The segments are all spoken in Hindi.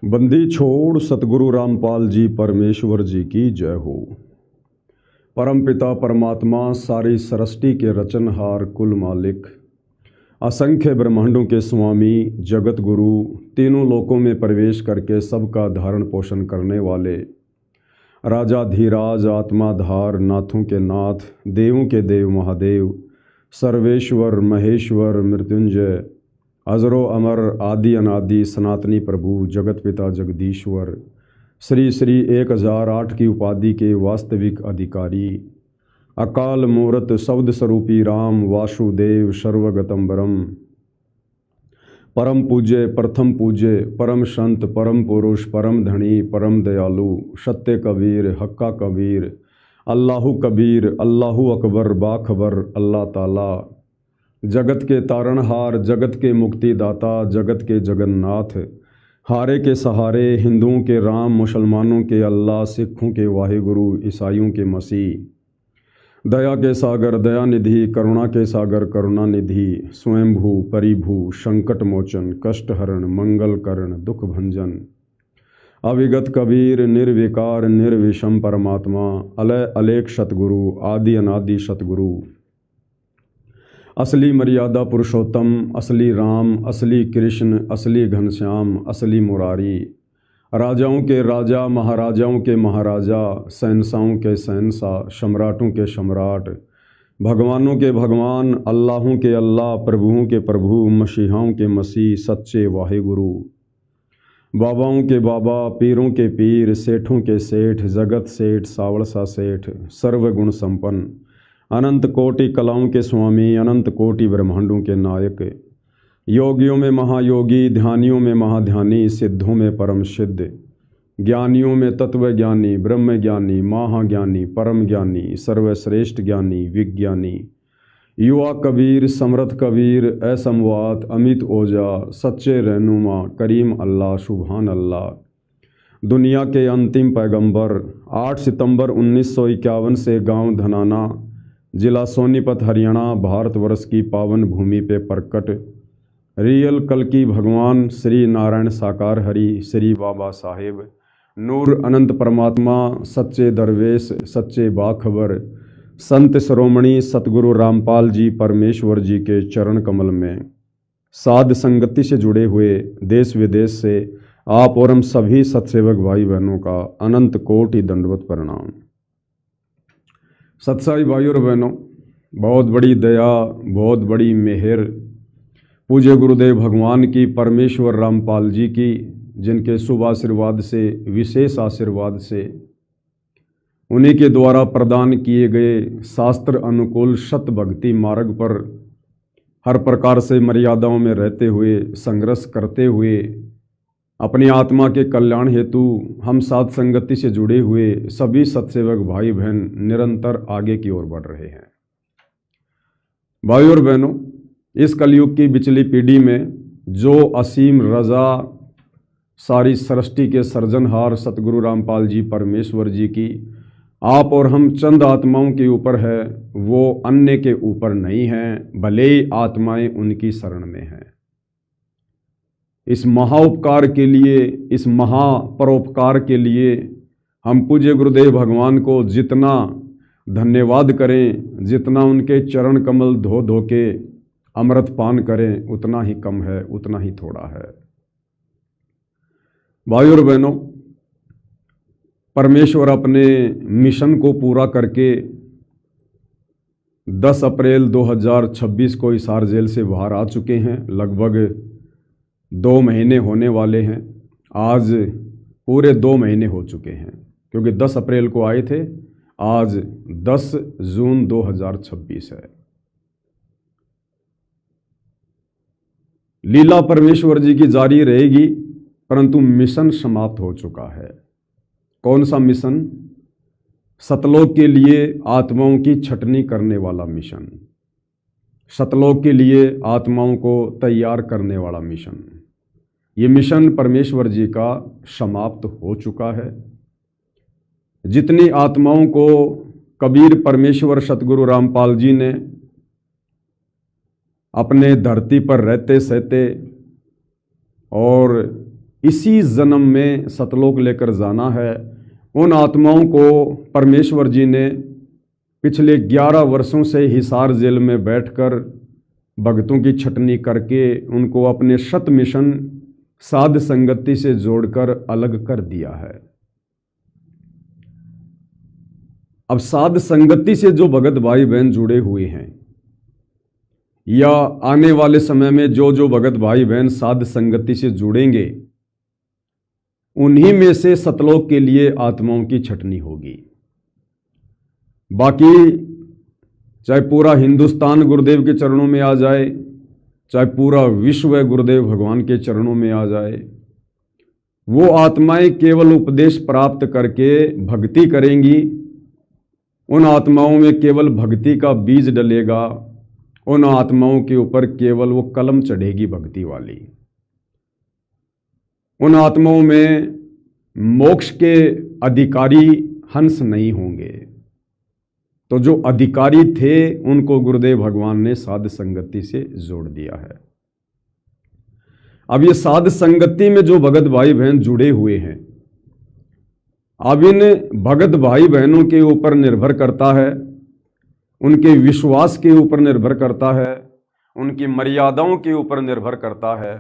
बंदी छोड़ सतगुरु रामपाल जी परमेश्वर जी की जय हो। परमपिता परमात्मा सारी सृष्टि के रचनहार कुल मालिक, असंख्य ब्रह्मांडों के स्वामी, जगत गुरु, तीनों लोकों में प्रवेश करके सबका धारण पोषण करने वाले राजा धीराज, आत्माधार, नाथों के नाथ, देवों के देव महादेव, सर्वेश्वर महेश्वर मृत्युंजय, अजरो अमर आदि अनादि सनातनी प्रभु, जगत पिता जगदीश्वर, श्री श्री 1008 की उपाधि के वास्तविक अधिकारी, अकाल मूर्त शब्द स्वरूपी राम वासुदेव सर्वगतम्बरम, परम पूज्य प्रथम पूज्य परम संत परम पुरुष परम धनी परम दयालु सत्य कबीर हक्का कबीर अल्लाहु कबीर अल्लाहु अकबर बाखबर अल्लाह ताला, जगत के तारणहार, जगत के मुक्तिदाता, जगत के जगन्नाथ, हारे के सहारे, हिंदुओं के राम, मुसलमानों के अल्लाह, सिखों के वाहिगुरु, ईसाइयों के मसीह, दया के सागर दयानिधि, करुणा के सागर करुणानिधि, स्वयंभू परिभू, संकट मोचन, कष्ट हरण, मंगल करण, दुख भंजन, अविगत कबीर, निर्विकार निर्विषम परमात्मा, अलय अलेख सतगुरु, आदि अनादि सतगुरु, असली मर्यादा पुरुषोत्तम, असली राम, असली कृष्ण, असली घनश्याम, असली मुरारी, राजाओं के राजा, महाराजाओं के महाराजा, शहंशाहों के शहंशाह, सम्राटों के सम्राट, भगवानों के भगवान, अल्लाहों के अल्लाह, प्रभुओं के प्रभु, मसीहाओं के मसीह, सच्चे वाहिगुरु, बाबाओं के बाबा, पीरों के पीर, सेठों के सेठ, जगत सेठ, सावड़सा सेठ, सर्वगुण संपन्न, अनंत कोटि कलाओं के स्वामी, अनंत कोटि ब्रह्मांडों के नायक, योगियों में महायोगी, ध्यानियों में महाध्यानी, सिद्धों में परम सिद्ध, ज्ञानियों में तत्व ज्ञानी, ब्रह्म ज्ञानी, महाज्ञानी, परम ज्ञानी, सर्वश्रेष्ठ ज्ञानी, विज्ञानी, युवा कबीर, समर्थ कबीर, असमवात, अमित ओजा, सच्चे रहनुमा, करीम अल्लाह, सुभान अल्लाह, दुनिया के अंतिम पैगंबर, 8 सितंबर 1951 से गांव धनाना, जिला सोनीपत, हरियाणा, भारतवर्ष की पावन भूमि पे प्रकट रियल कल की भगवान श्री नारायण साकार हरि, श्री बाबा साहेब, नूर अनंत परमात्मा, सच्चे दरवेश, सच्चे बाखबर, संत श्रोमणी सतगुरु रामपाल जी परमेश्वर जी के चरण कमल में साध संगति से जुड़े हुए देश विदेश से आप और हम सभी सत्सेवक भाई बहनों का अनंत कोटि दंडवत प्रणाम। सत्साई भाई और बहनों, बहुत बड़ी दया, बहुत बड़ी मेहर पूज्य गुरुदेव भगवान की, परमेश्वर रामपाल जी की, जिनके शुभ आशीर्वाद से, विशेष आशीर्वाद से, उन्हीं के द्वारा प्रदान किए गए शास्त्र अनुकूल सत भक्ति मार्ग पर हर प्रकार से मर्यादाओं में रहते हुए, संघर्ष करते हुए, अपनी आत्मा के कल्याण हेतु हम साध संगति से जुड़े हुए सभी सत्सेवक भाई बहन निरंतर आगे की ओर बढ़ रहे हैं। भाई और बहनों, इस कलयुग की बिचली पीढ़ी में जो असीम रजा सारी सृष्टि के सर्जनहार सतगुरु रामपाल जी परमेश्वर जी की आप और हम चंद आत्माओं के ऊपर है, वो अन्य के ऊपर नहीं है, भले ही आत्माएं उनकी शरण में हैं। इस महाउपकार के लिए, इस महापरोपकार के लिए हम पूज्य गुरुदेव भगवान को जितना धन्यवाद करें, जितना उनके चरण कमल धो धो के अमृत पान करें, उतना ही कम है, उतना ही थोड़ा है। भाई और बहनों, परमेश्वर अपने मिशन को पूरा करके 10 अप्रैल 2026 को हिसार जेल से बाहर आ चुके हैं। लगभग 2 महीने होने वाले हैं। आज पूरे 2 महीने हो चुके हैं, क्योंकि 10 अप्रैल को आए थे, आज 10 जून 2026 है। लीला परमेश्वर जी की जारी रहेगी, परंतु मिशन समाप्त हो चुका है। कौन सा मिशन? सतलोक के लिए आत्माओं की छटनी करने वाला मिशन, सतलोक के लिए आत्माओं को तैयार करने वाला मिशन। ये मिशन परमेश्वर जी का समाप्त हो चुका है। जितनी आत्माओं को कबीर परमेश्वर सतगुरु रामपाल जी ने अपने धरती पर रहते सहते और इसी जन्म में सतलोक लेकर जाना है। उन आत्माओं को परमेश्वर जी ने पिछले 11 वर्षों से हिसार जेल में बैठकर भक्तों की छटनी करके उनको अपने शत मिशन साध संगति से जोड़कर अलग कर दिया है। अब साध संगति से जो भगत भाई बहन जुड़े हुए हैं या आने वाले समय में जो जो भगत भाई बहन साध संगति से जुड़ेंगे, उन्हीं में से सतलोक के लिए आत्माओं की छटनी होगी। बाकी चाहे पूरा हिंदुस्तान गुरुदेव के चरणों में आ जाए, चाहे पूरा विश्व गुरुदेव भगवान के चरणों में आ जाए, वो आत्माएं केवल उपदेश प्राप्त करके भक्ति करेंगी। उन आत्माओं में केवल भक्ति का बीज डलेगा, उन आत्माओं के ऊपर केवल वो कलम चढ़ेगी भक्ति वाली। उन आत्माओं में मोक्ष के अधिकारी हंस नहीं होंगे। तो जो अधिकारी थे उनको गुरुदेव भगवान ने साध संगति से जोड़ दिया है। अब ये साध संगति में जो भगत भाई बहन जुड़े हुए हैं, अब इन भगत भाई बहनों के ऊपर निर्भर करता है, उनके विश्वास के ऊपर निर्भर करता है, उनकी मर्यादाओं के ऊपर निर्भर करता है,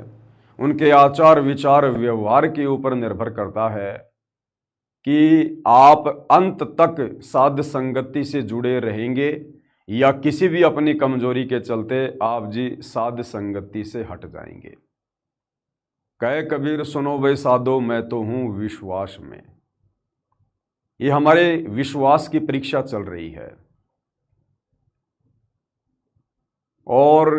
उनके आचार विचार व्यवहार के ऊपर निर्भर करता है कि आप अंत तक साध संगति से जुड़े रहेंगे या किसी भी अपनी कमजोरी के चलते आप जी साध संगति से हट जाएंगे। कहे कबीर सुनो भाई साधो मैं तो हूं विश्वास में। ये हमारे विश्वास की परीक्षा चल रही है और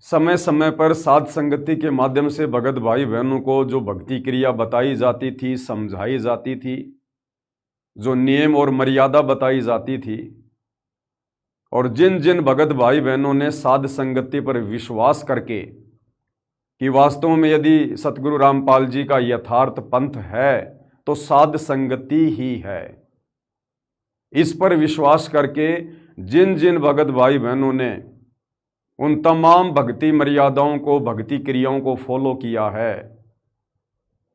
समय समय पर साध संगति के माध्यम से भगत भाई बहनों को जो भक्ति क्रिया बताई जाती थी, समझाई जाती थी, जो नियम और मर्यादा बताई जाती थी, और जिन जिन भगत भाई बहनों ने साध संगति पर विश्वास करके कि वास्तव में यदि सतगुरु रामपाल जी का यथार्थ पंथ है तो साध संगति ही है, इस पर विश्वास करके जिन जिन भगत भाई बहनों ने उन तमाम भक्ति मर्यादाओं को, भक्ति क्रियाओं को फॉलो किया है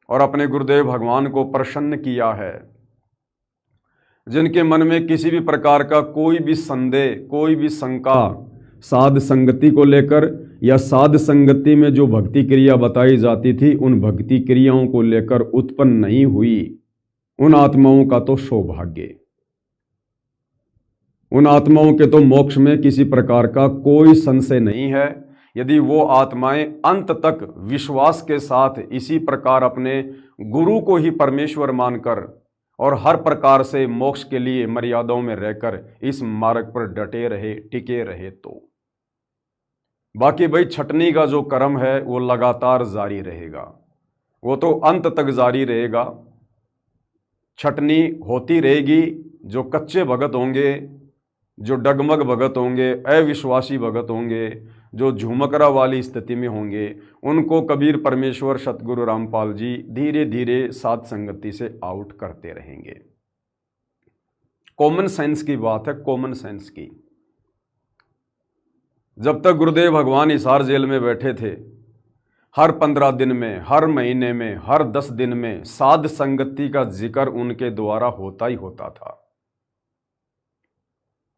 और अपने गुरुदेव भगवान को प्रसन्न किया है, जिनके मन में किसी भी प्रकार का कोई भी संदेह, कोई भी शंका साध संगति को लेकर या साध संगति में जो भक्ति क्रिया बताई जाती थी उन भक्ति क्रियाओं को लेकर उत्पन्न नहीं हुई, उन आत्माओं का तो सौभाग्य। उन आत्माओं के तो मोक्ष में किसी प्रकार का कोई संशय नहीं है, यदि वो आत्माएं अंत तक विश्वास के साथ इसी प्रकार अपने गुरु को ही परमेश्वर मानकर और हर प्रकार से मोक्ष के लिए मर्यादाओं में रहकर इस मार्ग पर डटे रहे, टिके रहे। तो बाकी भाई छटनी का जो कर्म है वो लगातार जारी रहेगा, वो तो अंत तक जारी रहेगा। छटनी होती रहेगी। जो कच्चे भगत होंगे, जो डगमग भगत होंगे, अविश्वासी भगत होंगे, जो झुमकरा वाली स्थिति में होंगे, उनको कबीर परमेश्वर सतगुरु रामपाल जी धीरे धीरे साध संगति से आउट करते रहेंगे। कॉमन सेंस की बात है, कॉमन सेंस की। जब तक गुरुदेव भगवान हिसार जेल में बैठे थे, हर 15 दिन में, हर महीने में, हर 10 दिन में साध संगति का जिक्र उनके द्वारा होता ही होता था।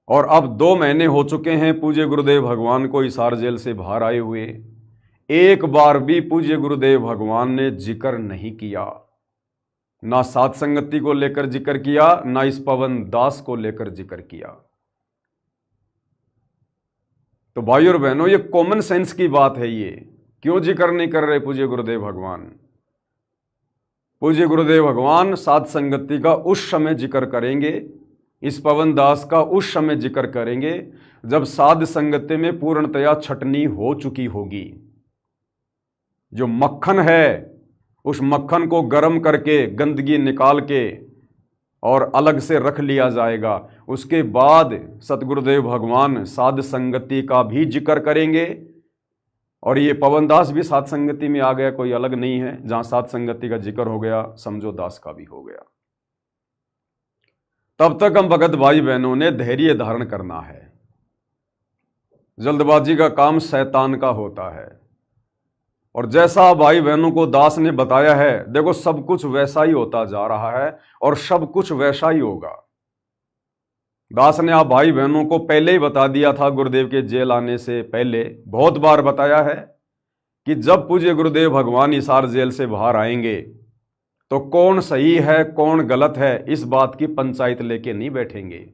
और अब 2 महीने हो चुके हैं पूज्य गुरुदेव भगवान को हिसार जेल से बाहर आए हुए, एक बार भी पूज्य गुरुदेव भगवान ने जिक्र नहीं किया। ना साध संगति को लेकर जिक्र किया, ना इस पवन दास को लेकर जिक्र किया। तो भाई और बहनों, ये कॉमन सेंस की बात है। ये क्यों जिक्र नहीं कर रहे पूज्य गुरुदेव भगवान? पूज्य गुरुदेव भगवान साध संगति का उस समय जिक्र करेंगे, इस पवन दास का उस समय जिक्र करेंगे जब साध संगति में पूर्णतया छटनी हो चुकी होगी। जो मक्खन है, उस मक्खन को गर्म करके गंदगी निकाल के और अलग से रख लिया जाएगा। उसके बाद सतगुरुदेव भगवान साध संगति का भी जिक्र करेंगे। और ये पवन दास भी साध संगति में आ गया, कोई अलग नहीं है। जहां साध संगति का जिक्र हो गया, समझो दास का भी हो गया। तब तक हम भगत भाई बहनों ने धैर्य धारण करना है। जल्दबाजी का काम शैतान का होता है और जैसा भाई बहनों को दास ने बताया है, देखो सब कुछ वैसा ही होता जा रहा है और सब कुछ वैसा ही होगा। दास ने आप भाई बहनों को पहले ही बता दिया था, गुरुदेव के जेल आने से पहले बहुत बार बताया है कि जब पूज्य गुरुदेव भगवान हिसार जेल से बाहर आएंगे तो कौन सही है कौन गलत है इस बात की पंचायत लेके नहीं बैठेंगे।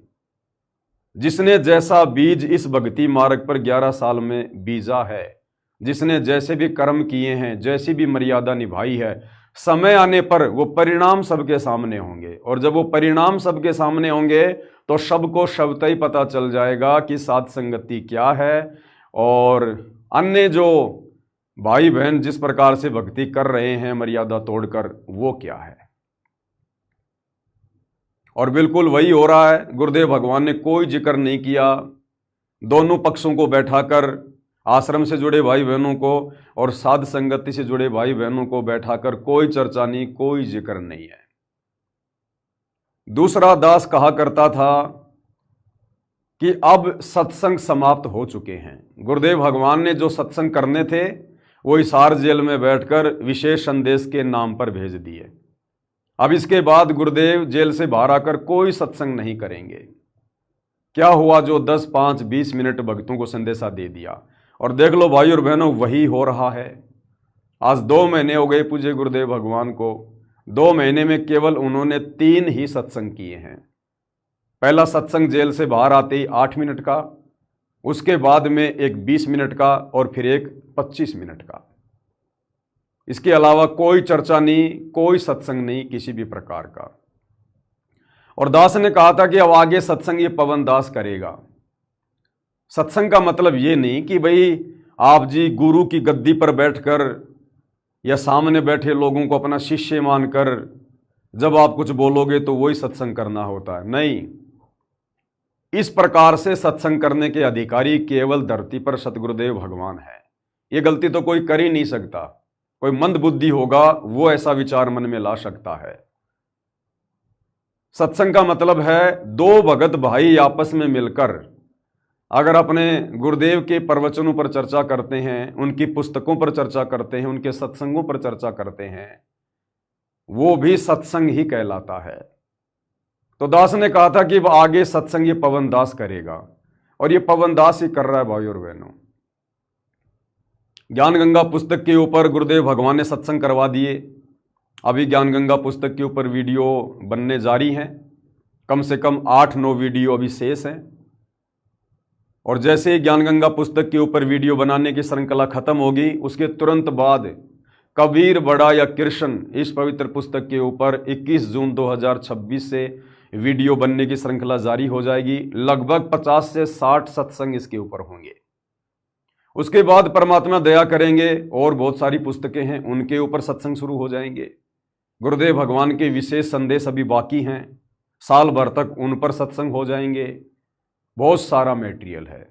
जिसने जैसा बीज इस भक्ति मार्ग पर 11 साल में बीजा है, जिसने जैसे भी कर्म किए हैं, जैसी भी मर्यादा निभाई है, समय आने पर वो परिणाम सबके सामने होंगे। और जब वो परिणाम सबके सामने होंगे तो सबको शब्द ही पता चल जाएगा कि साध संगति क्या है और अन्य जो भाई बहन जिस प्रकार से भक्ति कर रहे हैं मर्यादा तोड़कर, वो क्या है। और बिल्कुल वही हो रहा है। गुरुदेव भगवान ने कोई जिक्र नहीं किया, दोनों पक्षों को बैठाकर, आश्रम से जुड़े भाई बहनों को और साध संगति से जुड़े भाई बहनों को बैठाकर कोई चर्चा नहीं, कोई जिक्र नहीं है। दूसरा दास कहा करता था कि अब सत्संग समाप्त हो चुके हैं। गुरुदेव भगवान ने जो सत्संग करने थे वो हिसार जेल में बैठकर विशेष संदेश के नाम पर भेज दिए। अब इसके बाद गुरुदेव जेल से बाहर आकर कोई सत्संग नहीं करेंगे। क्या हुआ, जो 10, 5, 20 मिनट भक्तों को संदेशा दे दिया। और देख लो भाई और बहनों, वही हो रहा है। आज 2 महीने हो गए पूज्य गुरुदेव भगवान को। 2 महीने में केवल उन्होंने 3 ही सत्संग किए हैं। पहला सत्संग जेल से बाहर आते ही 8 मिनट का, उसके बाद में एक 20 मिनट का और फिर एक 25 मिनट का। इसके अलावा कोई चर्चा नहीं, कोई सत्संग नहीं किसी भी प्रकार का। और दास ने कहा था कि अब आगे सत्संग ये पवन दास करेगा। सत्संग का मतलब ये नहीं कि भाई आप जी गुरु की गद्दी पर बैठकर या सामने बैठे लोगों को अपना शिष्य मानकर जब आप कुछ बोलोगे तो वही सत्संग करना होता है। नहीं, इस प्रकार से सत्संग करने के अधिकारी केवल धरती पर सतगुरुदेव भगवान है। ये गलती तो कोई कर ही नहीं सकता। कोई मंद बुद्धि होगा वो ऐसा विचार मन में ला सकता है। सत्संग का मतलब है 2 भगत भाई आपस में मिलकर अगर अपने गुरुदेव के प्रवचनों पर चर्चा करते हैं, उनकी पुस्तकों पर चर्चा करते हैं, उनके सत्संगों पर चर्चा करते हैं, वो भी सत्संग ही कहलाता है। तो दास ने कहा था कि अब आगे सत्संग ये पवन दास करेगा और ये पवन दास ही कर रहा है भाई और बहनों। ज्ञान गंगा पुस्तक के ऊपर गुरुदेव भगवान ने सत्संग करवा दिए। अभी ज्ञान गंगा पुस्तक के ऊपर वीडियो बनने जारी हैं। कम से कम 8-9 वीडियो अभी शेष हैं। और जैसे ही ज्ञान गंगा पुस्तक के ऊपर वीडियो बनाने की श्रृंखला खत्म होगी, उसके तुरंत बाद कबीर बड़ा या कृष्ण इस पवित्र पुस्तक के ऊपर 21 जून 2026 से वीडियो बनने की श्रृंखला जारी हो जाएगी। लगभग 50 से 60 सत्संग इसके ऊपर होंगे। उसके बाद परमात्मा दया करेंगे और बहुत सारी पुस्तकें हैं, उनके ऊपर सत्संग शुरू हो जाएंगे। गुरुदेव भगवान के विशेष संदेश अभी बाकी हैं, साल भर तक उन पर सत्संग हो जाएंगे। बहुत सारा मटेरियल है।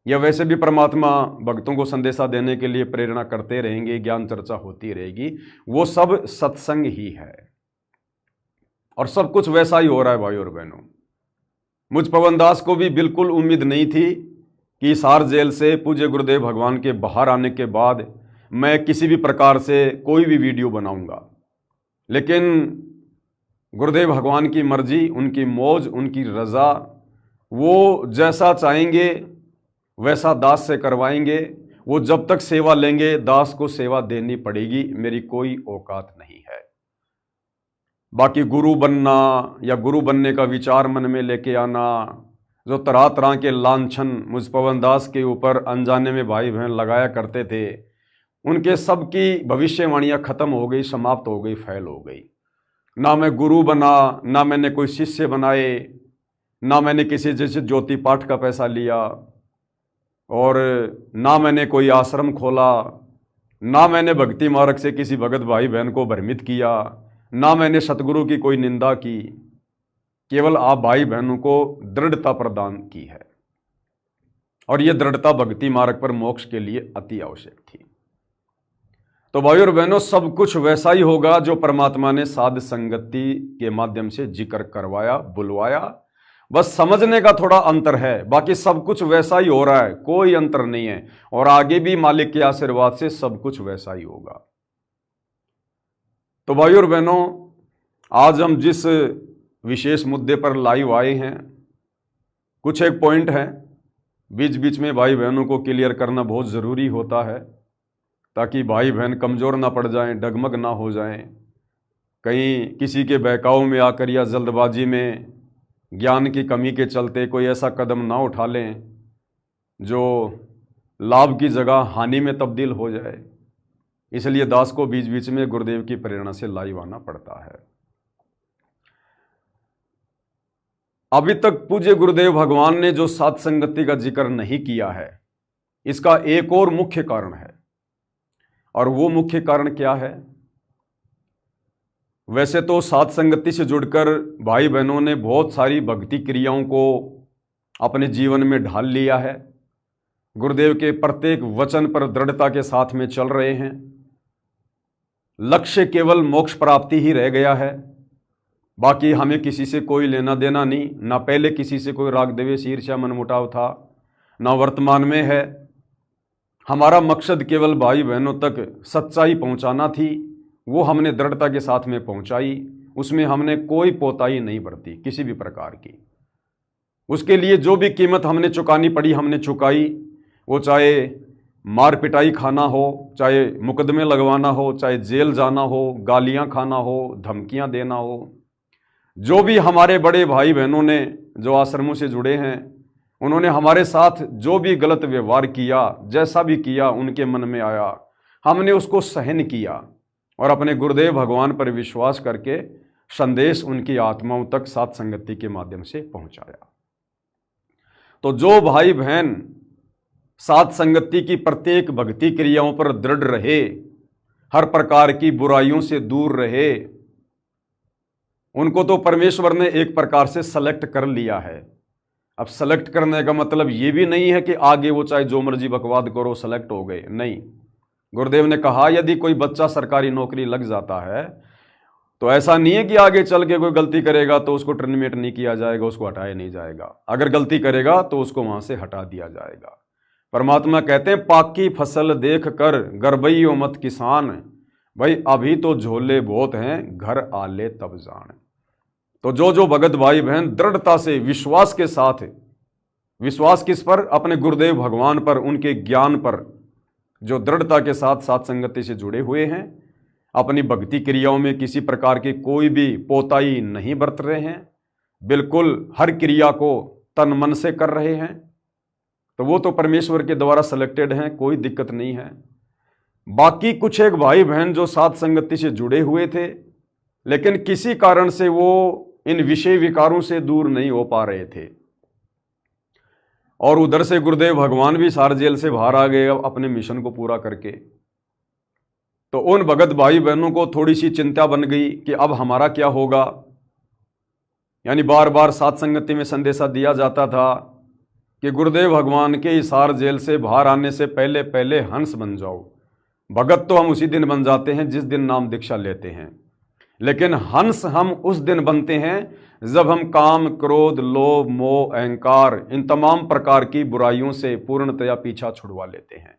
या वैसे भी परमात्मा भक्तों को संदेशा देने के लिए प्रेरणा करते रहेंगे, ज्ञान चर्चा होती रहेगी। वो सब सत्संग ही है और सब कुछ वैसा ही हो रहा है भाई और बहनों। मुझ पवन दास को भी बिल्कुल उम्मीद नहीं थी कि हिसार जेल से पूज्य गुरुदेव भगवान के बाहर आने के बाद मैं किसी भी प्रकार से कोई भी वीडियो बनाऊंगा। लेकिन गुरुदेव भगवान की मर्जी, उनकी मौज, उनकी रज़ा, वो जैसा चाहेंगे वैसा दास से करवाएंगे। वो जब तक सेवा लेंगे दास को सेवा देनी पड़ेगी, मेरी कोई औकात नहीं है। बाकी गुरु बनना या गुरु बनने का विचार मन में लेके आना, जो तरह तरह के लांछन मुझ पवन दास के ऊपर अनजाने में भाई बहन लगाया करते थे, उनके सब की भविष्यवाणियाँ खत्म हो गई, समाप्त हो गई, फैल हो गई। ना मैं गुरु बना, ना मैंने कोई शिष्य बनाए, ना मैंने किसी जैसे ज्योति पाठ का पैसा लिया, और ना मैंने कोई आश्रम खोला, ना मैंने भक्ति मार्ग से किसी भगत भाई बहन को भ्रमित किया, ना मैंने सतगुरु की कोई निंदा की। केवल आप भाई बहनों को दृढ़ता प्रदान की है और यह दृढ़ता भक्ति मार्ग पर मोक्ष के लिए अति आवश्यक थी। तो भाई और बहनों, सब कुछ वैसा ही होगा जो परमात्मा ने साध संगति के माध्यम से जिक्र करवाया, बुलवाया, बस समझने का थोड़ा अंतर है, बाकी सब कुछ वैसा ही हो रहा है, कोई अंतर नहीं है। और आगे भी मालिक के आशीर्वाद से सब कुछ वैसा ही होगा। तो भाई और बहनों, आज हम जिस विशेष मुद्दे पर लाइव आए हैं, कुछ एक पॉइंट है बीच बीच में भाई बहनों को क्लियर करना बहुत ज़रूरी होता है, ताकि भाई बहन कमज़ोर ना पड़ जाएं, डगमग ना हो जाएं, कहीं किसी के बहकाव में आकर या जल्दबाजी में ज्ञान की कमी के चलते कोई ऐसा कदम ना उठा लें जो लाभ की जगह हानि में तब्दील हो जाए। इसलिए दास को बीच बीच में गुरुदेव की प्रेरणा से लाइव आना पड़ता है। अभी तक पूज्य गुरुदेव भगवान ने जो सात संगति का जिक्र नहीं किया है, इसका एक और मुख्य कारण है। और वो मुख्य कारण क्या है? वैसे तो सात संगति से जुड़कर भाई बहनों ने बहुत सारी भक्ति क्रियाओं को अपने जीवन में ढाल लिया है, गुरुदेव के प्रत्येक वचन पर दृढ़ता के साथ में चल रहे हैं। लक्ष्य केवल मोक्ष प्राप्ति ही रह गया है, बाकी हमें किसी से कोई लेना देना नहीं, ना पहले किसी से कोई राग द्वेष ईर्ष्या मनमुटाव था, ना वर्तमान में है। हमारा मकसद केवल भाई बहनों तक सच्चाई पहुंचाना थी, वो हमने दृढ़ता के साथ में पहुंचाई। उसमें हमने कोई पोताही नहीं बरती किसी भी प्रकार की। उसके लिए जो भी कीमत हमने चुकानी पड़ी हमने चुकाई, वो चाहे मार पिटाई खाना हो, चाहे मुकदमे लगवाना हो, चाहे जेल जाना हो, गालियां खाना हो, धमकियां देना हो। जो भी हमारे बड़े भाई बहनों ने जो आश्रमों से जुड़े हैं, उन्होंने हमारे साथ जो भी गलत व्यवहार किया, जैसा भी किया उनके मन में आया, हमने उसको सहन किया और अपने गुरुदेव भगवान पर विश्वास करके संदेश उनकी आत्माओं तक सात संगति के माध्यम से पहुंचाया। तो जो भाई बहन सात संगति की प्रत्येक भक्ति क्रियाओं पर दृढ़ रहे, हर प्रकार की बुराइयों से दूर रहे, उनको तो परमेश्वर ने एक प्रकार से सेलेक्ट कर लिया है। अब सेलेक्ट करने का मतलब ये भी नहीं है कि आगे वो चाहे जो मर्जी बकवाद करो सेलेक्ट हो गए, नहीं। गुरुदेव ने कहा यदि कोई बच्चा सरकारी नौकरी लग जाता है तो ऐसा नहीं है कि आगे चल के कोई गलती करेगा तो उसको टर्मिनेट नहीं किया जाएगा, उसको हटाया नहीं जाएगा। अगर गलती करेगा तो उसको वहां से हटा दिया जाएगा। परमात्मा कहते हैं पाकी फसल देख कर गरबैयो मत किसान, भाई अभी तो झोले बहुत हैं, घर आले तब जान। तो जो भगत भाई बहन दृढ़ता से विश्वास के साथ, विश्वास किस पर? अपने गुरुदेव भगवान पर, उनके ज्ञान पर, जो दृढ़ता के साथ सात संगति से जुड़े हुए हैं, अपनी भक्ति क्रियाओं में किसी प्रकार की कोई भी पोताही नहीं बरत रहे हैं, बिल्कुल हर क्रिया को तन मन से कर रहे हैं, तो वो तो परमेश्वर के द्वारा सेलेक्टेड हैं, कोई दिक्कत नहीं है। बाकी कुछ एक भाई बहन जो सात संगति से जुड़े हुए थे, लेकिन किसी कारण से वो इन विषय विकारों से दूर नहीं हो पा रहे थे, और उधर से गुरुदेव भगवान भी सार जेल से बाहर आ गए अपने मिशन को पूरा करके। तो उन भगत भाई बहनों को थोड़ी सी चिंता बन गई कि अब हमारा क्या होगा। यानी बार बार सात संगति में संदेशा दिया जाता था कि गुरुदेव भगवान के हिसार जेल से बाहर आने से पहले पहले हंस बन जाओ। भगत तो हम उसी दिन बन जाते हैं जिस दिन नाम दीक्षा लेते हैं, लेकिन हंस हम उस दिन बनते हैं जब हम काम, क्रोध, लोभ, मोह, अहंकार, इन तमाम प्रकार की बुराइयों से पूर्णतया पीछा छुड़वा लेते हैं।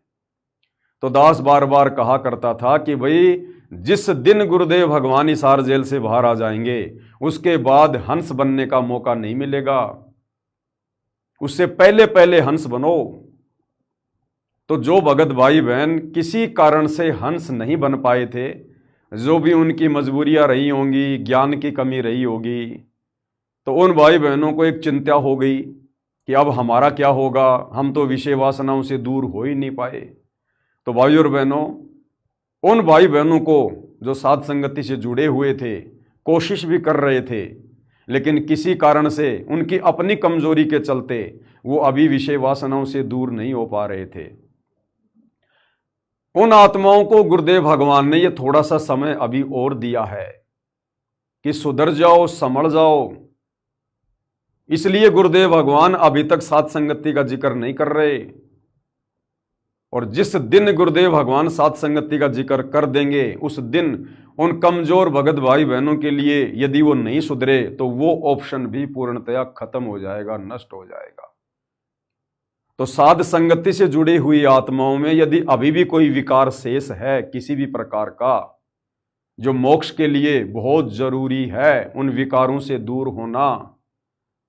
तो दास बार बार कहा करता था कि भाई जिस दिन गुरुदेव भगवान हिसार जेल से बाहर आ जाएंगे उसके बाद हंस बनने का मौका नहीं मिलेगा, उससे पहले पहले हंस बनो। तो जो भगत भाई बहन किसी कारण से हंस नहीं बन पाए थे, जो भी उनकी मजबूरियां रही होंगी, ज्ञान की कमी रही होगी, तो उन भाई बहनों को एक चिंता हो गई कि अब हमारा क्या होगा, हम तो विषय वासनाओं से दूर हो ही नहीं पाए। तो भाई और बहनों, उन भाई बहनों को जो साध संगति से जुड़े हुए थे, कोशिश भी कर रहे थे, लेकिन किसी कारण से उनकी अपनी कमजोरी के चलते वो अभी विषय वासनाओं से दूर नहीं हो पा रहे थे, उन आत्माओं को गुरुदेव भगवान ने ये थोड़ा सा समय अभी और दिया है कि सुधर जाओ, संभल जाओ। इसलिए गुरुदेव भगवान अभी तक सात संगति का जिक्र नहीं कर रहे। और जिस दिन गुरुदेव भगवान साध संगति का जिक्र कर देंगे उस दिन उन कमजोर भगत भाई बहनों के लिए यदि वो नहीं सुधरे तो वो ऑप्शन भी पूर्णतया खत्म हो जाएगा, नष्ट हो जाएगा। तो साध संगति से जुड़ी हुई आत्माओं में यदि अभी भी कोई विकार शेष है किसी भी प्रकार का, जो मोक्ष के लिए बहुत जरूरी है, उन विकारों से दूर होना।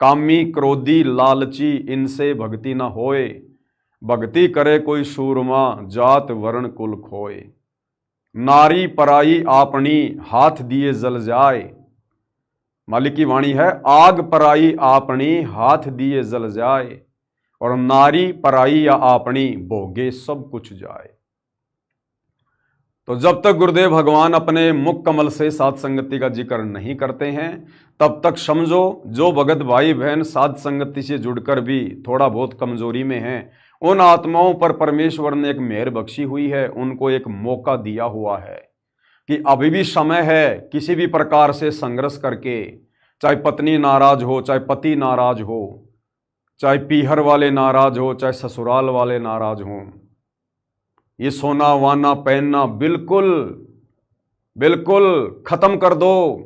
कामी, क्रोधी, लालची, इनसे भक्ति न होए, भक्ति करे कोई सूरमा, जात वर्ण कुल खोए। नारी पराई आपनी, हाथ दिए जल जाए। मालिक की वाणी है, आग पराई आपनी, हाथ दिए जल जाए, और नारी पराई या आपनी, भोगे सब कुछ जाए। तो जब तक गुरुदेव भगवान अपने मुख कमल से साध संगति का जिक्र नहीं करते हैं तब तक समझो जो भगत भाई बहन साध संगति से जुड़कर भी थोड़ा बहुत कमजोरी में हैं, उन आत्माओं पर परमेश्वर ने एक मेहर बख्शी हुई है, उनको एक मौका दिया हुआ है कि अभी भी समय है किसी भी प्रकार से संघर्ष करके, चाहे पत्नी नाराज हो, चाहे पति नाराज हो, चाहे पीहर वाले नाराज हो, चाहे ससुराल वाले नाराज हों, ये सोना वाना पहनना बिल्कुल बिल्कुल खत्म कर दो।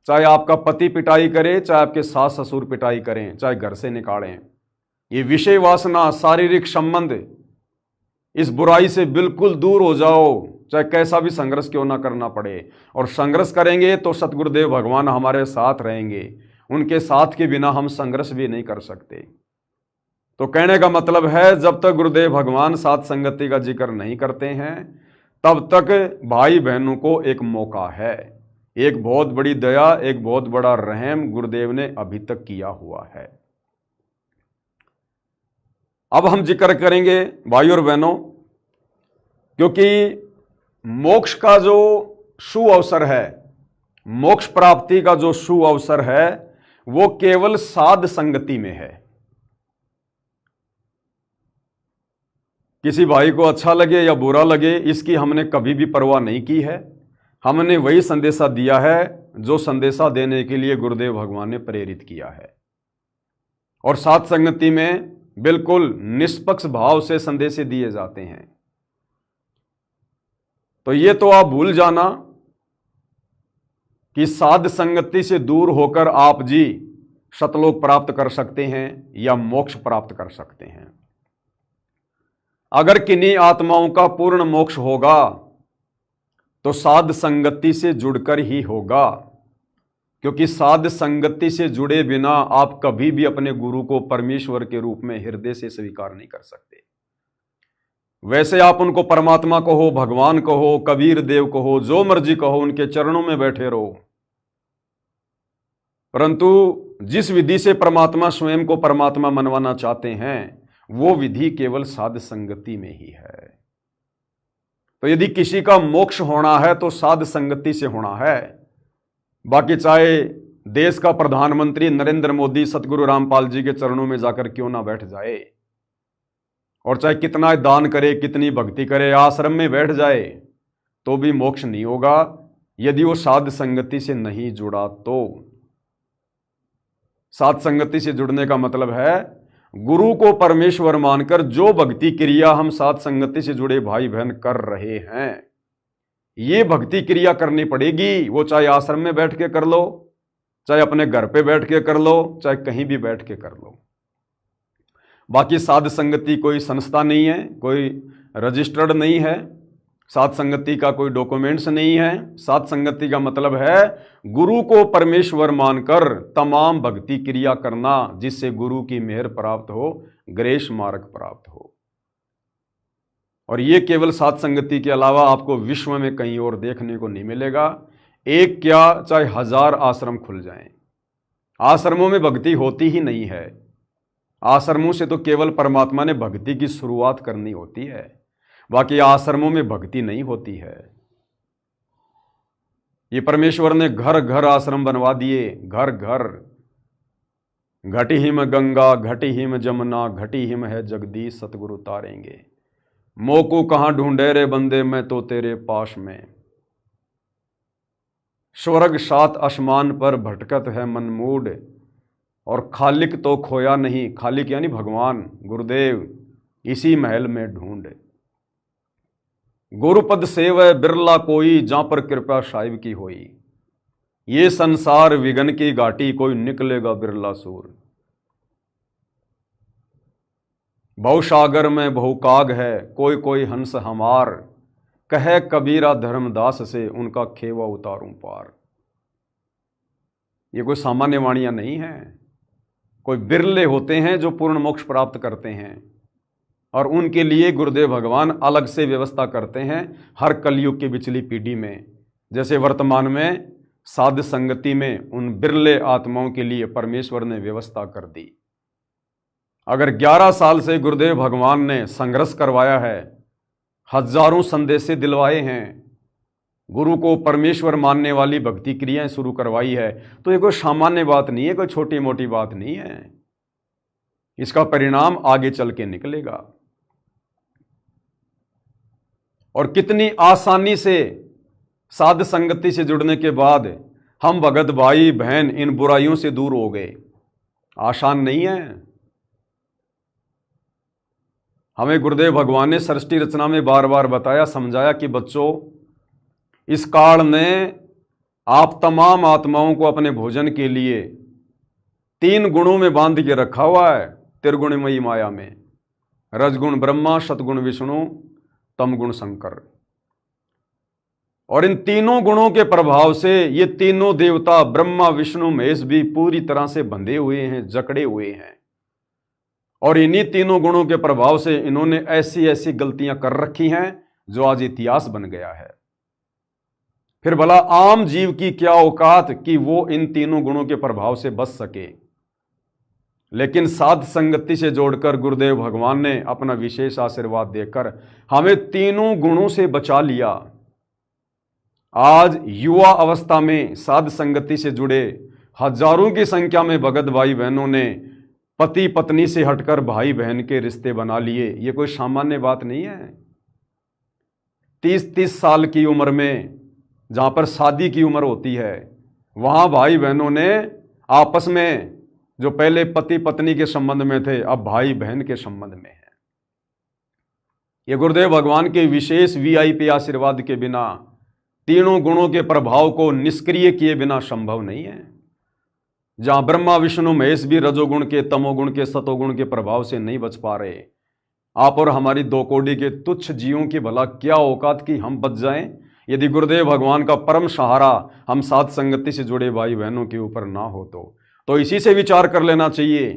चाहे आपका पति पिटाई करे, चाहे आपके सास ससुर पिटाई करें, चाहे घर से निकालें, ये विषय वासना, शारीरिक संबंध, इस बुराई से बिल्कुल दूर हो जाओ, चाहे कैसा भी संघर्ष क्यों ना करना पड़े। और संघर्ष करेंगे तो सतगुरुदेव भगवान हमारे साथ रहेंगे, उनके साथ के बिना हम संघर्ष भी नहीं कर सकते। तो कहने का मतलब है जब तक गुरुदेव भगवान साध संगति का जिक्र नहीं करते हैं तब तक भाई बहनों को एक मौका है, एक बहुत बड़ी दया, एक बहुत बड़ा रहम गुरुदेव ने अभी तक किया हुआ है। अब हम जिक्र करेंगे भाई और बहनों, क्योंकि मोक्ष का जो शु अवसर है, मोक्ष प्राप्ति का जो शु अवसर है वो केवल साध संगति में है। किसी भाई को अच्छा लगे या बुरा लगे इसकी हमने कभी भी परवाह नहीं की है। हमने वही संदेशा दिया है जो संदेशा देने के लिए गुरुदेव भगवान ने प्रेरित किया है, और साध संगति में बिल्कुल निष्पक्ष भाव से संदेशे दिए जाते हैं। तो ये तो आप भूल जाना कि साध संगति से दूर होकर आप जी सतलोक प्राप्त कर सकते हैं या मोक्ष प्राप्त कर सकते हैं। अगर किन्हीं आत्माओं का पूर्ण मोक्ष होगा तो साध संगति से जुड़कर ही होगा, क्योंकि साध संगति से जुड़े बिना आप कभी भी अपने गुरु को परमेश्वर के रूप में हृदय से स्वीकार नहीं कर सकते। वैसे आप उनको परमात्मा कहो, भगवान कहो, कबीर देव कहो, जो मर्जी कहो, उनके चरणों में बैठे रहो, परंतु जिस विधि से परमात्मा स्वयं को परमात्मा मनवाना चाहते हैं वो विधि केवल साध संगति में ही है। तो यदि किसी का मोक्ष होना है तो साध संगति से होना है। बाकी चाहे देश का प्रधानमंत्री नरेंद्र मोदी सतगुरु रामपाल जी के चरणों में जाकर क्यों ना बैठ जाए, और चाहे कितना दान करे, कितनी भक्ति करे, आश्रम में बैठ जाए, तो भी मोक्ष नहीं होगा यदि वो साध संगति से नहीं जुड़ा। तो साध संगति से जुड़ने का मतलब है गुरु को परमेश्वर मानकर जो भक्ति क्रिया हम साध संगति से जुड़े भाई बहन कर रहे हैं, ये भक्ति क्रिया करनी पड़ेगी। वो चाहे आश्रम में बैठ के कर लो, चाहे अपने घर पे बैठ के कर लो, चाहे कहीं भी बैठ के कर लो। बाकी साध संगति कोई संस्था नहीं है, कोई रजिस्टर्ड नहीं है, साध संगति का कोई डॉक्यूमेंट्स नहीं है। साध संगति का मतलब है गुरु को परमेश्वर मानकर तमाम भक्ति क्रिया करना, जिससे गुरु की मेहर प्राप्त हो, ग्रेस मार्ग प्राप्त हो। और ये केवल साध संगति के अलावा आपको विश्व में कहीं और देखने को नहीं मिलेगा। एक क्या चाहे 1000 आश्रम खुल जाएं, आश्रमों में भक्ति होती ही नहीं है। आश्रमों से तो केवल परमात्मा ने भक्ति की शुरुआत करनी होती है, बाकी आश्रमों में भक्ति नहीं होती है। ये परमेश्वर ने घर घर आश्रम बनवा दिए, घर घर। घटी हिम गंगा, घटी हिम जमुना, घटी हिम है जगदीश, सतगुरु तारेंगे। मोको कहाँ ढूंढे रे बंदे, मैं तो तेरे पास में। स्वर्ग 7 आसमान पर भटकत है मनमूड, और खालिक तो खोया नहीं। खालिक यानी भगवान गुरुदेव, इसी महल में ढूंढ। गुरुपद सेवै बिरला कोई, जहां पर कृपा साहिब की होई। ये संसार विघन की घाटी, कोई निकलेगा बिरला सूर। बहुसागर में बहुकाग है, कोई कोई हंस हमार। कहे कबीरा धर्मदास से, उनका खेवा उतारूं पार। ये कोई सामान्य वाणियां नहीं है। कोई बिरले होते हैं जो पूर्ण मोक्ष प्राप्त करते हैं, और उनके लिए गुरुदेव भगवान अलग से व्यवस्था करते हैं हर कलयुग की पिछली पीढ़ी में। जैसे वर्तमान में साध संगति में उन बिरले आत्माओं के लिए परमेश्वर ने व्यवस्था कर दी। अगर 11 साल से गुरुदेव भगवान ने संघर्ष करवाया है, हजारों संदेशे दिलवाए हैं, गुरु को परमेश्वर मानने वाली भक्ति क्रियाएं शुरू करवाई है, तो ये कोई सामान्य बात नहीं है, कोई छोटी मोटी बात नहीं है। इसका परिणाम आगे चल के निकलेगा। और कितनी आसानी से साध संगति से जुड़ने के बाद हम भगत भाई बहन इन बुराइयों से दूर हो गए। आसान नहीं है। हमें गुरुदेव भगवान ने सृष्टि रचना में बार बार बताया, समझाया कि बच्चों, इस काल ने आप तमाम आत्माओं को अपने भोजन के लिए 3 गुणों में बांध के रखा हुआ है। त्रिगुणमयी माया में रजगुण ब्रह्मा, सतगुण विष्णु, तमगुण शंकर। और इन तीनों गुणों के प्रभाव से ये तीनों देवता ब्रह्मा विष्णु महेश भी पूरी तरह से बंधे हुए हैं, जकड़े हुए हैं। और इन्हीं तीनों गुणों के प्रभाव से इन्होंने ऐसी ऐसी गलतियां कर रखी हैं जो आज इतिहास बन गया है। फिर भला आम जीव की क्या औकात कि वो इन तीनों गुणों के प्रभाव से बच सके। लेकिन साध संगति से जोड़कर गुरुदेव भगवान ने अपना विशेष आशीर्वाद देकर हमें तीनों गुणों से बचा लिया। आज युवा अवस्था में साध संगति से जुड़े हजारों की संख्या में भगत भाई बहनों ने पति पत्नी से हटकर भाई बहन के रिश्ते बना लिए। ये कोई सामान्य बात नहीं है। 30-30 साल की उम्र में जहां पर शादी की उम्र होती है, वहां भाई बहनों ने आपस में जो पहले पति पत्नी के संबंध में थे, अब भाई बहन के संबंध में है। ये गुरुदेव भगवान के विशेष वीआईपी आशीर्वाद के बिना, तीनों गुणों के प्रभाव को निष्क्रिय किए बिना संभव नहीं है। जहां ब्रह्मा विष्णु महेश भी रजोगुण के, तमोगुण के, सतोगुण के प्रभाव से नहीं बच पा रहे, आप और हमारी 2 कौड़ी के तुच्छ जीवों की भला क्या औकात की हम बच जाएं, यदि गुरुदेव भगवान का परम सहारा हम साध संगति से जुड़े भाई बहनों के ऊपर ना हो तो इसी से विचार कर लेना चाहिए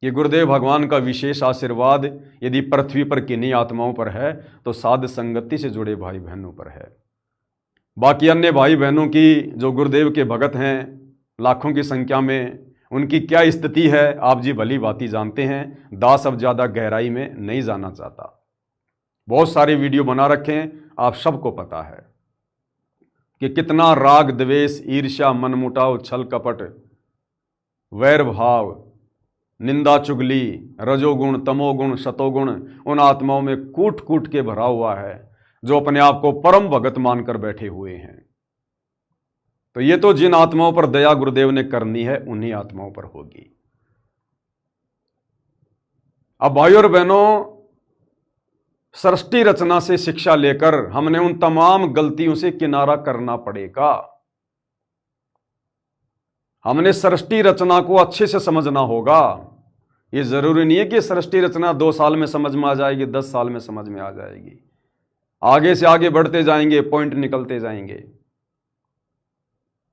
कि गुरुदेव भगवान का विशेष आशीर्वाद यदि पृथ्वी पर किन्हीं आत्माओं पर है तो साध संगति से जुड़े भाई बहनों पर है। बाकी अन्य भाई बहनों की जो गुरुदेव के भगत हैं लाखों की संख्या में, उनकी क्या स्थिति है आप जी भली भांति जानते हैं। दास अब ज़्यादा गहराई में नहीं जाना चाहता। बहुत सारे वीडियो बना रखे हैं, आप सबको पता है कि कितना राग द्वेष, ईर्ष्या, मनमुटाव, छल कपट, वैर भाव, निंदा चुगली, रजोगुण, तमोगुण, सतोगुण उन आत्माओं में कूट कूट के भरा हुआ है जो अपने आप को परम भगत मानकर बैठे हुए हैं। तो ये तो जिन आत्माओं पर दया गुरुदेव ने करनी है उन्हीं आत्माओं पर होगी। अब भाइयों और बहनों, सृष्टि रचना से शिक्षा लेकर हमने उन तमाम गलतियों से किनारा करना पड़ेगा। हमने सृष्टि रचना को अच्छे से समझना होगा। ये जरूरी नहीं है कि सृष्टि रचना 2 साल में समझ में आ जाएगी, 10 साल में समझ में आ जाएगी। आगे से आगे बढ़ते जाएंगे, पॉइंट निकलते जाएंगे।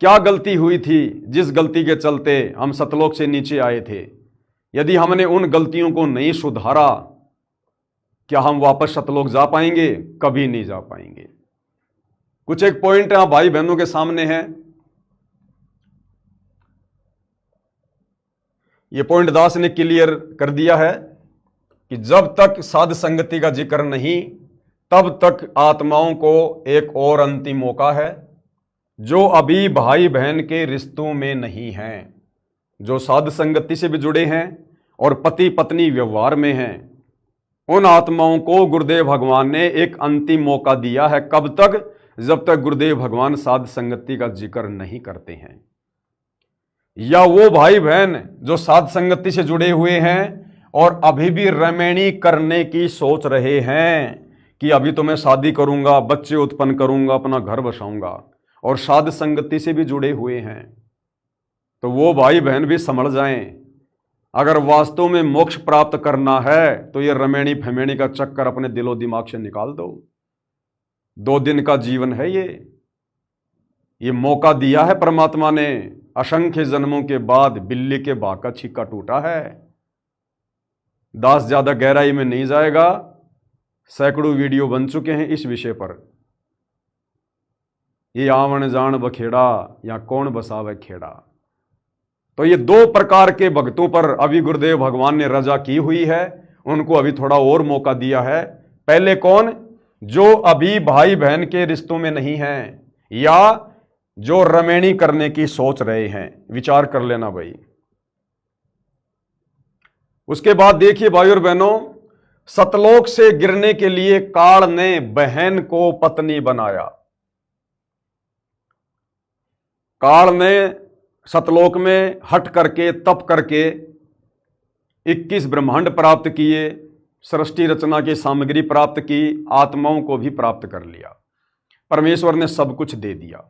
क्या गलती हुई थी जिस गलती के चलते हम सतलोक से नीचे आए थे? यदि हमने उन गलतियों को नहीं सुधारा, क्या हम वापस सतलोक जा पाएंगे? कभी नहीं जा पाएंगे। कुछ एक पॉइंट यहां भाई बहनों के सामने है। ये पॉइंट दास ने क्लियर कर दिया है कि जब तक साध संगति का जिक्र नहीं, तब तक आत्माओं को एक और अंतिम मौका है जो अभी भाई बहन के रिश्तों में नहीं हैं, जो साध संगति से भी जुड़े हैं और पति पत्नी व्यवहार में हैं। उन आत्माओं को गुरुदेव भगवान ने एक अंतिम मौका दिया है। कब तक? जब तक गुरुदेव भगवान साध संगति का जिक्र नहीं करते हैं। या वो भाई बहन जो साध संगति से जुड़े हुए हैं और अभी भी रमैनी करने की सोच रहे हैं कि अभी तो मैं शादी करूंगा, बच्चे उत्पन्न करूंगा, अपना घर बसाऊंगा, और साध संगति से भी जुड़े हुए हैं, तो वो भाई बहन भी समझ जाएं, अगर वास्तव में मोक्ष प्राप्त करना है तो ये रमेणी फमेणी का चक्कर अपने दिलो दिमाग से निकाल दो। 2 दिन का जीवन है, ये मौका दिया है परमात्मा ने। असंख्य जन्मों के बाद बिल्ली के भाग का छिक्का टूटा है। दास ज्यादा गहराई में नहीं जाएगा, सैकड़ों वीडियो बन चुके हैं इस विषय पर। ये आवन जान बखेड़ा या कौन बसावे खेड़ा। तो ये 2 प्रकार के भक्तों पर अभी गुरुदेव भगवान ने रजा की हुई है, उनको अभी थोड़ा और मौका दिया है। पहले कौन? जो अभी भाई बहन के रिश्तों में नहीं हैं, या जो रमेणी करने की सोच रहे हैं। विचार कर लेना भाई। उसके बाद देखिए भाई और बहनों, सतलोक से गिरने के लिए काल ने बहन को पत्नी बनाया। काल ने सतलोक में हट करके, तप करके 21 ब्रह्मांड प्राप्त किए, सृष्टि रचना की सामग्री प्राप्त की, आत्माओं को भी प्राप्त कर लिया। परमेश्वर ने सब कुछ दे दिया,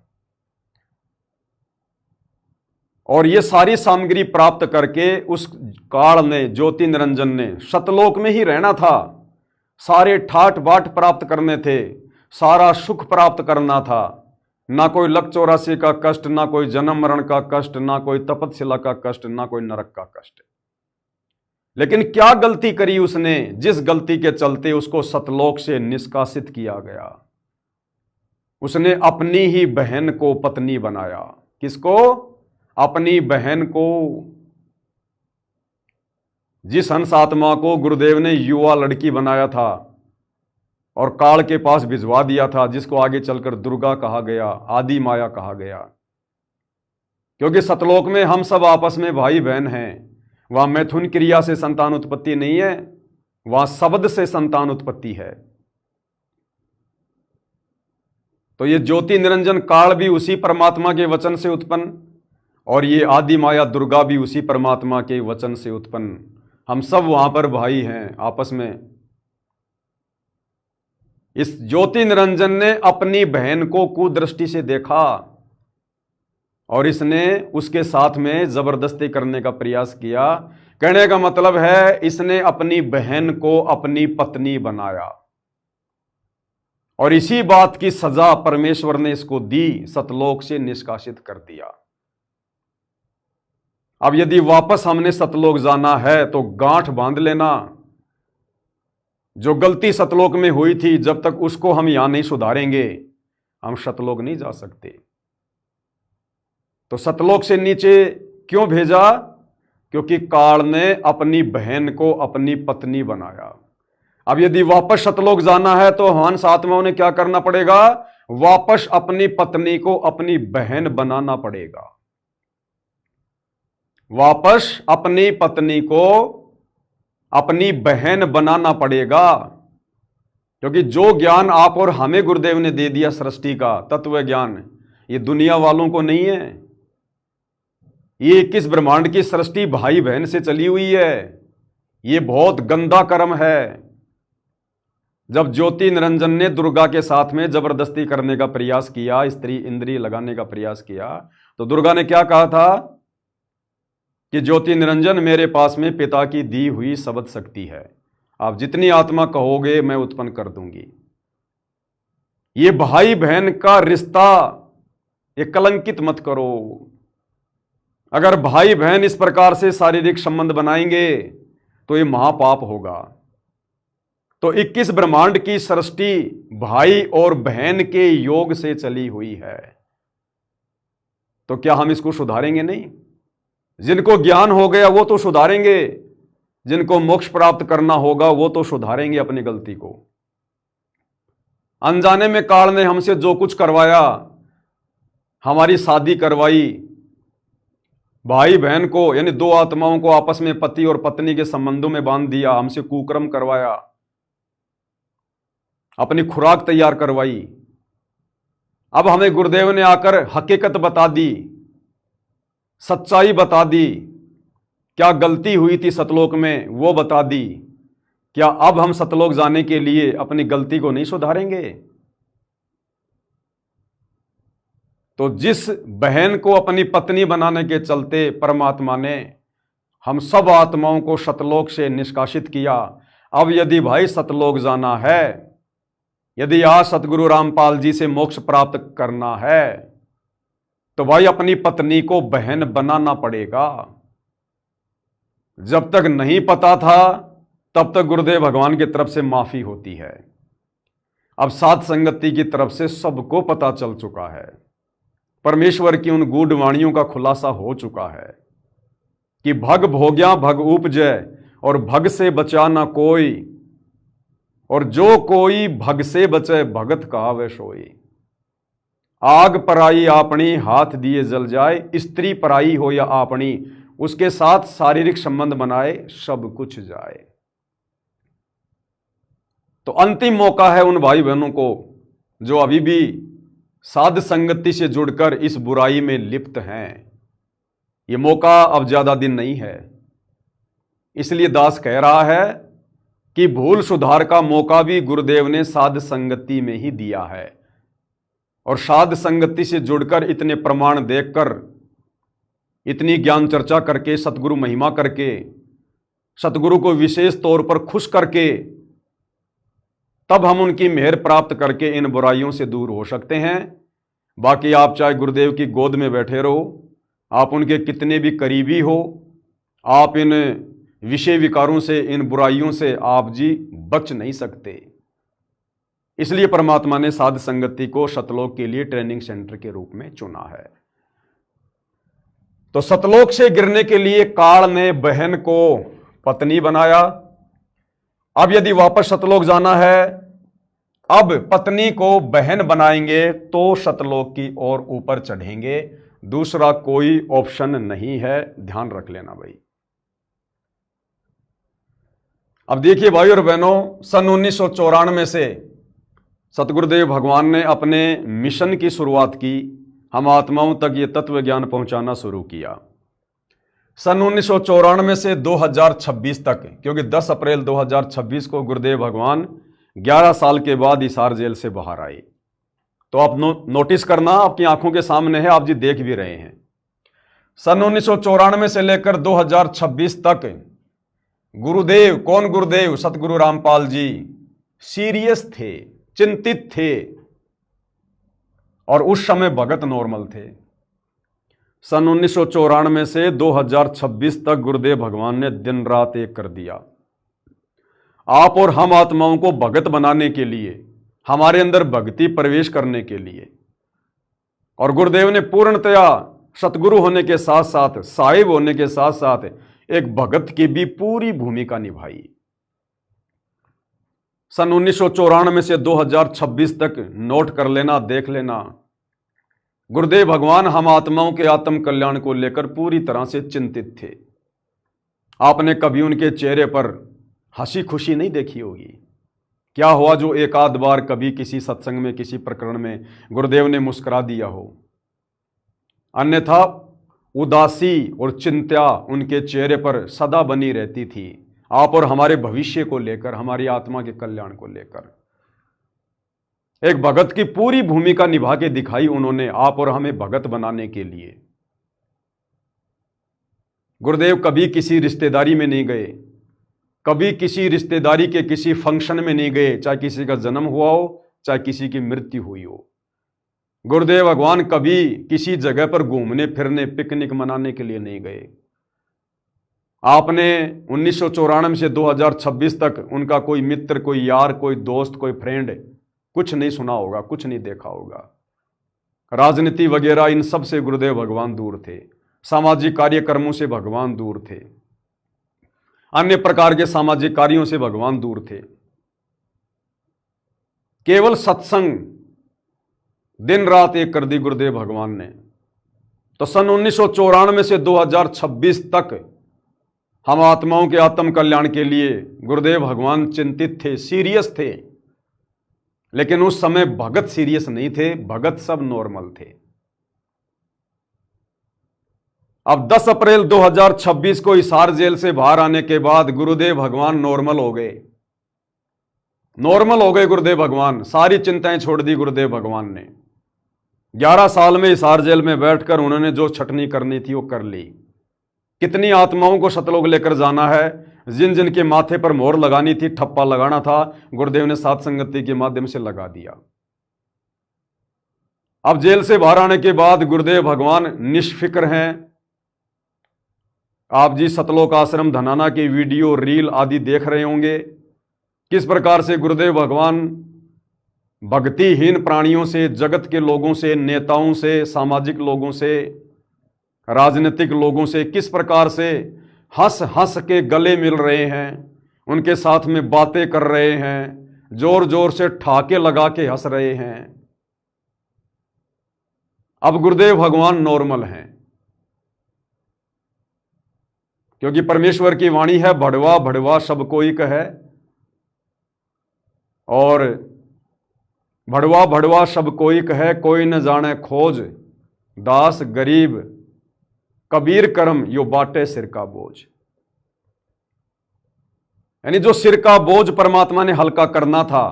और ये सारी सामग्री प्राप्त करके उस काल ने, ज्योति निरंजन ने, सतलोक में ही रहना था। सारे ठाट बाट प्राप्त करने थे, सारा सुख प्राप्त करना था। ना कोई लक 84 का कष्ट, ना कोई जन्म मरण का कष्ट, ना कोई तपस्या का कष्ट, ना कोई नरक का कष्ट। लेकिन क्या गलती करी उसने, जिस गलती के चलते उसको सतलोक से निष्कासित किया गया? उसने अपनी ही बहन को पत्नी बनाया। किसको? अपनी बहन को। जिस हंस आत्मा को गुरुदेव ने युवा लड़की बनाया था और काल के पास भिजवा दिया था, जिसको आगे चलकर दुर्गा कहा गया, आदि माया कहा गया, क्योंकि सतलोक में हम सब आपस में भाई बहन हैं। वहां मैथुन क्रिया से संतान उत्पत्ति नहीं है, वहां शब्द से संतान उत्पत्ति है। तो ये ज्योति निरंजन काल भी उसी परमात्मा के वचन से उत्पन्न, और ये आदि माया दुर्गा भी उसी परमात्मा के वचन से उत्पन्न। हम सब वहां पर भाई हैं आपस में। इस ज्योति निरंजन ने अपनी बहन को कुदृष्टि से देखा, और इसने उसके साथ में जबरदस्ती करने का प्रयास किया। कहने का मतलब है, इसने अपनी बहन को अपनी पत्नी बनाया, और इसी बात की सजा परमेश्वर ने इसको दी, सतलोक से निष्कासित कर दिया। अब यदि वापस हमने सतलोक जाना है तो गांठ बांध लेना। जो गलती सतलोक में हुई थी, जब तक उसको हम यहां नहीं सुधारेंगे, हम सतलोक नहीं जा सकते। तो सतलोक से नीचे क्यों भेजा? क्योंकि काल ने अपनी बहन को अपनी पत्नी बनाया। अब यदि वापस सतलोक जाना है तो हंस आत्माओं ने क्या करना पड़ेगा? वापस अपनी पत्नी को अपनी बहन बनाना पड़ेगा। वापस अपनी पत्नी को अपनी बहन बनाना पड़ेगा, क्योंकि जो ज्ञान आप और हमें गुरुदेव ने दे दिया सृष्टि का तत्व ज्ञान, ये दुनिया वालों को नहीं है। ये 21 ब्रह्मांड की सृष्टि भाई बहन से चली हुई है। ये बहुत गंदा कर्म है। जब ज्योति निरंजन ने दुर्गा के साथ में जबरदस्ती करने का प्रयास किया, स्त्री इंद्रिय लगाने का प्रयास किया, तो दुर्गा ने क्या कहा था कि ज्योति निरंजन, मेरे पास में पिता की दी हुई शब्द शक्ति है, आप जितनी आत्मा कहोगे मैं उत्पन्न कर दूंगी। ये भाई बहन का रिश्ता ये कलंकित मत करो। अगर भाई बहन इस प्रकार से शारीरिक संबंध बनाएंगे तो ये महापाप होगा। तो 21 ब्रह्मांड की सृष्टि भाई और बहन के योग से चली हुई है। तो क्या हम इसको सुधारेंगे? नहीं। जिनको ज्ञान हो गया वो तो सुधारेंगे, जिनको मोक्ष प्राप्त करना होगा वो तो सुधारेंगे अपनी गलती को। अनजाने में काल ने हमसे जो कुछ करवाया, हमारी शादी करवाई, भाई बहन को यानी 2 आत्माओं को आपस में पति और पत्नी के संबंधों में बांध दिया, हमसे कुकर्म करवाया, अपनी खुराक तैयार करवाई। अब हमें गुरुदेव ने आकर हकीकत बता दी, सच्चाई बता दी, क्या गलती हुई थी सतलोक में वो बता दी। क्या अब हम सतलोक जाने के लिए अपनी गलती को नहीं सुधारेंगे? तो जिस बहन को अपनी पत्नी बनाने के चलते परमात्मा ने हम सब आत्माओं को सतलोक से निष्कासित किया, अब यदि भाई सतलोक जाना है, यदि आज सतगुरु रामपाल जी से मोक्ष प्राप्त करना है, तो भाई अपनी पत्नी को बहन बनाना पड़ेगा। जब तक नहीं पता था तब तक गुरुदेव भगवान की तरफ से माफी होती है। अब साध संगति की तरफ से सबको पता चल चुका है, परमेश्वर की उन गूढ़ वाणियों का खुलासा हो चुका है कि भग भोग्या भग उपजय और भग से बचा ना कोई, और जो कोई भग से बचे भगत कहावे सोई। आग पराई आपनी हाथ दिए जल जाए, स्त्री पराई हो या आपनी उसके साथ शारीरिक संबंध बनाए सब कुछ जाए। तो अंतिम मौका है उन भाई बहनों को जो अभी भी साध संगति से जुड़कर इस बुराई में लिप्त हैं। ये मौका अब ज्यादा दिन नहीं है, इसलिए दास कह रहा है कि भूल सुधार का मौका भी गुरुदेव ने साध संगति में ही दिया है। और साध संगति से जुड़कर इतने प्रमाण देखकर, इतनी ज्ञान चर्चा करके, सतगुरु महिमा करके, सतगुरु को विशेष तौर पर खुश करके, तब हम उनकी मेहर प्राप्त करके इन बुराइयों से दूर हो सकते हैं। बाकी आप चाहे गुरुदेव की गोद में बैठे रहो, आप उनके कितने भी करीबी हो, आप इन विषय विकारों से, इन बुराइयों से आप जी बच नहीं सकते। इसलिए परमात्मा ने साध संगति को सतलोक के लिए ट्रेनिंग सेंटर के रूप में चुना है। तो सतलोक से गिरने के लिए काल ने बहन को पत्नी बनाया। अब यदि वापस सतलोक जाना है, अब पत्नी को बहन बनाएंगे तो सतलोक की ओर ऊपर चढ़ेंगे, दूसरा कोई ऑप्शन नहीं है, ध्यान रख लेना भाई। अब देखिए भाई और बहनों, सन 1994 से सतगुरुदेव भगवान ने अपने मिशन की शुरुआत की, हम आत्माओं तक ये तत्व ज्ञान पहुंचाना शुरू किया। सन 1994 से 2026 तक, क्योंकि 10 अप्रैल 2026 को गुरुदेव भगवान 11 साल के बाद हिसार जेल से बाहर आए। तो आप नोटिस करना, आपकी आंखों के सामने है, आप जी देख भी रहे हैं। सन 1994 से लेकर 2026 तक गुरुदेव, कौन गुरुदेव? सतगुरु रामपाल जी सीरियस थे, चिंतित थे, और उस समय भगत नॉर्मल थे। सन 1994 से 2026 तक गुरुदेव भगवान ने दिन रात एक कर दिया। आप और हम आत्माओं को भगत बनाने के लिए, हमारे अंदर भक्ति प्रवेश करने के लिए। और गुरुदेव ने पूर्णतया सतगुरु होने के साथ साथ, साहिब होने के साथ साथ एक भगत की भी पूरी भूमिका निभाई। सन 1994 से 2026 तक नोट कर लेना, देख लेना, गुरुदेव भगवान हम आत्माओं के आत्म कल्याण को लेकर पूरी तरह से चिंतित थे। आपने कभी उनके चेहरे पर हंसी खुशी नहीं देखी होगी। क्या हुआ जो एक आध बार कभी किसी सत्संग में, किसी प्रकरण में गुरुदेव ने मुस्कुरा दिया हो, अन्यथा उदासी और चिंता उनके चेहरे पर सदा बनी रहती थी, आप और हमारे भविष्य को लेकर, हमारी आत्मा के कल्याण को लेकर। एक भगत की पूरी भूमिका निभा के दिखाई उन्होंने, आप और हमें भगत बनाने के लिए। गुरुदेव कभी किसी रिश्तेदारी में नहीं गए, कभी किसी रिश्तेदारी के किसी फंक्शन में नहीं गए, चाहे किसी का जन्म हुआ हो, चाहे किसी की मृत्यु हुई हो। गुरुदेव भगवान कभी किसी जगह पर घूमने फिरने, पिकनिक मनाने के लिए नहीं गए। आपने 1994 से 2026 तक उनका कोई मित्र, कोई यार, कोई दोस्त, कोई फ्रेंड कुछ नहीं सुना होगा, कुछ नहीं देखा होगा। राजनीति वगैरह इन सब से गुरुदेव भगवान दूर थे, सामाजिक कार्यक्रमों से भगवान दूर थे, अन्य प्रकार के सामाजिक कार्यों से भगवान दूर थे। केवल सत्संग दिन रात एक कर दी गुरुदेव भगवान ने। तो सन 1994 से 2026 तक हम आत्माओं के आत्म कल्याण के लिए गुरुदेव भगवान चिंतित थे, सीरियस थे। लेकिन उस समय भगत सीरियस नहीं थे, भगत सब नॉर्मल थे। अब 10 अप्रैल 2026 को हिसार जेल से बाहर आने के बाद गुरुदेव भगवान नॉर्मल हो गए, नॉर्मल हो गए गुरुदेव भगवान, सारी चिंताएं छोड़ दी गुरुदेव भगवान ने। 11 साल में हिसार जेल में बैठकर उन्होंने जो छटनी करनी थी वो कर ली। कितनी आत्माओं को सतलोक लेकर जाना है, जिन जिन के माथे पर मोहर लगानी थी, ठप्पा लगाना था, गुरुदेव ने सात संगति के माध्यम से लगा दिया। अब जेल से बाहर आने के बाद गुरुदेव भगवान निष्फिक्र हैं। आप जी सतलोक आश्रम धनाना की वीडियो रील आदि देख रहे होंगे, किस प्रकार से गुरुदेव भगवान भक्तिहीन प्राणियों से, जगत के लोगों से, नेताओं से, सामाजिक लोगों से, राजनीतिक लोगों से किस प्रकार से हंस हंस के गले मिल रहे हैं, उनके साथ में बातें कर रहे हैं, जोर जोर से ठाके लगा के हंस रहे हैं। अब गुरुदेव भगवान नॉर्मल हैं, क्योंकि परमेश्वर की वाणी है, भड़वा भड़वा सब कोई कहे, और भड़वा भड़वा सब कोई कहे, कोई न जाने खोज, दास गरीब कबीर कर्म यो बाटे सिर का बोझ। यानी जो सिर का बोझ परमात्मा ने हल्का करना था,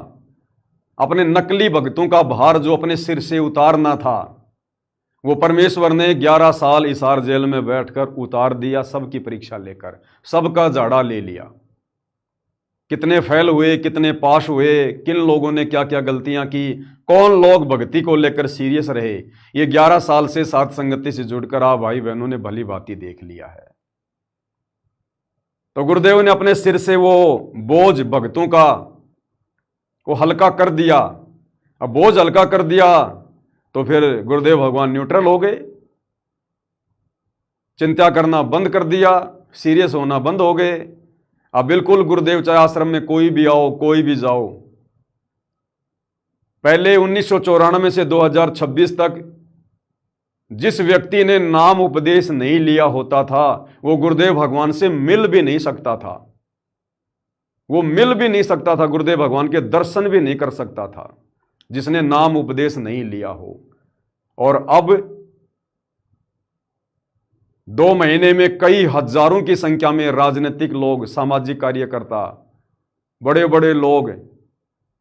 अपने नकली भक्तों का भार जो अपने सिर से उतारना था, वो परमेश्वर ने 11 साल हिसार जेल में बैठकर उतार दिया। सबकी परीक्षा लेकर सबका झाड़ा ले लिया। कितने फेल हुए, कितने पास हुए, किन लोगों ने क्या क्या गलतियां की, कौन लोग भक्ति को लेकर सीरियस रहे, ये 11 साल से सात संगति से जुड़कर आप भाई बहनों ने भली भांति देख लिया है। तो गुरुदेव ने अपने सिर से वो बोझ भक्तों का वो हल्का कर दिया। अब बोझ हल्का कर दिया तो फिर गुरुदेव भगवान न्यूट्रल हो गए, चिंता करना बंद कर दिया, सीरियस होना बंद हो गए। अब बिल्कुल गुरुदेव चाहे आश्रम में कोई भी आओ, कोई भी जाओ। पहले 1994 से 2026 तक जिस व्यक्ति ने नाम उपदेश नहीं लिया होता था, वो गुरुदेव भगवान से मिल भी नहीं सकता था। वो मिल भी नहीं सकता था, गुरुदेव भगवान के दर्शन भी नहीं कर सकता था, जिसने नाम उपदेश नहीं लिया हो। और अब 2 महीने में कई हजारों की संख्या में राजनीतिक लोग, सामाजिक कार्यकर्ता, बड़े बड़े लोग,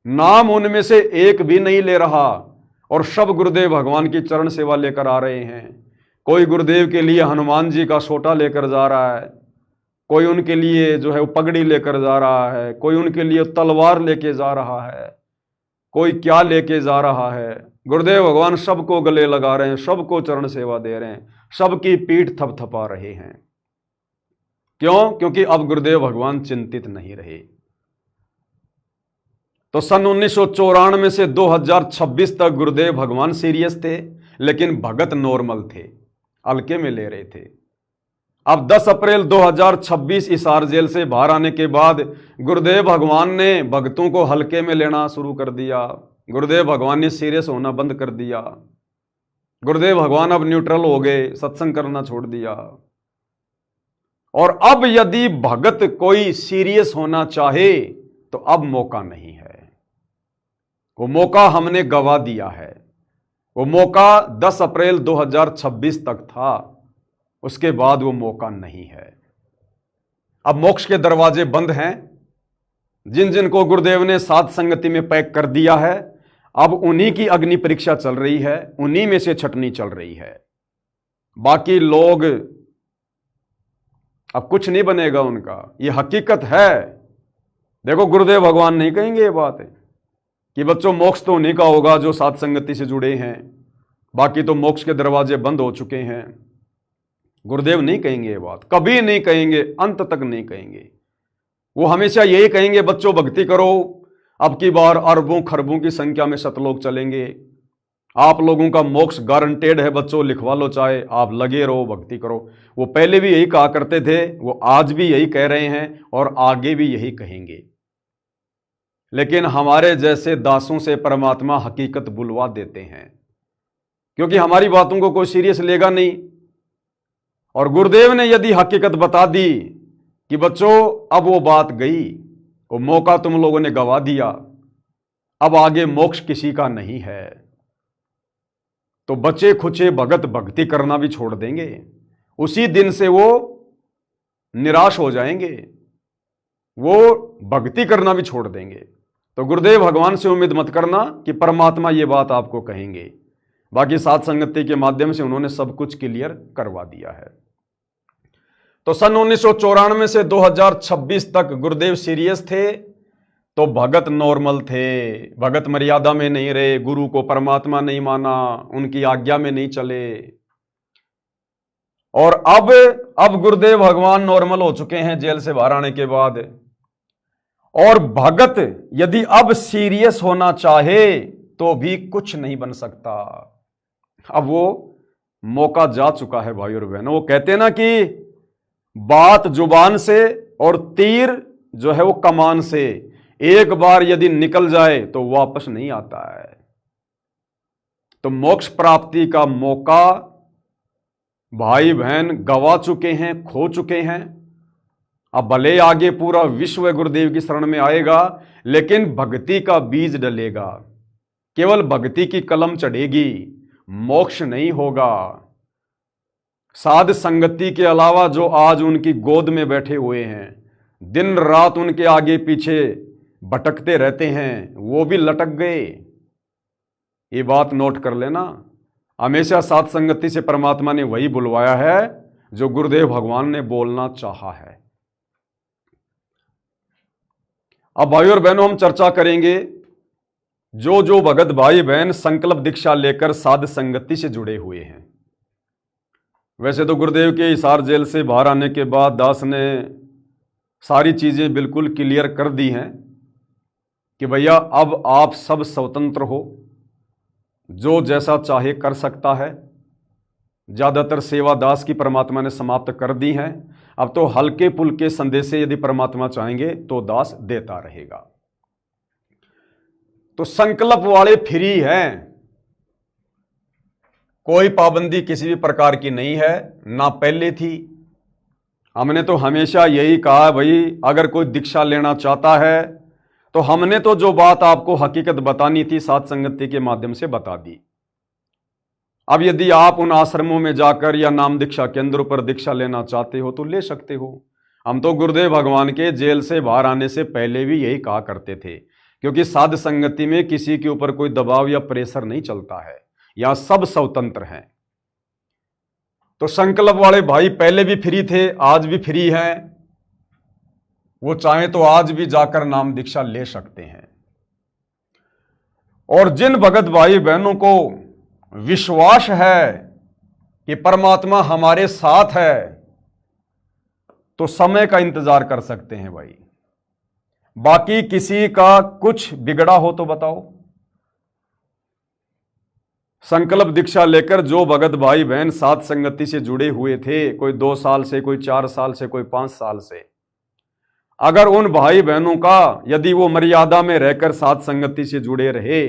नाम उनमें से एक भी नहीं ले रहा, और सब गुरुदेव भगवान की चरण सेवा लेकर आ रहे हैं। कोई गुरुदेव के लिए हनुमान जी का सोटा लेकर जा रहा है, कोई उनके लिए जो है वो पगड़ी लेकर जा रहा है, कोई उनके लिए तलवार लेके जा रहा है, कोई क्या लेके जा रहा है। गुरुदेव भगवान सबको गले लगा रहे हैं, सबको चरण सेवा दे रहे हैं, सबकी पीठ थपथपा रहे हैं। क्यों? क्योंकि अब गुरुदेव भगवान चिंतित नहीं रहे। तो सन 1994 से 2026 तक गुरुदेव भगवान सीरियस थे, लेकिन भगत नॉर्मल थे, हल्के में ले रहे थे। अब 10 अप्रैल 2026 हिसार जेल से बाहर आने के बाद गुरुदेव भगवान ने भक्तों को हल्के में लेना शुरू कर दिया। गुरुदेव भगवान ने सीरियस होना बंद कर दिया। गुरुदेव भगवान अब न्यूट्रल हो गए, सत्संग करना छोड़ दिया। और अब यदि भगत कोई सीरियस होना चाहे तो अब मौका नहीं है। वो मौका हमने गवा दिया है। वो मौका 10 अप्रैल 2026 तक था, उसके बाद वो मौका नहीं है। अब मोक्ष के दरवाजे बंद हैं। जिन जिन को गुरुदेव ने सात संगति में पैक कर दिया है, अब उन्हीं की अग्नि परीक्षा चल रही है, उन्हीं में से छटनी चल रही है। बाकी लोग अब कुछ नहीं बनेगा उनका, ये हकीकत है। देखो गुरुदेव भगवान नहीं कहेंगे ये बात है कि बच्चों मोक्ष तो उन्हीं का होगा जो सात संगति से जुड़े हैं, बाकी तो मोक्ष के दरवाजे बंद हो चुके हैं। गुरुदेव नहीं कहेंगे ये बात, कभी नहीं कहेंगे, अंत तक नहीं कहेंगे। वो हमेशा यही कहेंगे बच्चों भक्ति करो, अब की बार अरबों खरबों की संख्या में सतलोक चलेंगे, आप लोगों का मोक्ष गारंटेड है बच्चों, लिखवा लो, चाहे आप लगे रहो, भक्ति करो। वो पहले भी यही कहा करते थे, वो आज भी यही कह रहे हैं और आगे भी यही कहेंगे। लेकिन हमारे जैसे दासों से परमात्मा हकीकत बुलवा देते हैं, क्योंकि हमारी बातों को कोई सीरियस लेगा नहीं। और गुरुदेव ने यदि हकीकत बता दी कि बच्चों अब वो बात गई, वो मौका तुम लोगों ने गवा दिया, अब आगे मोक्ष किसी का नहीं है, तो बचे खुचे भगत भक्ति करना भी छोड़ देंगे। उसी दिन से वो निराश हो जाएंगे, वो भक्ति करना भी छोड़ देंगे। तो गुरुदेव भगवान से उम्मीद मत करना कि परमात्मा ये बात आपको कहेंगे। बाकी साध संगति के माध्यम से उन्होंने सब कुछ क्लियर करवा दिया है। तो सन 1994 से 2026 तक गुरुदेव सीरियस थे, तो भगत नॉर्मल थे, भगत मर्यादा में नहीं रहे, गुरु को परमात्मा नहीं माना, उनकी आज्ञा में नहीं चले। और अब गुरुदेव भगवान नॉर्मल हो चुके हैं जेल से बाहर आने के बाद। और भगत यदि अब सीरियस होना चाहे तो भी कुछ नहीं बन सकता। अब वो मौका जा चुका है भाई और बहनों। वो कहते हैं ना कि बात जुबान से और तीर जो है वो कमान से, एक बार यदि निकल जाए तो वापस नहीं आता है। तो मोक्ष प्राप्ति का मौका भाई बहन गवा चुके हैं, खो चुके हैं। अब भले आगे पूरा विश्व गुरुदेव की शरण में आएगा, लेकिन भक्ति का बीज डलेगा, केवल भक्ति की कलम चढ़ेगी, मोक्ष नहीं होगा। साध संगति के अलावा जो आज उनकी गोद में बैठे हुए हैं, दिन रात उनके आगे पीछे भटकते रहते हैं, वो भी लटक गए। ये बात नोट कर लेना। हमेशा साध संगति से परमात्मा ने वही बुलवाया है जो गुरुदेव भगवान ने बोलना चाहा है। अब भाई और बहनों, हम चर्चा करेंगे जो भगत भाई बहन संकल्प दीक्षा लेकर साध संगति से जुड़े हुए हैं। वैसे तो गुरुदेव के हिसार जेल से बाहर आने के बाद दास ने सारी चीजें बिल्कुल क्लियर कर दी हैं कि भैया अब आप सब स्वतंत्र हो, जो जैसा चाहे कर सकता है। ज्यादातर सेवा दास की परमात्मा ने समाप्त कर दी हैं। अब तो हल्के पुल्के संदेशे यदि परमात्मा चाहेंगे तो दास देता रहेगा। तो संकल्प वाले फ्री हैं, कोई पाबंदी किसी भी प्रकार की नहीं है, ना पहले थी। हमने तो हमेशा यही कहा भाई, अगर कोई दीक्षा लेना चाहता है तो हमने तो जो बात आपको हकीकत बतानी थी साध संगति के माध्यम से बता दी। अब यदि आप उन आश्रमों में जाकर या नाम दीक्षा केंद्रों पर दीक्षा लेना चाहते हो तो ले सकते हो। हम तो गुरुदेव भगवान के जेल से बाहर आने से पहले भी यही कहा करते थे, क्योंकि साध संगति में किसी के ऊपर कोई दबाव या प्रेशर नहीं चलता है, यहां सब स्वतंत्र हैं। तो संकल्प वाले भाई पहले भी फ्री थे, आज भी फ्री हैं। वो चाहे तो आज भी जाकर नाम दीक्षा ले सकते हैं। और जिन भगत भाई बहनों को विश्वास है कि परमात्मा हमारे साथ है, तो समय का इंतजार कर सकते हैं भाई। बाकी किसी का कुछ बिगड़ा हो तो बताओ। संकल्प दीक्षा लेकर जो भगत भाई बहन साध संगति से जुड़े हुए थे, कोई 2 साल से, कोई 4 साल से, कोई 5 साल से, अगर उन भाई बहनों का यदि वो मर्यादा में रहकर साध संगति से जुड़े रहे,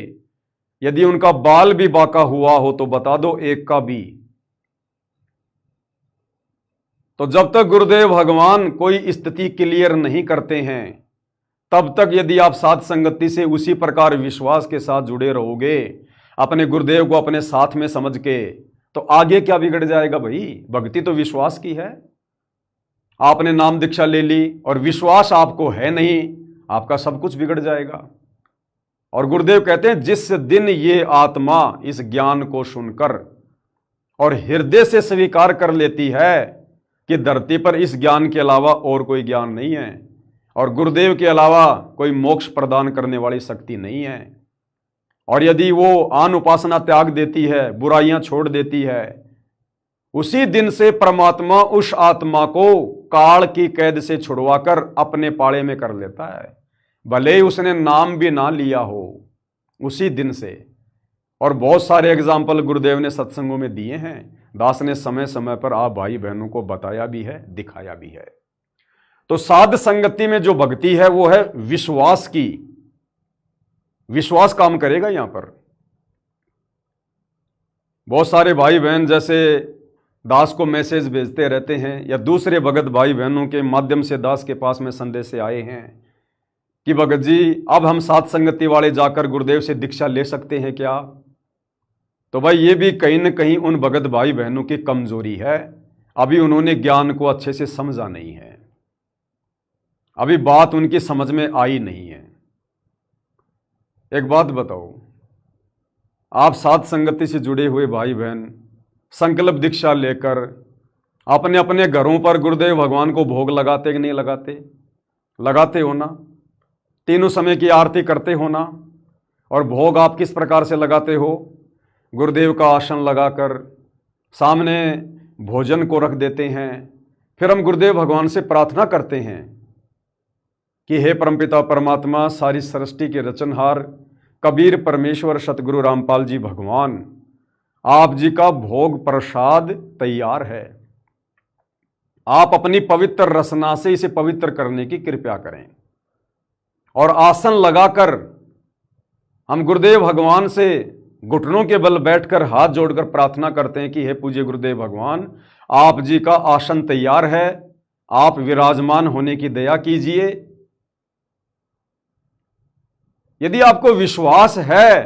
यदि उनका बाल भी बाका हुआ हो तो बता दो, एक का भी। तो जब तक गुरुदेव भगवान कोई स्थिति क्लियर नहीं करते हैं, तब तक यदि आप साध संगति से उसी प्रकार विश्वास के साथ जुड़े रहोगे, अपने गुरुदेव को अपने साथ में समझ के, तो आगे क्या बिगड़ जाएगा भाई। भक्ति तो विश्वास की है। आपने नाम दीक्षा ले ली और विश्वास आपको है नहीं, आपका सब कुछ बिगड़ जाएगा। और गुरुदेव कहते हैं, जिस दिन ये आत्मा इस ज्ञान को सुनकर और हृदय से स्वीकार कर लेती है कि धरती पर इस ज्ञान के अलावा और कोई ज्ञान नहीं है और गुरुदेव के अलावा कोई मोक्ष प्रदान करने वाली शक्ति नहीं है, और यदि वो आन उपासना त्याग देती है, बुराइयां छोड़ देती है, उसी दिन से परमात्मा उस आत्मा को काल की कैद से छुड़वाकर अपने पाले में कर लेता है, भले ही उसने नाम भी ना लिया हो, उसी दिन से। और बहुत सारे एग्जाम्पल गुरुदेव ने सत्संगों में दिए हैं, दास ने समय समय पर आप भाई बहनों को बताया भी है, दिखाया भी है। तो साध संगति में जो भक्ति है वो है विश्वास की। विश्वास काम करेगा। यहां पर बहुत सारे भाई बहन जैसे दास को मैसेज भेजते रहते हैं या दूसरे भगत भाई बहनों के माध्यम से दास के पास में संदेश से आए हैं कि भगत जी अब हम साध संगति वाले जाकर गुरुदेव से दीक्षा ले सकते हैं क्या। तो भाई ये भी कहीं न कहीं उन भगत भाई बहनों की कमजोरी है, अभी उन्होंने ज्ञान को अच्छे से समझा नहीं है, अभी बात उनकी समझ में आई नहीं है। एक बात बताओ, आप साध संगति से जुड़े हुए भाई बहन संकल्प दीक्षा लेकर अपने अपने घरों पर गुरुदेव भगवान को भोग लगाते कि नहीं लगाते? लगाते हो ना? तीनों समय की आरती करते हो ना? और भोग आप किस प्रकार से लगाते हो? गुरुदेव का आसन लगाकर सामने भोजन को रख देते हैं। फिर हम गुरुदेव भगवान से प्रार्थना करते हैं कि हे परमपिता परमात्मा, सारी सृष्टि के रचनहार कबीर परमेश्वर सतगुरु रामपाल जी भगवान, आप जी का भोग प्रसाद तैयार है। आप अपनी पवित्र रसना से इसे पवित्र करने की कृपा करें। और आसन लगाकर हम गुरुदेव भगवान से घुटनों के बल बैठकर हाथ जोड़कर प्रार्थना करते हैं कि हे पूज्य गुरुदेव भगवान, आप जी का आसन तैयार है, आप विराजमान होने की दया कीजिए। यदि आपको विश्वास है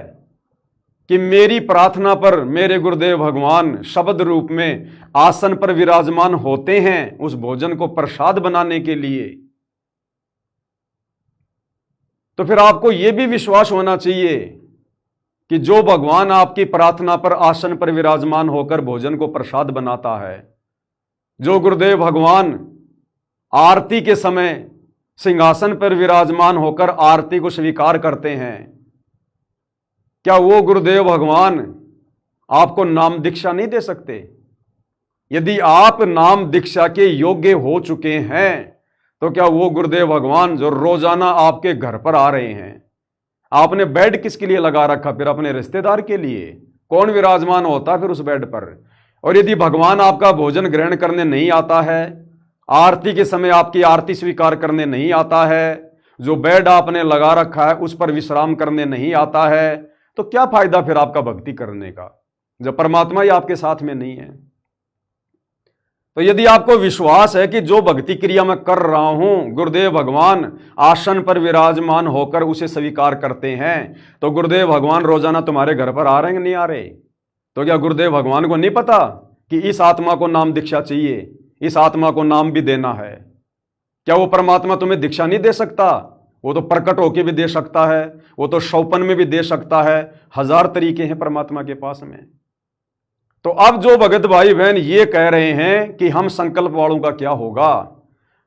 कि मेरी प्रार्थना पर मेरे गुरुदेव भगवान शब्द रूप में आसन पर विराजमान होते हैं उस भोजन को प्रसाद बनाने के लिए, तो फिर आपको यह भी विश्वास होना चाहिए कि जो भगवान आपकी प्रार्थना पर आसन पर विराजमान होकर भोजन को प्रसाद बनाता है, जो गुरुदेव भगवान आरती के समय सिंहासन पर विराजमान होकर आरती को स्वीकार करते हैं, क्या वो गुरुदेव भगवान आपको नाम दीक्षा नहीं दे सकते? यदि आप नाम दीक्षा के योग्य हो चुके हैं तो क्या वो गुरुदेव भगवान जो रोजाना आपके घर पर आ रहे हैं, आपने बेड किसके लिए लगा रखा? फिर अपने रिश्तेदार के लिए। कौन विराजमान होता फिर उस बेड पर? और यदि भगवान आपका भोजन ग्रहण करने नहीं आता है, आरती के समय आपकी आरती स्वीकार करने नहीं आता है, जो बेड आपने लगा रखा है उस पर विश्राम करने नहीं आता है, तो क्या फायदा फिर आपका भक्ति करने का, जब परमात्मा ही आपके साथ में नहीं है? तो यदि आपको विश्वास है कि जो भक्ति क्रिया मैं कर रहा हूं गुरुदेव भगवान आसन पर विराजमान होकर उसे स्वीकार करते हैं, तो गुरुदेव भगवान रोजाना तुम्हारे घर पर आ रहे हैं नहीं आ रहे? तो क्या गुरुदेव भगवान को नहीं पता कि इस आत्मा को नाम दीक्षा चाहिए, इस आत्मा को नाम भी देना है? क्या वो परमात्मा तुम्हें दीक्षा नहीं दे सकता? वो तो प्रकट होकर भी दे सकता है, वो तो शौपन में भी दे सकता है। हजार तरीके हैं परमात्मा के पास में। तो अब जो भगत भाई बहन ये कह रहे हैं कि हम संकल्प वालों का क्या होगा,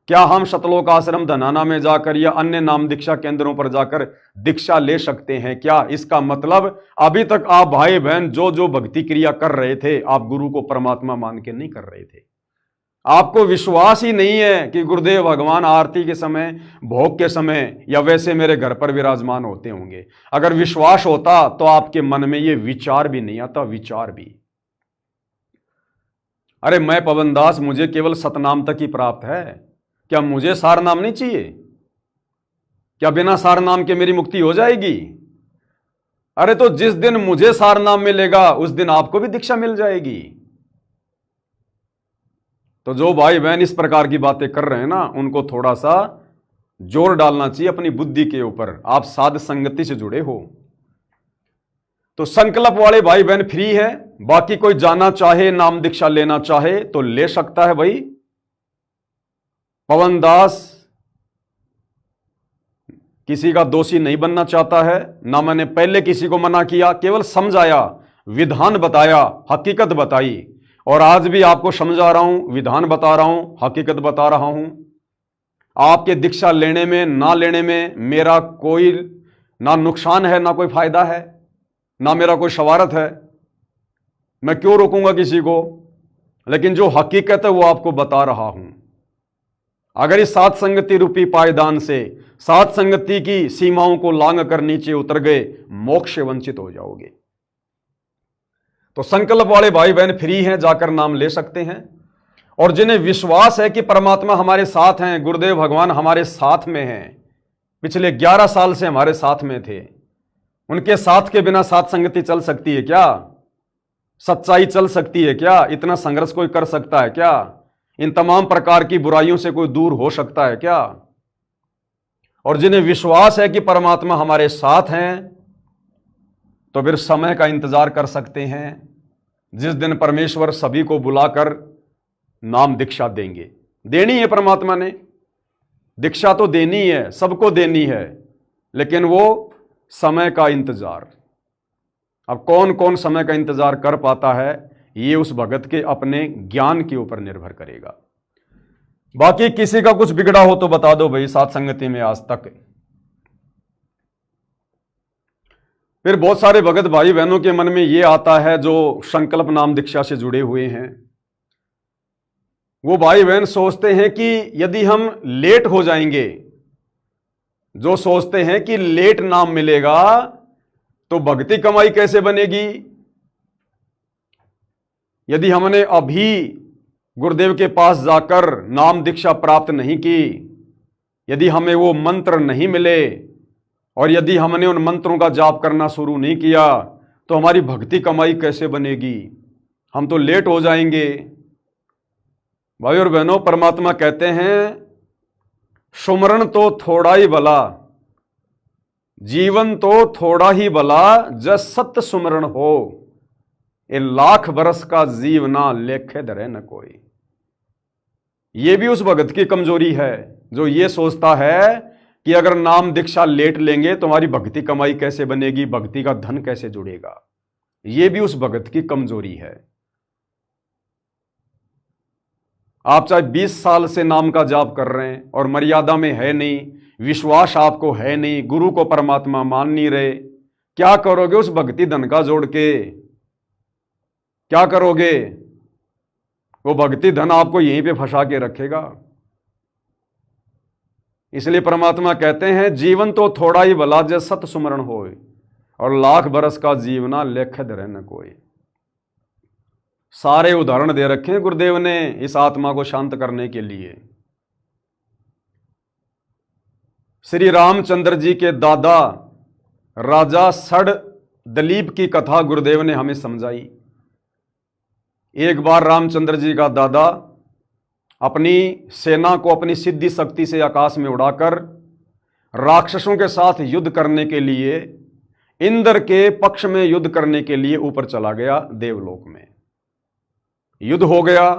क्या हम सतलोक आश्रम धनाना में जाकर या अन्य नाम दीक्षा केंद्रों पर जाकर दीक्षा ले सकते हैं क्या? इसका मतलब अभी तक आप भाई बहन जो जो भक्ति क्रिया कर रहे थे, आप गुरु को परमात्मा मान के नहीं कर रहे थे। आपको विश्वास ही नहीं है कि गुरुदेव भगवान आरती के समय, भोग के समय या वैसे मेरे घर पर विराजमान होते होंगे। अगर विश्वास होता तो आपके मन में ये विचार भी नहीं आता, विचार भी। अरे मैं पवन दास, मुझे केवल सतनाम तक ही प्राप्त है, क्या मुझे सार नाम नहीं चाहिए? क्या बिना सार नाम के मेरी मुक्ति हो जाएगी? अरे तो जिस दिन मुझे सार नाम मिलेगा उस दिन आपको भी दीक्षा मिल जाएगी। तो जो भाई बहन इस प्रकार की बातें कर रहे हैं ना, उनको थोड़ा सा जोर डालना चाहिए अपनी बुद्धि के ऊपर। आप साध संगति से जुड़े हो तो संकल्प वाले भाई बहन फ्री है, बाकी कोई जाना चाहे, नाम दीक्षा लेना चाहे तो ले सकता है। भाई पवन दास किसी का दोषी नहीं बनना चाहता है, ना मैंने पहले किसी को मना किया, केवल समझाया, विधान बताया, हकीकत बताई। और आज भी आपको समझा रहा हूं, विधान बता रहा हूं, हकीकत बता रहा हूं। आपके दीक्षा लेने में ना लेने में मेरा कोई ना नुकसान है, ना कोई फायदा है, ना मेरा कोई शवारत है। मैं क्यों रोकूंगा किसी को? लेकिन जो हकीकत है वो आपको बता रहा हूं। अगर इस सात संगति रूपी पायदान से सात संगति की सीमाओं को लांघ कर नीचे उतर गए, मोक्ष से वंचित हो जाओगे। तो संकल्प वाले भाई बहन फ्री हैं, जाकर नाम ले सकते हैं। और जिन्हें विश्वास है कि परमात्मा हमारे साथ हैं, गुरुदेव भगवान हमारे साथ में हैं, पिछले 11 साल से हमारे साथ में थे, उनके साथ के बिना सात संगति चल सकती है क्या? सच्चाई चल सकती है क्या? इतना संघर्ष कोई कर सकता है क्या? इन तमाम प्रकार की बुराइयों से कोई दूर हो सकता है क्या? और जिन्हें विश्वास है कि परमात्मा हमारे साथ हैं, तो फिर समय का इंतजार कर सकते हैं जिस दिन परमेश्वर सभी को बुलाकर नाम दीक्षा देंगे। देनी है परमात्मा ने, दीक्षा तो देनी है, सबको देनी है, लेकिन वो समय का इंतजार। अब कौन कौन समय का इंतजार कर पाता है, ये उस भगत के अपने ज्ञान के ऊपर निर्भर करेगा। बाकी किसी का कुछ बिगड़ा हो तो बता दो भाई साथ संगति में आज तक। फिर बहुत सारे भगत भाई बहनों के मन में ये आता है जो संकल्प नाम दीक्षा से जुड़े हुए हैं, वो भाई बहन सोचते हैं कि यदि हम लेट हो जाएंगे, जो सोचते हैं कि लेट नाम मिलेगा तो भक्ति कमाई कैसे बनेगी। यदि हमने अभी गुरुदेव के पास जाकर नाम दीक्षा प्राप्त नहीं की, यदि हमें वो मंत्र नहीं मिले और यदि हमने उन मंत्रों का जाप करना शुरू नहीं किया तो हमारी भक्ति कमाई कैसे बनेगी, हम तो लेट हो जाएंगे। भाई और बहनों, परमात्मा कहते हैं सुमरण तो थोड़ा ही भला, जीवन तो थोड़ा ही भला, जस सत्य सुमरण हो, ये लाख बरस का जीवना लेखे धरे न कोई। ये भी उस भगत की कमजोरी है जो ये सोचता है कि अगर नाम दीक्षा लेट लेंगे तो हमारी भक्ति कमाई कैसे बनेगी, भक्ति का धन कैसे जुड़ेगा। ये भी उस भगत की कमजोरी है। आप चाहे 20 साल से नाम का जाप कर रहे हैं और मर्यादा में है नहीं, विश्वास आपको है नहीं, गुरु को परमात्मा मान नहीं रहे, क्या करोगे उस भक्ति धन का जोड़ के, क्या करोगे। वो भक्ति धन आपको यहीं पे फंसा के रखेगा। इसलिए परमात्मा कहते हैं जीवन तो थोड़ा ही भला, जैसे सत सुमरण होए, और लाख बरस का जीवना लेख धरे न कोई। सारे उदाहरण दे रखे हैं गुरुदेव ने इस आत्मा को शांत करने के लिए। श्री रामचंद्र जी के दादा राजा सड़ दलीप की कथा गुरुदेव ने हमें समझाई। एक बार रामचंद्र जी का दादा अपनी सेना को अपनी सिद्धि शक्ति से आकाश में उड़ाकर राक्षसों के साथ युद्ध करने के लिए, इंद्र के पक्ष में युद्ध करने के लिए ऊपर चला गया देवलोक में। युद्ध हो गया,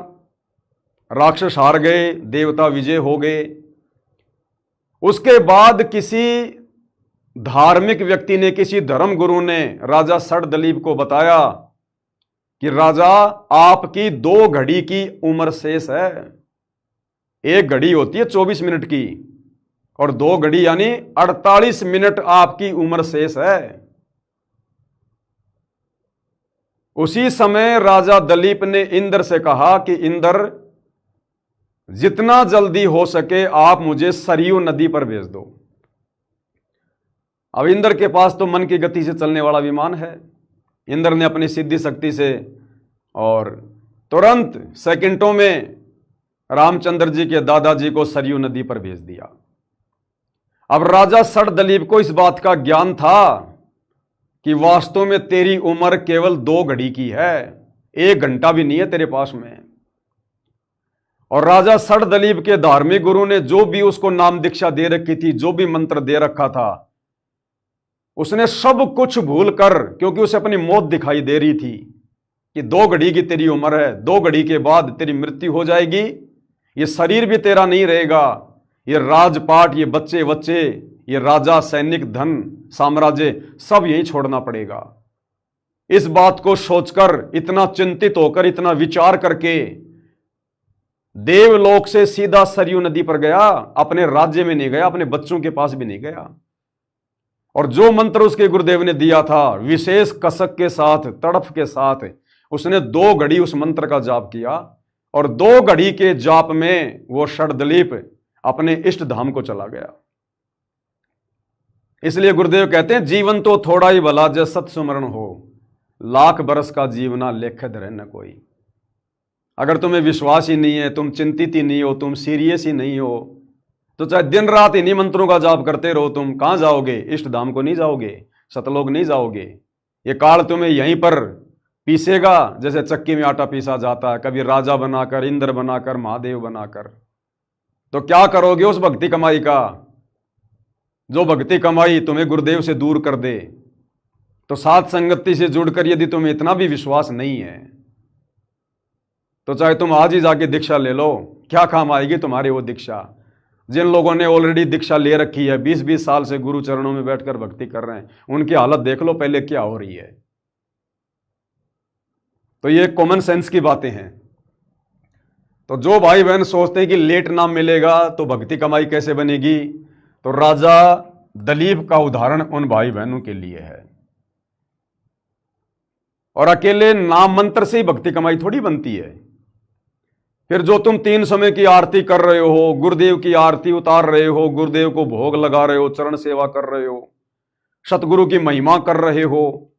राक्षस हार गए, देवता विजय हो गए। उसके बाद किसी धार्मिक व्यक्ति ने, किसी धर्म गुरु ने राजा सड़ दलीप को बताया कि राजा आपकी 2 घड़ी की उम्र शेष है। 1 घड़ी होती है 24 मिनट की और 2 घड़ी यानी 48 मिनट आपकी उम्र शेष है। उसी समय राजा दलीप ने इंद्र से कहा कि इंद्र, जितना जल्दी हो सके आप मुझे सरयू नदी पर भेज दो। अब इंद्र के पास तो मन की गति से चलने वाला विमान है। इंद्र ने अपनी सिद्धि शक्ति से और तुरंत सेकंडों में रामचंद्र जी के दादाजी को सरयू नदी पर भेज दिया। अब राजा सड़ दलीप को इस बात का ज्ञान था कि वास्तव में तेरी उम्र केवल 2 घड़ी की है, 1 घंटा भी नहीं है तेरे पास में। और राजा सड़ दलीप के धार्मिक गुरु ने जो भी उसको नाम दीक्षा दे रखी थी, जो भी मंत्र दे रखा था, उसने सब कुछ भूल कर, क्योंकि उसे अपनी मौत दिखाई दे रही थी कि 2 घड़ी की तेरी उम्र है, 2 घड़ी के बाद तेरी मृत्यु हो जाएगी, ये शरीर भी तेरा नहीं रहेगा, ये राजपाट, ये बच्चे बच्चे, ये राजा, सैनिक, धन, साम्राज्य सब यही छोड़ना पड़ेगा। इस बात को सोचकर, इतना चिंतित होकर, इतना विचार करके देवलोक से सीधा सरयू नदी पर गया। अपने राज्य में नहीं गया, अपने बच्चों के पास भी नहीं गया। और जो मंत्र उसके गुरुदेव ने दिया था, विशेष कसक के साथ, तड़फ के साथ उसने 2 घड़ी उस मंत्र का जाप किया और 2 घड़ी के जाप में वो षडदलीप अपने इष्ट धाम को चला गया। इसलिए गुरुदेव कहते हैं जीवन तो थोड़ा ही भला, जय सत सुमरण हो, लाख बरस का जीवना लेख धरे न कोई। अगर तुम्हें विश्वास ही नहीं है, तुम चिंतित ही नहीं हो, तुम सीरियस ही नहीं हो, तो चाहे दिन रात इन्हीं मंत्रों का जाप करते रहो, तुम कहां जाओगे? इष्ट धाम को नहीं जाओगे, सतलोक नहीं जाओगे। ये काल तुम्हें यहीं पर पीसेगा जैसे चक्की में आटा पीसा जाता है, कभी राजा बनाकर, इंद्र बनाकर, महादेव बनाकर। तो क्या करोगे उस भक्ति कमाई का, जो भक्ति कमाई तुम्हें गुरुदेव से दूर कर दे। तो साथ संगति से जुड़कर यदि तुम्हें इतना भी विश्वास नहीं है तो चाहे तुम आज ही जाके दीक्षा ले लो, क्या काम आएगी तुम्हारी वो दीक्षा। जिन लोगों ने ऑलरेडी दीक्षा ले रखी है, 20-20 साल से गुरु चरणों में बैठकर भक्ति कर रहे हैं, उनकी हालत देख लो पहले क्या हो रही है। तो ये कॉमन सेंस की बातें हैं। तो जो भाई बहन सोचते हैं कि लेट नाम मिलेगा तो भक्ति कमाई कैसे बनेगी, तो राजा दलीप का उदाहरण उन भाई बहनों के लिए है। और अकेले नाम मंत्र से ही भक्ति कमाई थोड़ी बनती है। फिर जो तुम 3 समय की आरती कर रहे हो, गुरुदेव की आरती उतार रहे हो, गुरुदेव को भोग लगा रहे हो, चरण सेवा कर रहे हो, सतगुरु की महिमा कर रहे हो,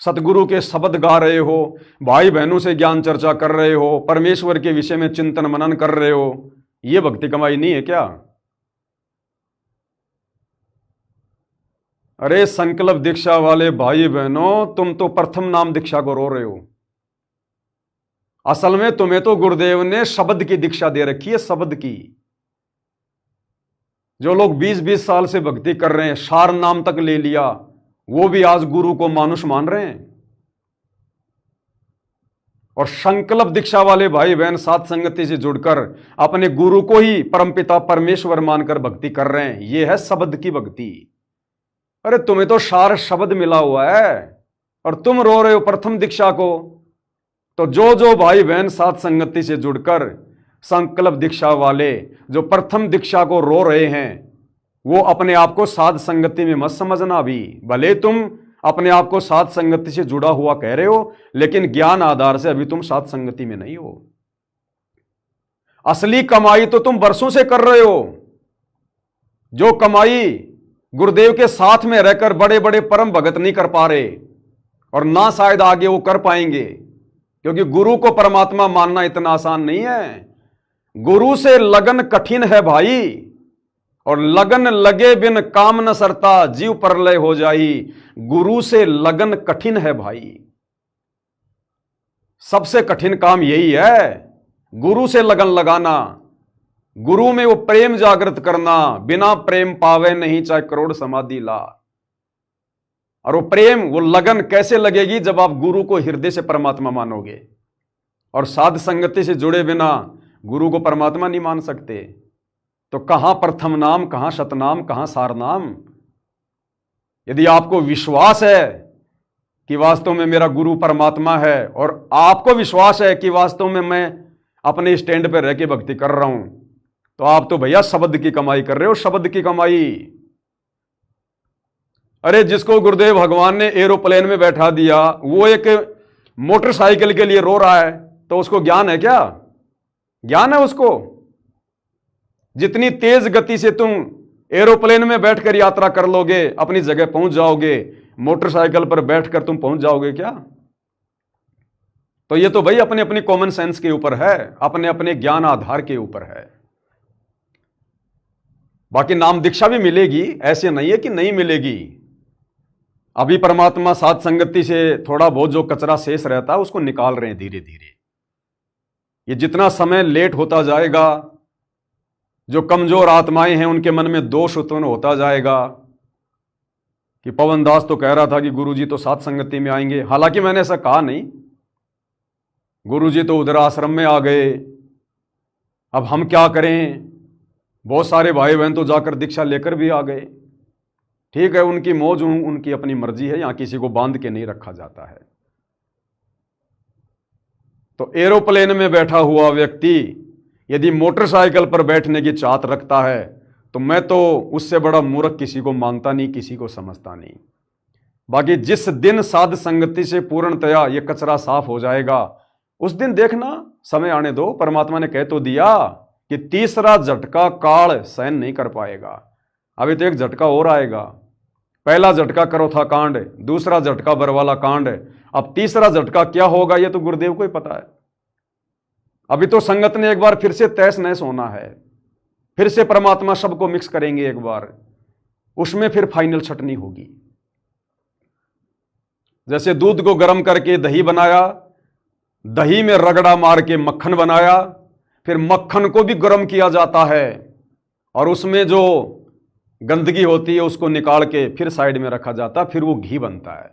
सतगुरु के शब्द गा रहे हो, भाई बहनों से ज्ञान चर्चा कर रहे हो, परमेश्वर के विषय में चिंतन मनन कर रहे हो, ये भक्ति कमाई नहीं है क्या? अरे संकल्प दीक्षा वाले भाई बहनों, तुम तो प्रथम नाम दीक्षा को रो रहे हो। असल में तुम्हें तो गुरुदेव ने शब्द की दीक्षा दे रखी है, शब्द की। जो लोग 20-20 साल से भक्ति कर रहे हैं, सार नाम तक ले लिया, वो भी आज गुरु को मानुष मान रहे हैं। और संकल्प दीक्षा वाले भाई बहन साथ संगति से जुड़कर अपने गुरु को ही परमपिता परमेश्वर मानकर भक्ति कर रहे हैं। यह है शब्द की भक्ति। अरे तुम्हें तो सार शब्द मिला हुआ है और तुम रो रहे हो प्रथम दीक्षा को। तो जो भाई बहन साथ संगति से जुड़कर संकल्प दीक्षा वाले जो प्रथम दीक्षा को रो रहे हैं, वो अपने आप को साध संगति में मत समझना। भी भले तुम अपने आप को साध संगति से जुड़ा हुआ कह रहे हो, लेकिन ज्ञान आधार से अभी तुम साध संगति में नहीं हो। असली कमाई तो तुम वर्षों से कर रहे हो। जो कमाई गुरुदेव के साथ में रहकर बड़े बड़े परम भगत नहीं कर पा रहे, और ना शायद आगे वो कर पाएंगे, क्योंकि गुरु को परमात्मा मानना इतना आसान नहीं है। गुरु से लगन कठिन है भाई, और लगन लगे बिन काम न सरता, जीव परलय हो जाई। गुरु से लगन कठिन है भाई, सबसे कठिन काम यही है, गुरु से लगन लगाना, गुरु में वो प्रेम जागृत करना। बिना प्रेम पावे नहीं चाहे करोड़ समाधि ला। और वो प्रेम, वो लगन कैसे लगेगी? जब आप गुरु को हृदय से परमात्मा मानोगे। और साध संगति से जुड़े बिना गुरु को परमात्मा नहीं मान सकते। तो कहां प्रथम नाम, कहां शतनाम, कहां सार नाम? यदि आपको विश्वास है कि वास्तव में मेरा गुरु परमात्मा है, और आपको विश्वास है कि वास्तव में मैं अपने स्टैंड पर रह के भक्ति कर रहा हूं, तो आप तो भैया शब्द की कमाई कर रहे हो, शब्द की कमाई। अरे जिसको गुरुदेव भगवान ने एरोप्लेन में बैठा दिया, वो एक मोटरसाइकिल के लिए रो रहा है, तो उसको ज्ञान है क्या? ज्ञान है उसको? जितनी तेज गति से तुम एरोप्लेन में बैठकर यात्रा कर लोगे, अपनी जगह पहुंच जाओगे, मोटरसाइकिल पर बैठकर तुम पहुंच जाओगे क्या? तो ये तो भाई अपने अपने कॉमन सेंस के ऊपर है, अपने अपने ज्ञान आधार के ऊपर है। बाकी नाम दीक्षा भी मिलेगी, ऐसे नहीं है कि नहीं मिलेगी। अभी परमात्मा साथ संगति से थोड़ा बहुत जो कचरा शेष रहता है उसको निकाल रहे हैं धीरे धीरे। ये जितना समय लेट होता जाएगा, जो कमजोर आत्माएं हैं उनके मन में दोष उत्पन्न होता जाएगा कि पवन दास तो कह रहा था कि गुरुजी तो साथ संगति में आएंगे। हालांकि मैंने ऐसा कहा नहीं, गुरुजी तो उधर आश्रम में आ गए, अब हम क्या करें? बहुत सारे भाई बहन तो जाकर दीक्षा लेकर भी आ गए। ठीक है, उनकी मौज, उनकी अपनी मर्जी है, यहां किसी को बांध के नहीं रखा जाता है। तो एरोप्लेन में बैठा हुआ व्यक्ति यदि मोटरसाइकिल पर बैठने की चाहत रखता है, तो मैं तो उससे बड़ा मूर्ख किसी को मानता नहीं, किसी को समझता नहीं। बाकी जिस दिन साध संगति से पूर्णतया ये कचरा साफ हो जाएगा, उस दिन देखना, समय आने दो। परमात्मा ने कह तो दिया कि तीसरा झटका काल सहन नहीं कर पाएगा। अभी तो एक झटका और आएगा। पहला झटका करो था कांड, दूसरा झटका बरवाला कांड, अब तीसरा झटका क्या होगा ये तो गुरुदेव को ही पता है। अभी तो संगत ने एक बार फिर से तहस नहस होना है, फिर से परमात्मा सबको मिक्स करेंगे एक बार, उसमें फिर फाइनल छटनी होगी। जैसे दूध को गर्म करके दही बनाया, दही में रगड़ा मार के मक्खन बनाया, फिर मक्खन को भी गर्म किया जाता है और उसमें जो गंदगी होती है उसको निकाल के फिर साइड में रखा जाता है, फिर वो घी बनता है।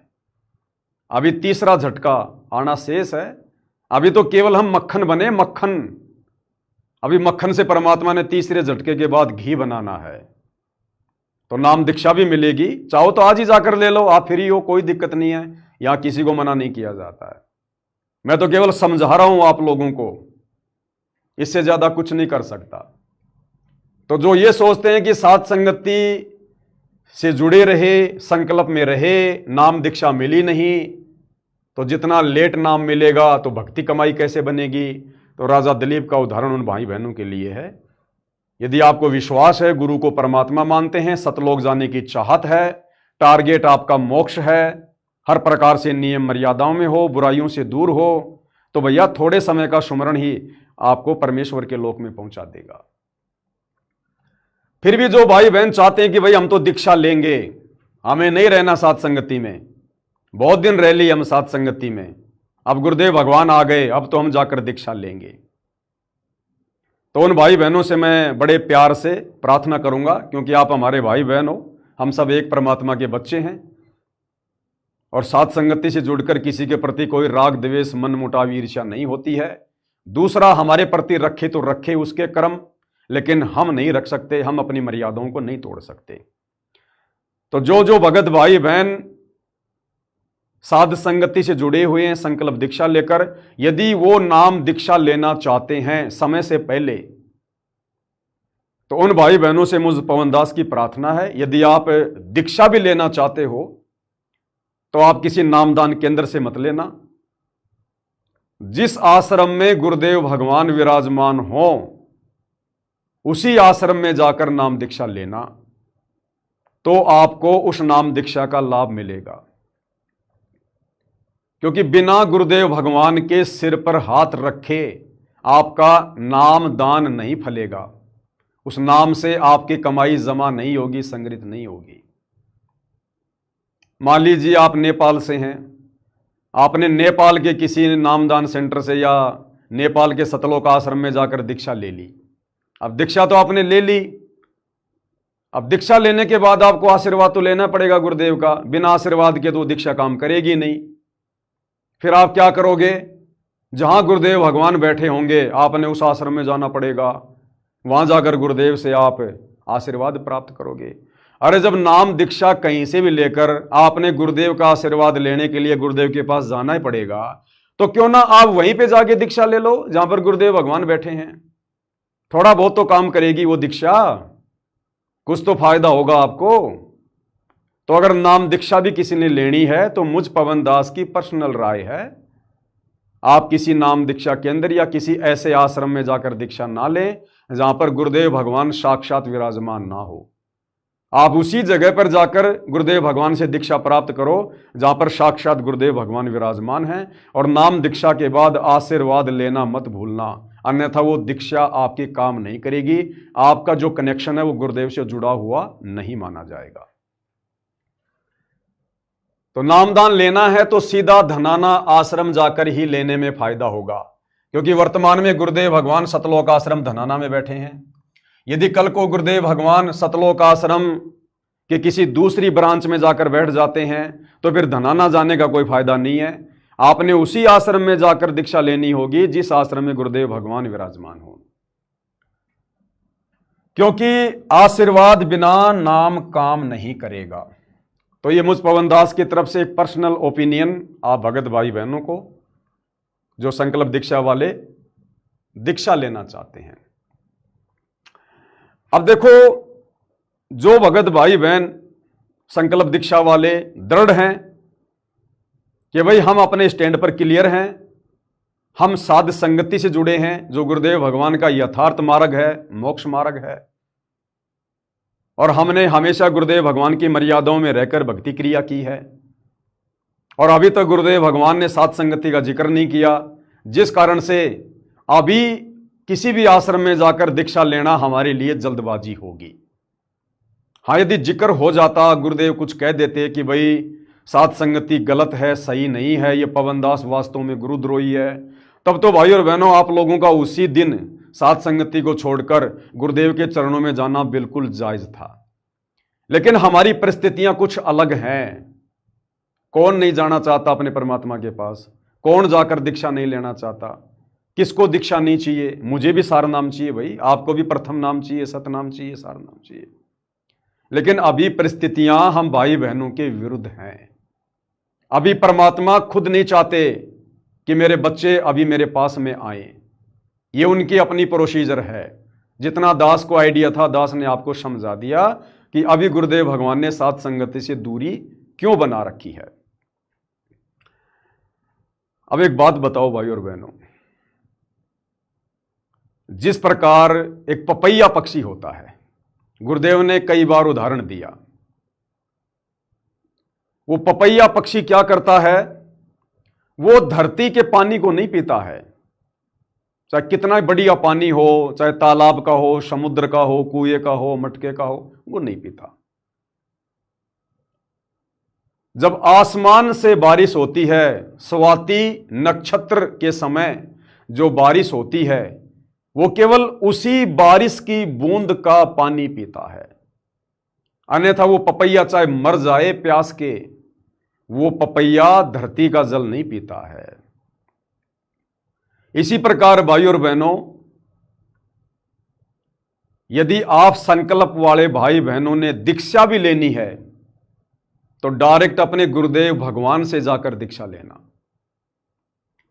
अभी तीसरा झटका आना शेष है। अभी तो केवल हम मक्खन बने, मक्खन। अभी मक्खन से परमात्मा ने तीसरे झटके के बाद घी बनाना है, तो नाम दीक्षा भी मिलेगी। चाहो तो आज ही जाकर ले लो, आप फ्री हो, कोई दिक्कत नहीं है, यहां किसी को मना नहीं किया जाता है। मैं तो केवल समझा रहा हूं आप लोगों को, इससे ज्यादा कुछ नहीं कर सकता। तो जो ये सोचते हैं कि साथ संगति से जुड़े रहे, संकल्प में रहे, नाम दीक्षा मिली नहीं, तो जितना लेट नाम मिलेगा तो भक्ति कमाई कैसे बनेगी। तो राजा दिलीप का उदाहरण उन भाई बहनों के लिए है। यदि आपको विश्वास है, गुरु को परमात्मा मानते हैं, सतलोक जाने की चाहत है, टारगेट आपका मोक्ष है, हर प्रकार से नियम मर्यादाओं में हो, बुराइयों से दूर हो, तो भैया थोड़े समय का सुमरण ही आपको परमेश्वर के लोक में पहुंचा देगा। फिर भी जो भाई बहन चाहते हैं कि भाई हम तो दीक्षा लेंगे, हमें नहीं रहना साथ संगति में, बहुत दिन रह ली हम साथ संगति में, अब गुरुदेव भगवान आ गए, अब तो हम जाकर दीक्षा लेंगे, तो उन भाई बहनों से मैं बड़े प्यार से प्रार्थना करूंगा, क्योंकि आप हमारे भाई बहन हो, हम सब एक परमात्मा के बच्चे हैं, और साथ संगति से जुड़कर किसी के प्रति कोई राग द्वेष मन मुटाव ईर्ष्या नहीं होती है। दूसरा हमारे प्रति रखे तो रखे उसके कर्म, लेकिन हम नहीं रख सकते, हम अपनी मर्यादाओं को नहीं तोड़ सकते। तो जो भगत भाई बहन साध संगति से जुड़े हुए हैं संकल्प दीक्षा लेकर, यदि वो नाम दीक्षा लेना चाहते हैं समय से पहले, तो उन भाई बहनों से मुझ पवन दास की प्रार्थना है, यदि आप दीक्षा भी लेना चाहते हो तो आप किसी नामदान केंद्र से मत लेना। जिस आश्रम में गुरुदेव भगवान विराजमान हो उसी आश्रम में जाकर नाम दीक्षा लेना, तो आपको उस नाम दीक्षा का लाभ मिलेगा। क्योंकि बिना गुरुदेव भगवान के सिर पर हाथ रखे आपका नाम दान नहीं फलेगा, उस नाम से आपकी कमाई जमा नहीं होगी, संग्रहित नहीं होगी। मान लीजिए आप नेपाल से हैं, आपने नेपाल के किसी नामदान सेंटर से या नेपाल के सतलोक आश्रम में जाकर दीक्षा ले ली। अब दीक्षा तो आपने ले ली, अब दीक्षा लेने के बाद आपको आशीर्वाद तो लेना पड़ेगा गुरुदेव का, बिना आशीर्वाद के तो दीक्षा काम करेगी नहीं। फिर आप क्या करोगे, जहां गुरुदेव भगवान बैठे होंगे आपने उस आश्रम में जाना पड़ेगा, वहां जाकर गुरुदेव से आप आशीर्वाद प्राप्त करोगे। अरे जब नाम दीक्षा कहीं से भी लेकर आपने गुरुदेव का आशीर्वाद लेने के लिए गुरुदेव के पास जाना ही पड़ेगा, तो क्यों ना आप वहीं पे जाके दीक्षा ले लो जहां पर गुरुदेव भगवान बैठे हैं। थोड़ा बहुत तो काम करेगी वो दीक्षा, कुछ तो फायदा होगा आपको। तो अगर नाम दीक्षा भी किसी ने लेनी है तो मुझ पवन दास की पर्सनल राय है, आप किसी नाम दीक्षा केंद्र या किसी ऐसे आश्रम में जाकर दीक्षा ना लें जहां पर गुरुदेव भगवान साक्षात विराजमान ना हो। आप उसी जगह पर जाकर गुरुदेव भगवान से दीक्षा प्राप्त करो जहां पर साक्षात गुरुदेव भगवान विराजमान हैं, और नाम दीक्षा के बाद आशीर्वाद लेना मत भूलना, अन्यथा वो दीक्षा आपके काम नहीं करेगी, आपका जो कनेक्शन है वो गुरुदेव से जुड़ा हुआ नहीं माना जाएगा। तो नामदान लेना है तो सीधा धनाना आश्रम जाकर ही लेने में फायदा होगा, क्योंकि वर्तमान में गुरुदेव भगवान सतलोक आश्रम धनाना में बैठे हैं। यदि कल को गुरुदेव भगवान सतलोक आश्रम के किसी दूसरी ब्रांच में जाकर बैठ जाते हैं तो फिर धनाना जाने का कोई फायदा नहीं है। आपने उसी आश्रम में जाकर दीक्षा लेनी होगी जिस आश्रम में गुरुदेव भगवान विराजमान हो, क्योंकि आशीर्वाद बिना नाम काम नहीं करेगा। तो ये मुझ पवन दास की तरफ से एक पर्सनल ओपिनियन आप भगत भाई बहनों को जो संकल्प दीक्षा वाले दीक्षा लेना चाहते हैं। अब देखो, जो भगत भाई बहन संकल्प दीक्षा वाले दृढ़ हैं कि भाई हम अपने स्टैंड पर क्लियर हैं, हम साध संगति से जुड़े हैं, जो गुरुदेव भगवान का यथार्थ मार्ग है, मोक्ष मार्ग है, और हमने हमेशा गुरुदेव भगवान की मर्यादाओं में रहकर भक्ति क्रिया की है, और अभी तक गुरुदेव भगवान ने साध संगति का जिक्र नहीं किया, जिस कारण से अभी किसी भी आश्रम में जाकर दीक्षा लेना हमारे लिए जल्दबाजी होगी। हाँ, यदि जिक्र हो जाता, गुरुदेव कुछ कह देते कि भाई साध संगति गलत है, सही नहीं है, ये पवन दास वास्तव में गुरुद्रोही है, तब तो भाई और बहनों आप लोगों का उसी दिन साध संगति को छोड़कर गुरुदेव के चरणों में जाना बिल्कुल जायज था। लेकिन हमारी परिस्थितियां कुछ अलग हैं। कौन नहीं जाना चाहता अपने परमात्मा के पास, कौन जाकर दीक्षा नहीं लेना चाहता। किसको दीक्षा नहीं चाहिए? मुझे भी सार नाम चाहिए भाई, आपको भी प्रथम नाम चाहिए, सतनाम चाहिए, सार नाम चाहिए। लेकिन अभी परिस्थितियां हम भाई बहनों के विरुद्ध हैं। अभी परमात्मा खुद नहीं चाहते कि मेरे बच्चे अभी मेरे पास में आए। ये उनकी अपनी प्रोसीजर है। जितना दास को आइडिया था, दास ने आपको समझा दिया कि अभी गुरुदेव भगवान ने साथ संगति से दूरी क्यों बना रखी है। अब एक बात बताओ भाई और बहनों, जिस प्रकार एक पपैया पक्षी होता है, गुरुदेव ने कई बार उदाहरण दिया। वो पपैया पक्षी क्या करता है? वो धरती के पानी को नहीं पीता है, चाहे कितना बढ़िया पानी हो, चाहे तालाब का हो, समुद्र का हो, कुएं का हो, मटके का हो, वो नहीं पीता। जब आसमान से बारिश होती है, स्वाति नक्षत्र के समय जो बारिश होती है, वो केवल उसी बारिश की बूंद का पानी पीता है। अन्यथा वो पपैया चाहे मर जाए प्यास के, वो पपैया धरती का जल नहीं पीता है। इसी प्रकार भाई और बहनों, यदि आप संकल्प वाले भाई बहनों ने दीक्षा भी लेनी है तो डायरेक्ट अपने गुरुदेव भगवान से जाकर दीक्षा लेना।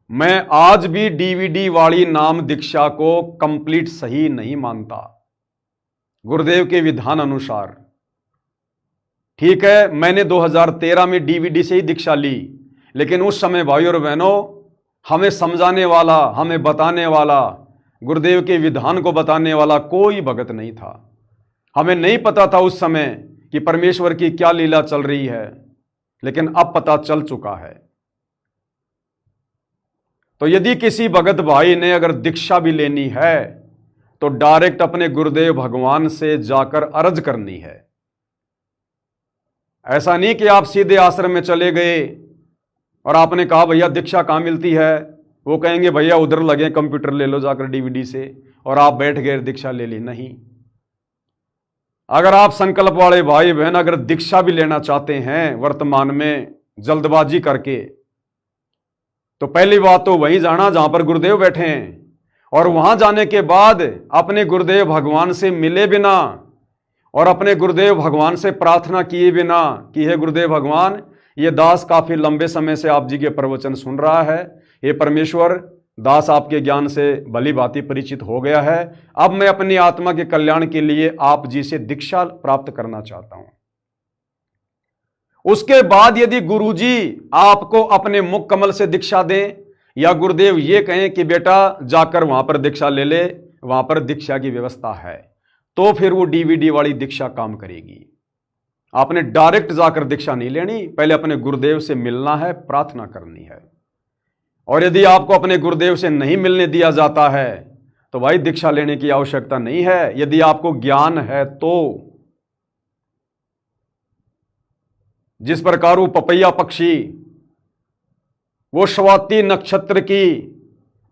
मैं आज भी डीवीडी वाली नाम दीक्षा को कंप्लीट सही नहीं मानता गुरुदेव के विधान अनुसार। ठीक है, मैंने 2013 में डीवीडी से ही दीक्षा ली, लेकिन उस समय भाई और बहनों हमें समझाने वाला, हमें बताने वाला, गुरुदेव के विधान को बताने वाला कोई भगत नहीं था। हमें नहीं पता था उस समय कि परमेश्वर की क्या लीला चल रही है, लेकिन अब पता चल चुका है। तो यदि किसी भगत भाई ने अगर दीक्षा भी लेनी है तो डायरेक्ट अपने गुरुदेव भगवान से जाकर अर्ज करनी है। ऐसा नहीं कि आप सीधे आश्रम में चले गए और आपने कहा भैया दीक्षा कहाँ मिलती है, वो कहेंगे भैया उधर लगे कंप्यूटर ले लो जाकर डीवीडी से, और आप बैठ गए दीक्षा ले ली। नहीं, अगर आप संकल्प वाले भाई बहन अगर दीक्षा भी लेना चाहते हैं वर्तमान में जल्दबाजी करके, तो पहली बात तो वहीं जाना जहां पर गुरुदेव बैठे हैं, और वहां जाने के बाद अपने गुरुदेव भगवान से मिले बिना और अपने गुरुदेव भगवान से प्रार्थना किए बिना कि हे गुरुदेव भगवान, ये दास काफी लंबे समय से आप जी के प्रवचन सुन रहा है, हे परमेश्वर, दास आपके ज्ञान से भली भांति परिचित हो गया है, अब मैं अपनी आत्मा के कल्याण के लिए आप जी से दीक्षा प्राप्त करना चाहता हूं। उसके बाद यदि गुरुजी आपको अपने मुख कमल से दीक्षा दें या गुरुदेव ये कहें कि बेटा जाकर वहां पर दीक्षा ले ले, वहां पर दीक्षा की व्यवस्था है, तो फिर वो डीवीडी वाली दीक्षा काम करेगी। आपने डायरेक्ट जाकर दीक्षा नहीं लेनी, पहले अपने गुरुदेव से मिलना है, प्रार्थना करनी है। और यदि आपको अपने गुरुदेव से नहीं मिलने दिया जाता है तो भाई दीक्षा लेने की आवश्यकता नहीं है, यदि आपको ज्ञान है तो। जिस प्रकार वो पपैया पक्षी वो स्वाति नक्षत्र की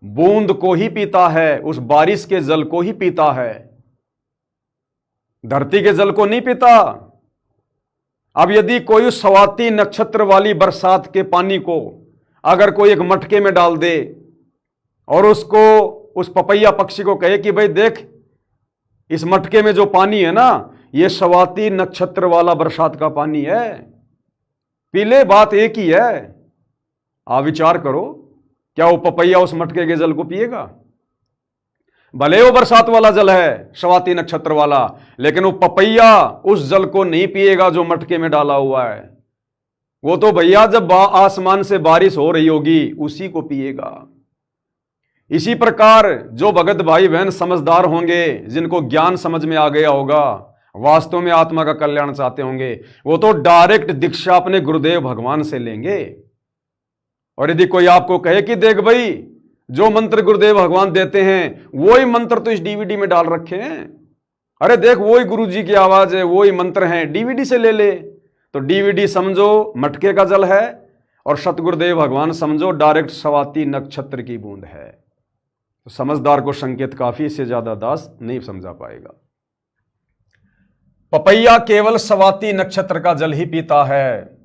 बूंद को ही पीता है, उस बारिश के जल को ही पीता है, धरती के जल को नहीं पीता। अब यदि कोई उस स्वाति नक्षत्र वाली बरसात के पानी को अगर कोई एक मटके में डाल दे और उसको उस पपैया पक्षी को कहे कि भाई देख, इस मटके में जो पानी है ना, ये स्वाति नक्षत्र वाला बरसात का पानी है, पी ले, बात एक ही है। आप विचार करो, क्या वो पपैया उस मटके के जल को पिएगा? भले वो बरसात वाला जल है, स्वाति नक्षत्र वाला, लेकिन वो पपैया उस जल को नहीं पिएगा जो मटके में डाला हुआ है। वो तो भैया जब आसमान से बारिश हो रही होगी उसी को पिएगा। इसी प्रकार जो भगत भाई बहन समझदार होंगे, जिनको ज्ञान समझ में आ गया होगा, वास्तव में आत्मा का कल्याण चाहते होंगे, वो तो डायरेक्ट दीक्षा अपने गुरुदेव भगवान से लेंगे। और यदि कोई आपको कहे कि देख भाई, जो मंत्र गुरुदेव भगवान देते हैं वही मंत्र तो इस डीवीडी में डाल रखे हैं, अरे देख वही गुरुजी की आवाज है, वही मंत्र हैं, डीवीडी से ले ले, तो डीवीडी समझो मटके का जल है और सतगुरुदेव भगवान समझो डायरेक्ट स्वाति नक्षत्र की बूंद है। तो समझदार को संकेत काफी, इससे ज्यादा दास नहीं समझा पाएगा। पपैया केवल स्वाति नक्षत्र का जल ही पीता है।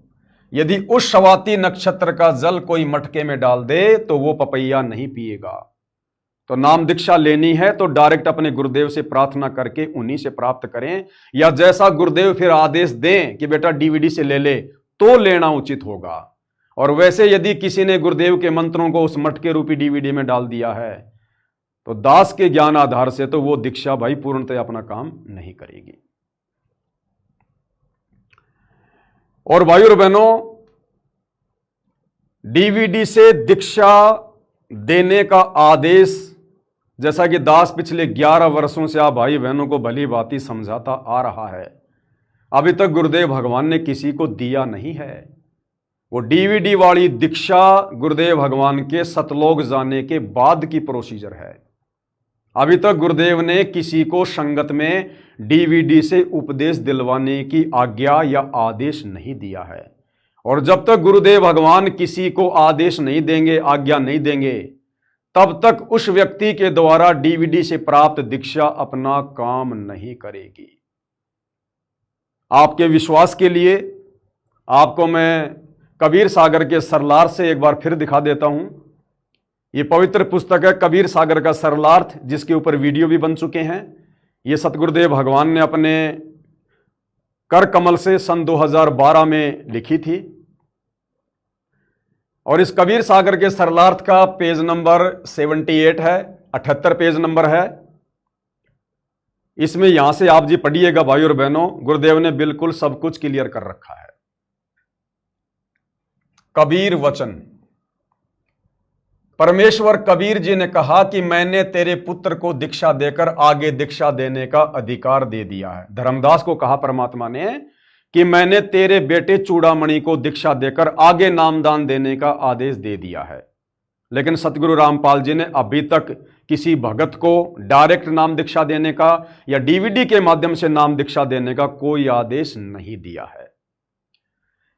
यदि उस स्वाति नक्षत्र का जल कोई मटके में डाल दे तो वो पपैया नहीं पिएगा। तो नाम दीक्षा लेनी है तो डायरेक्ट अपने गुरुदेव से प्रार्थना करके उन्हीं से प्राप्त करें, या जैसा गुरुदेव फिर आदेश दें कि बेटा डीवीडी से ले ले तो लेना उचित होगा। और वैसे यदि किसी ने गुरुदेव के मंत्रों को उस मटके रूपी डीवीडी में डाल दिया है तो दास के ज्ञान आधार से तो वो दीक्षा भाई पूर्णतः अपना काम नहीं करेगी। और भाई और बहनों, डीवीडी से दीक्षा देने का आदेश जैसा कि दास पिछले 11 वर्षों से आप भाई बहनों को भली भांति समझाता आ रहा है, अभी तक गुरुदेव भगवान ने किसी को दिया नहीं है। वो डीवीडी वाली दीक्षा गुरुदेव भगवान के सतलोक जाने के बाद की प्रोसीजर है। अभी तक गुरुदेव ने किसी को संगत में डीवीडी से उपदेश दिलवाने की आज्ञा या आदेश नहीं दिया है। और जब तक गुरुदेव भगवान किसी को आदेश नहीं देंगे, आज्ञा नहीं देंगे, तब तक उस व्यक्ति के द्वारा डीवीडी से प्राप्त दीक्षा अपना काम नहीं करेगी। आपके विश्वास के लिए आपको मैं कबीर सागर के सरलार्थ से एक बार फिर दिखा देता हूं। ये पवित्र पुस्तक है कबीर सागर का सरलार्थ, जिसके ऊपर वीडियो भी बन चुके हैं। ये सतगुरुदेव भगवान ने अपने कर कमल से सन 2012 में लिखी थी। और इस कबीर सागर के सरलार्थ का पेज नंबर 78 है, 78 पेज नंबर है। इसमें यहां से आप जी पढ़िएगा भाई और बहनों, गुरुदेव ने बिल्कुल सब कुछ क्लियर कर रखा है। कबीर वचन, परमेश्वर कबीर जी ने कहा कि मैंने तेरे पुत्र को दीक्षा देकर आगे दीक्षा देने का अधिकार दे दिया है। धर्मदास को कहा परमात्मा ने कि मैंने तेरे बेटे चूड़ामणि को दीक्षा देकर आगे नामदान देने का आदेश दे दिया है। लेकिन सतगुरु रामपाल जी ने अभी तक किसी भगत को डायरेक्ट नाम दीक्षा देने का या डीवीडी के माध्यम से नाम दीक्षा देने का कोई आदेश नहीं दिया है।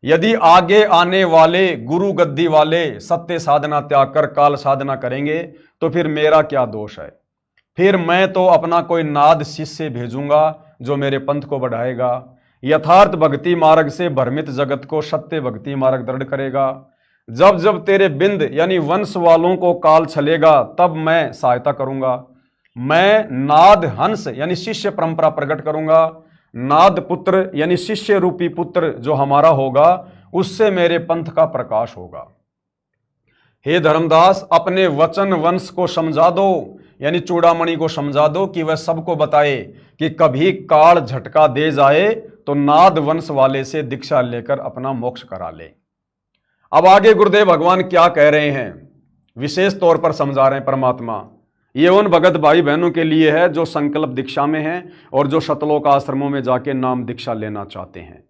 यदि आगे आने वाले गुरु गद्दी वाले सत्य साधना त्याग कर काल साधना करेंगे तो फिर मेरा क्या दोष है? फिर मैं तो अपना कोई नाद शिष्य भेजूंगा जो मेरे पंथ को बढ़ाएगा, यथार्थ भक्ति मार्ग से भ्रमित जगत को सत्य भक्ति मार्ग दृढ़ करेगा। जब जब तेरे बिंद यानी वंश वालों को काल छलेगा तब मैं सहायता करूंगा। मैं नाद हंस यानी शिष्य परंपरा प्रकट करूंगा। नाद पुत्र यानी शिष्य रूपी पुत्र जो हमारा होगा उससे मेरे पंथ का प्रकाश होगा। हे धर्मदास, अपने वचन वंश को समझा दो, यानी चूड़ामणि को समझा दो कि वह सबको बताए कि कभी काल झटका दे जाए तो नाद वंश वाले से दीक्षा लेकर अपना मोक्ष करा ले। अब आगे गुरुदेव भगवान क्या कह रहे हैं, विशेष तौर पर समझा रहे हैं परमात्मा। ये उन भगत भाई बहनों के लिए है जो संकल्प दीक्षा में हैं और जो सतलोक आश्रमों में जाके नाम दीक्षा लेना चाहते हैं।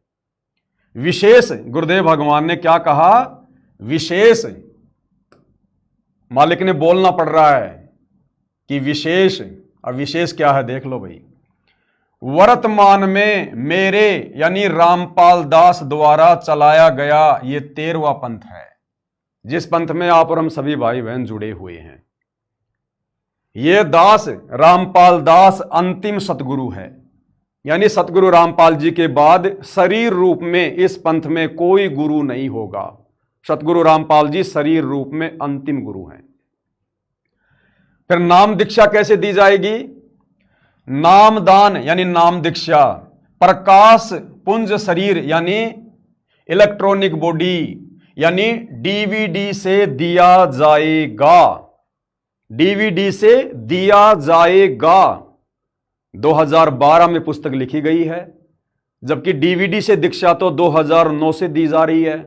विशेष गुरुदेव भगवान ने क्या कहा, विशेष मालिक ने बोलना पड़ रहा है कि विशेष। अब विशेष क्या है देख लो भाई। वर्तमान में मेरे यानी रामपाल दास द्वारा चलाया गया ये 13वां पंथ है, जिस पंथ में आप और हम सभी भाई बहन जुड़े हुए हैं। ये दास रामपाल दास अंतिम सतगुरु है, यानी सतगुरु रामपाल जी के बाद शरीर रूप में इस पंथ में कोई गुरु नहीं होगा। सतगुरु रामपाल जी शरीर रूप में अंतिम गुरु हैं। फिर नाम दीक्षा कैसे दी जाएगी? नामदान यानी नाम दीक्षा प्रकाश पुंज शरीर यानी इलेक्ट्रॉनिक बॉडी यानी डीवीडी से दिया जाएगा। डीवीडी से दिया जाएगा। 2012 में पुस्तक लिखी गई है, जबकि डीवीडी से दीक्षा तो 2009 से दी जा रही है।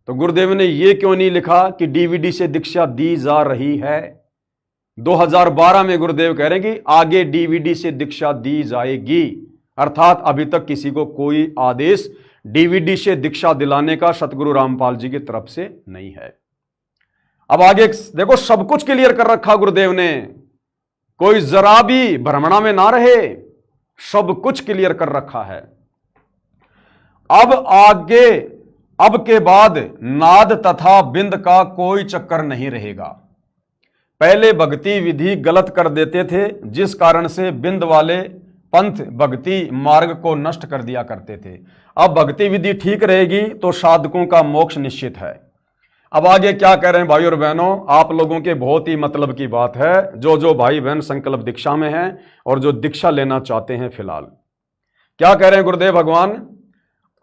तो गुरुदेव ने यह क्यों नहीं लिखा कि डीवीडी से दीक्षा दी जा रही है? 2012 में गुरुदेव कह रहे हैं कि आगे डीवीडी से दीक्षा दी जाएगी, अर्थात अभी तक किसी को कोई आदेश डीवीडी से दीक्षा दिलाने का सतगुरु रामपाल जी की तरफ से नहीं है। अब आगे देखो, सब कुछ क्लियर कर रखा गुरुदेव ने, कोई जरा भी भ्रमणा में ना रहे, सब कुछ क्लियर कर रखा है। अब आगे अब के बाद नाद तथा बिंद का कोई चक्कर नहीं रहेगा। पहले भक्ति विधि गलत कर देते थे, जिस कारण से बिंद वाले पंथ भक्ति मार्ग को नष्ट कर दिया करते थे। अब भक्ति विधि ठीक रहेगी तो साधकों का मोक्ष निश्चित है। अब आगे क्या कह रहे हैं भाई और बहनों, आप लोगों के बहुत ही मतलब की बात है, जो भाई बहन संकल्प दीक्षा में हैं और जो दीक्षा लेना चाहते हैं फिलहाल। क्या कह रहे हैं गुरुदेव भगवान,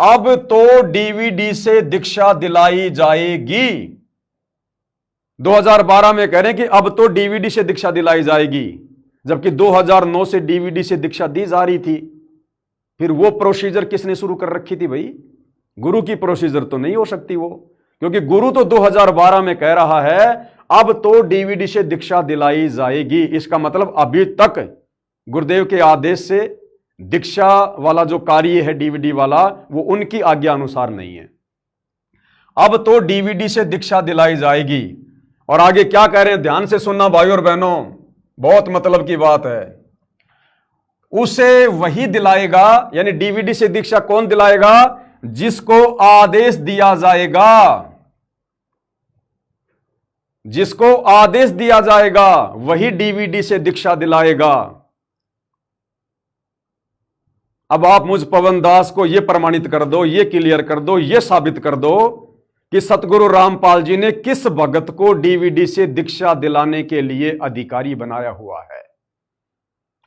अब तो डीवीडी से दीक्षा दिलाई जाएगी। 2012 में कह रहे हैं कि अब तो डीवीडी से दीक्षा दिलाई जाएगी, जबकि 2009 से डीवीडी से दीक्षा दी जा रही थी। फिर वो प्रोसीजर किसने शुरू कर रखी थी भाई? गुरु की प्रोसीजर तो नहीं हो सकती वो, क्योंकि गुरु तो 2012 में कह रहा है अब तो डीवीडी से दीक्षा दिलाई जाएगी। इसका मतलब अभी तक गुरुदेव के आदेश से दीक्षा वाला जो कार्य है डीवीडी वाला, वो उनकी आज्ञा अनुसार नहीं है। अब तो डीवीडी से दीक्षा दिलाई जाएगी। और आगे क्या कह रहे हैं, ध्यान से सुनना भाई और बहनों, बहुत मतलब की बात है। उसे वही दिलाएगा, यानी डीवीडी से दीक्षा कौन दिलाएगा? जिसको आदेश दिया जाएगा, जिसको आदेश दिया जाएगा वही डीवीडी से दीक्षा दिलाएगा। अब आप मुझ पवन दास को यह प्रमाणित कर दो, यह क्लियर कर दो, यह साबित कर दो कि सतगुरु रामपाल जी ने किस भगत को डीवीडी से दीक्षा दिलाने के लिए अधिकारी बनाया हुआ है।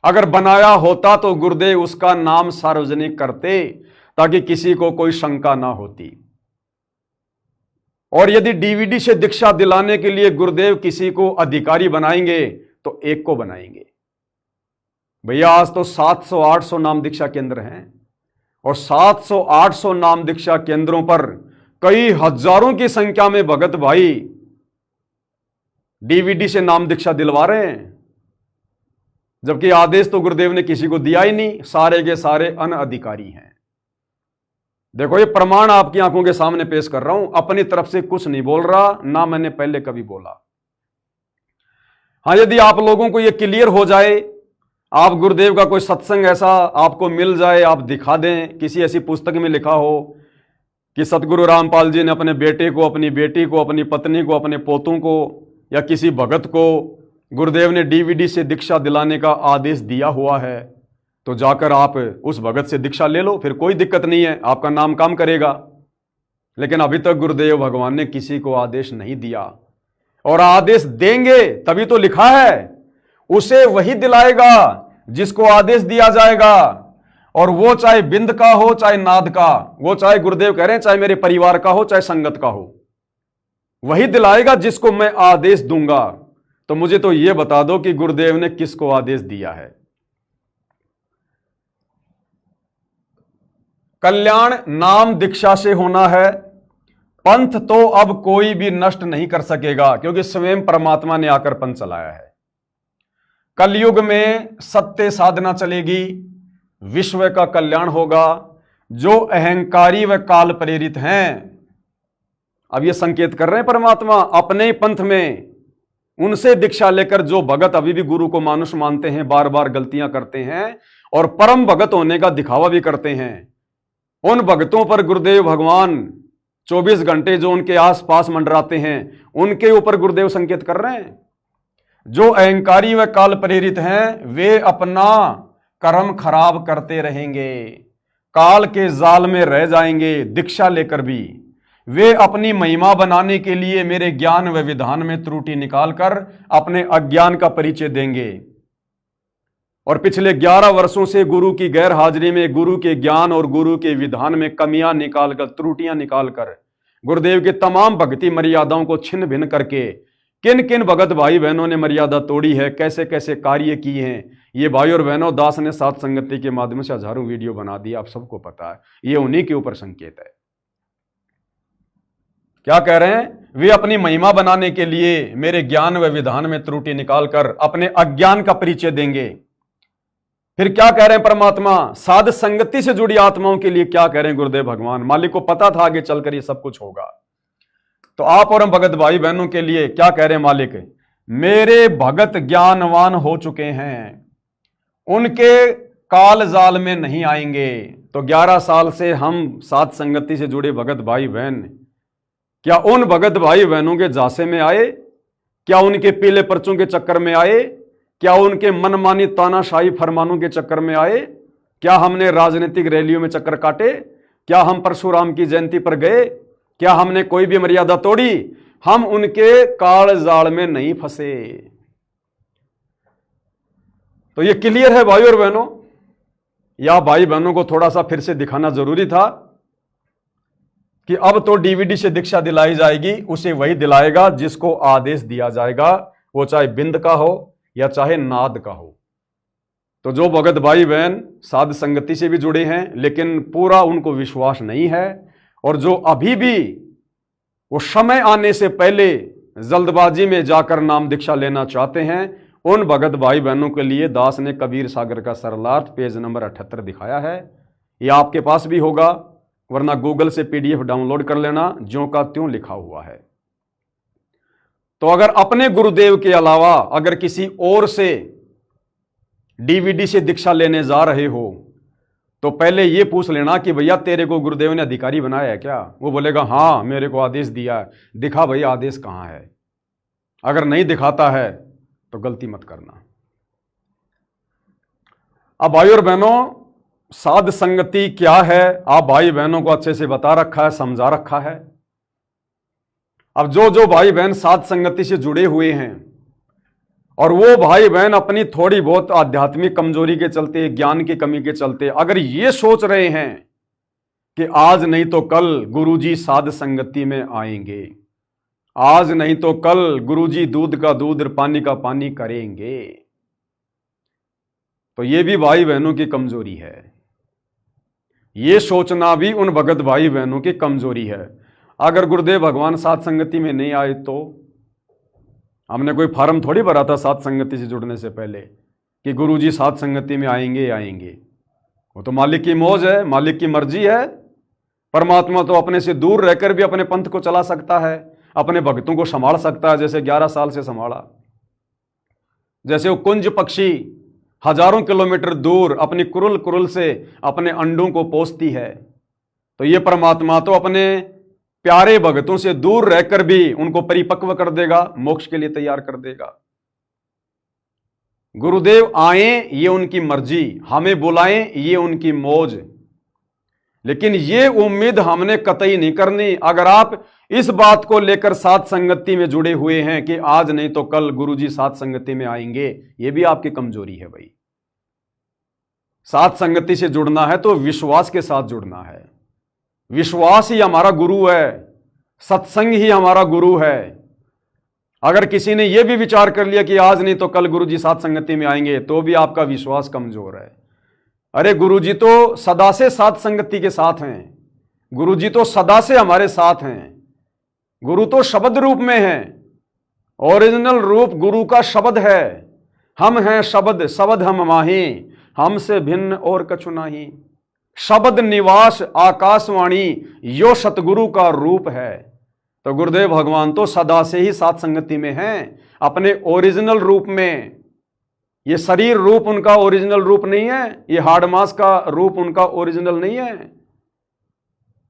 अगर बनाया होता तो गुरुदेव उसका नाम सार्वजनिक करते ताकि किसी को कोई शंका ना होती। और यदि डीवीडी से दीक्षा दिलाने के लिए गुरुदेव किसी को अधिकारी बनाएंगे तो एक को बनाएंगे। भैया आज तो 700-800 नाम दीक्षा केंद्र हैं और 700-800 नाम दीक्षा केंद्रों पर कई हजारों की संख्या में भगत भाई डीवीडी से नाम दीक्षा दिलवा रहे हैं, जबकि आदेश तो गुरुदेव ने किसी को दिया ही नहीं। सारे के सारे अनअधिकारी हैं। देखो ये प्रमाण आपकी आंखों के सामने पेश कर रहा हूं, अपनी तरफ से कुछ नहीं बोल रहा, ना मैंने पहले कभी बोला। हां, यदि आप लोगों को यह क्लियर हो जाए, आप गुरुदेव का कोई सत्संग ऐसा आपको मिल जाए, आप दिखा दें, किसी ऐसी पुस्तक में लिखा हो कि सतगुरु रामपाल जी ने अपने बेटे को, अपनी बेटी को, अपनी पत्नी को, अपने पोतों को या किसी भगत को गुरुदेव ने डीवीडी से दीक्षा दिलाने का आदेश दिया हुआ है, तो जाकर आप उस भगत से दीक्षा ले लो, फिर कोई दिक्कत नहीं है, आपका नाम काम करेगा। लेकिन अभी तक गुरुदेव भगवान ने किसी को आदेश नहीं दिया, और आदेश देंगे तभी तो लिखा है उसे वही दिलाएगा जिसको आदेश दिया जाएगा। और वो चाहे बिंद का हो चाहे नाद का, वो चाहे गुरुदेव कह रहे हैं चाहे मेरे परिवार का हो चाहे संगत का हो, वही दिलाएगा जिसको मैं आदेश दूंगा। तो मुझे तो यह बता दो कि गुरुदेव ने किसको आदेश दिया है। कल्याण नाम दीक्षा से होना है। पंथ तो अब कोई भी नष्ट नहीं कर सकेगा, क्योंकि स्वयं परमात्मा ने आकर पंथ चलाया है। कलयुग में सत्य साधना चलेगी, विश्व का कल्याण होगा। जो अहंकारी व काल प्रेरित हैं, अब ये संकेत कर रहे हैं परमात्मा अपने पंथ में, उनसे दीक्षा लेकर जो भगत अभी भी गुरु को मानुष मानते हैं, बार बार गलतियां करते हैं और परम भगत होने का दिखावा भी करते हैं, उन भक्तों पर गुरुदेव भगवान 24 घंटे जो उनके आसपास मंडराते हैं, उनके ऊपर गुरुदेव संकेत कर रहे हैं। जो अहंकारी व काल प्रेरित हैं वे अपना कर्म खराब करते रहेंगे, काल के जाल में रह जाएंगे। दीक्षा लेकर भी वे अपनी महिमा बनाने के लिए मेरे ज्ञान व विधान में त्रुटि निकालकर अपने अज्ञान का परिचय देंगे। और पिछले 11 वर्षों से गुरु की गैर हाजिरी में गुरु के ज्ञान और गुरु के विधान में कमियां निकालकर, त्रुटियां निकालकर, गुरुदेव के तमाम भक्ति मर्यादाओं को छिन्न भिन्न करके किन किन भगत भाई बहनों ने मर्यादा तोड़ी है, कैसे कैसे कार्य किए हैं, ये भाई और बहनों दास ने साथ संगति के माध्यम से हजारों वीडियो बना दिया, आप सबको पता है। ये उन्हीं के ऊपर संकेत है। क्या कह रहे हैं? वे अपनी महिमा बनाने के लिए मेरे ज्ञान व विधान में त्रुटि निकालकर अपने अज्ञान का परिचय देंगे। फिर क्या कह रहे हैं परमात्मा? साध संगति से जुड़ी आत्माओं के लिए क्या कह रहे हैं गुरुदेव भगवान? मालिक को पता था आगे चलकर ये सब कुछ होगा। तो आप और हम भगत भाई बहनों के लिए क्या कह रहे हैं मालिक? मेरे भगत ज्ञानवान हो चुके हैं, उनके काल जाल में नहीं आएंगे। तो 11 साल से हम साथ संगति से जुड़े भगत भाई बहन क्या उन भगत भाई बहनों के झांसे में आए? क्या उनके पीले पर्चों के चक्कर में आए? क्या उनके मनमानी तानाशाही फरमानों के चक्कर में आए? क्या हमने राजनीतिक रैलियों में चक्कर काटे? क्या हम परशुराम की जयंती पर गए? क्या हमने कोई भी मर्यादा तोड़ी? हम उनके काल जाल में नहीं फंसे। तो ये क्लियर है भाई और बहनों, या भाई बहनों को थोड़ा सा फिर से दिखाना जरूरी था कि अब तो डीवीडी से दीक्षा दिलाई जाएगी, उसे वही दिलाएगा जिसको आदेश दिया जाएगा, वो चाहे बिंद का हो या चाहे नाद का हो। तो जो भगत भाई बहन साध संगति से भी जुड़े हैं लेकिन पूरा उनको विश्वास नहीं है, और जो अभी भी वो समय आने से पहले जल्दबाजी में जाकर नाम दीक्षा लेना चाहते हैं, उन भगत भाई बहनों के लिए दास ने कबीर सागर का सरलार्थ पेज नंबर 78 दिखाया है। ये आपके पास भी होगा, वरना गूगल से पीडीएफ डाउनलोड कर लेना, ज्यों का त्यों लिखा हुआ है। तो अगर अपने गुरुदेव के अलावा अगर किसी और से डीवीडी से दीक्षा लेने जा रहे हो तो पहले ये पूछ लेना कि भैया तेरे को गुरुदेव ने अधिकारी बनाया है क्या? वो बोलेगा हाँ मेरे को आदेश दिया है, दिखा भैया आदेश कहाँ है। अगर नहीं दिखाता है तो गलती मत करना। अब भाई और बहनों, साध संगति क्या है आप भाई बहनों को अच्छे से बता रखा है, समझा रखा है। अब जो भाई बहन साध संगति से जुड़े हुए हैं और वो भाई बहन अपनी थोड़ी बहुत आध्यात्मिक कमजोरी के चलते, ज्ञान की कमी के चलते अगर ये सोच रहे हैं कि आज नहीं तो कल गुरुजी साध संगति में आएंगे, आज नहीं तो कल गुरुजी दूध का दूध और पानी का पानी करेंगे, तो ये भी भाई बहनों की कमजोरी है। ये सोचना भी उन भगत भाई बहनों की कमजोरी है। अगर गुरुदेव भगवान साध संगति में नहीं आए तो हमने कोई फार्म थोड़ी भरा था साध संगति से जुड़ने से पहले कि गुरुजी साध संगति में आएंगे आएंगे। वो तो मालिक की मौज है, मालिक की मर्जी है। परमात्मा तो अपने से दूर रहकर भी अपने पंथ को चला सकता है, अपने भक्तों को संभाल सकता है, जैसे 11 साल से संभाला। जैसे वो कुंज पक्षी हजारों किलोमीटर दूर अपनी कुरुल कुरुल से अपने अंडों को पोसती है, तो ये परमात्मा तो अपने प्यारे भक्तों से दूर रहकर भी उनको परिपक्व कर देगा, मोक्ष के लिए तैयार कर देगा। गुरुदेव आए ये उनकी मर्जी, हमें बुलाएं ये उनकी मौज, लेकिन ये उम्मीद हमने कतई नहीं करनी। अगर आप इस बात को लेकर साध संगति में जुड़े हुए हैं कि आज नहीं तो कल गुरुजी साध संगति में आएंगे, ये भी आपकी कमजोरी है भाई। साध संगति से जुड़ना है तो विश्वास के साथ जुड़ना है। विश्वास ही हमारा गुरु है, सत्संग ही हमारा गुरु है। अगर किसी ने यह भी विचार कर लिया कि आज नहीं तो कल गुरुजी साध संगति में आएंगे, तो भी आपका विश्वास कमजोर है। अरे गुरुजी तो सदा से साध संगति के साथ हैं, गुरुजी तो सदा से हमारे साथ हैं। गुरु तो शब्द रूप में है, ओरिजिनल रूप गुरु का शब्द है। हम हैं शब्द, शब्द हम माही, हमसे भिन्न और कछु नाही। शब्द निवास आकाशवाणी यो सतगुरु का रूप है। तो गुरुदेव भगवान तो सदा से ही साध संगति में हैं, अपने ओरिजिनल रूप में। ये शरीर रूप उनका ओरिजिनल रूप नहीं है, ये हाड़ मास का रूप उनका ओरिजिनल नहीं है।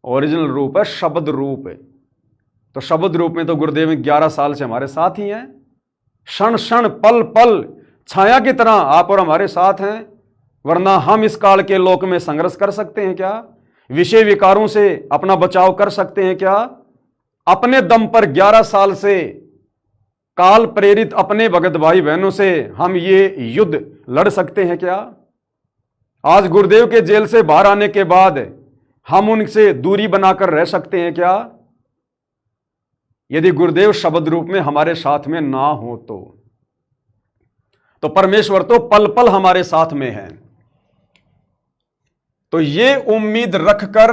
ओरिजिनल रूप है शब्द रूप है। तो शब्द रूप में तो गुरुदेव 11 साल से हमारे साथ ही हैं। क्षण क्षण पल पल छाया की तरह आप और हमारे साथ हैं। वरना हम इस काल के लोक में संघर्ष कर सकते हैं क्या? विषय विकारों से अपना बचाव कर सकते हैं क्या? अपने दम पर 11 साल से काल प्रेरित अपने भगत भाई बहनों से हम ये युद्ध लड़ सकते हैं क्या? आज गुरुदेव के जेल से बाहर आने के बाद हम उनसे दूरी बनाकर रह सकते हैं क्या? यदि गुरुदेव शब्द रूप में हमारे साथ में ना हो तो परमेश्वर तो पल पल हमारे साथ में है। तो ये उम्मीद रखकर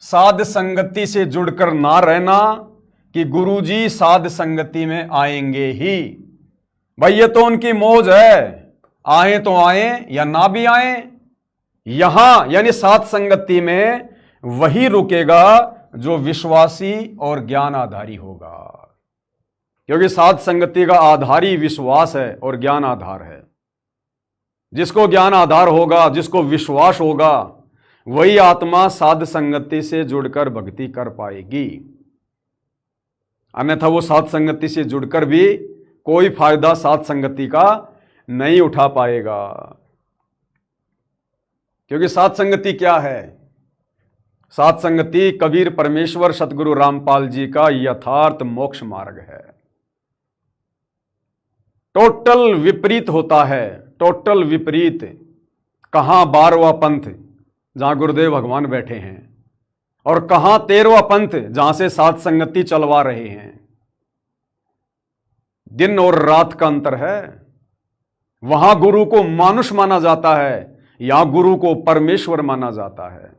साध संगति से जुड़कर ना रहना कि गुरुजी साध संगति में आएंगे ही। भाई ये तो उनकी मौज है, आए तो आए या ना भी आए। यहां यानी साध संगति में वही रुकेगा जो विश्वासी और ज्ञान आधारी होगा, क्योंकि साध संगति का आधार ही विश्वास है और ज्ञान आधार है। जिसको ज्ञान आधार होगा, जिसको विश्वास होगा, वही आत्मा साध संगति से जुड़कर भक्ति कर पाएगी। अन्यथा वो साध संगति से जुड़कर भी कोई फायदा साध संगति का नहीं उठा पाएगा। क्योंकि साध संगति क्या है? सात संगति कबीर परमेश्वर सतगुरु रामपाल जी का यथार्थ मोक्ष मार्ग है। टोटल विपरीत होता है, टोटल विपरीत। कहां 12वां पंथ जहां गुरुदेव भगवान बैठे हैं, और कहां 13वां पंथ जहां से सात संगति चलवा रहे हैं। दिन और रात का अंतर है। वहां गुरु को मानुष माना जाता है, यहां गुरु को परमेश्वर माना जाता है।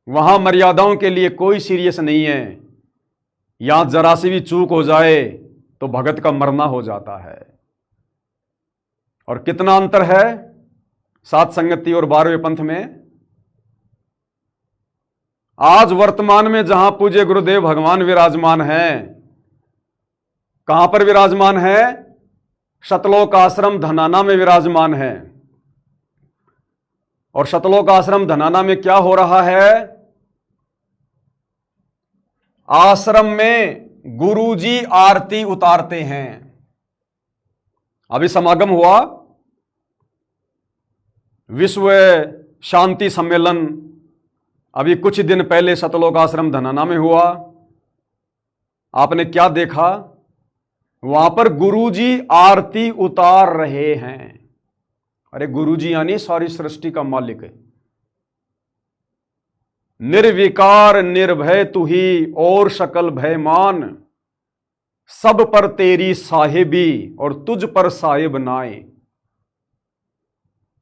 वहां मर्यादाओं के लिए कोई सीरियस नहीं है। यहां जरा सी भी चूक हो जाए तो भगत का मरना हो जाता है। और कितना अंतर है सात संगति और 12वें पंथ में। आज वर्तमान में जहां पूज्य गुरुदेव भगवान विराजमान हैं, कहां पर विराजमान है? शतलोक आश्रम धनाना में विराजमान है। और शतलोक आश्रम धनाना में क्या हो रहा है? आश्रम में गुरुजी आरती उतारते हैं। अभी समागम हुआ, विश्व शांति सम्मेलन अभी कुछ दिन पहले शतलोक आश्रम धनाना में हुआ। आपने क्या देखा? वहां पर गुरुजी आरती उतार रहे हैं। अरे गुरुजी यानी सारी सृष्टि का मालिक है। निर्विकार निर्भय तू ही और शकल भयमान, सब पर तेरी साहिबी और तुझ पर साहिब नाए।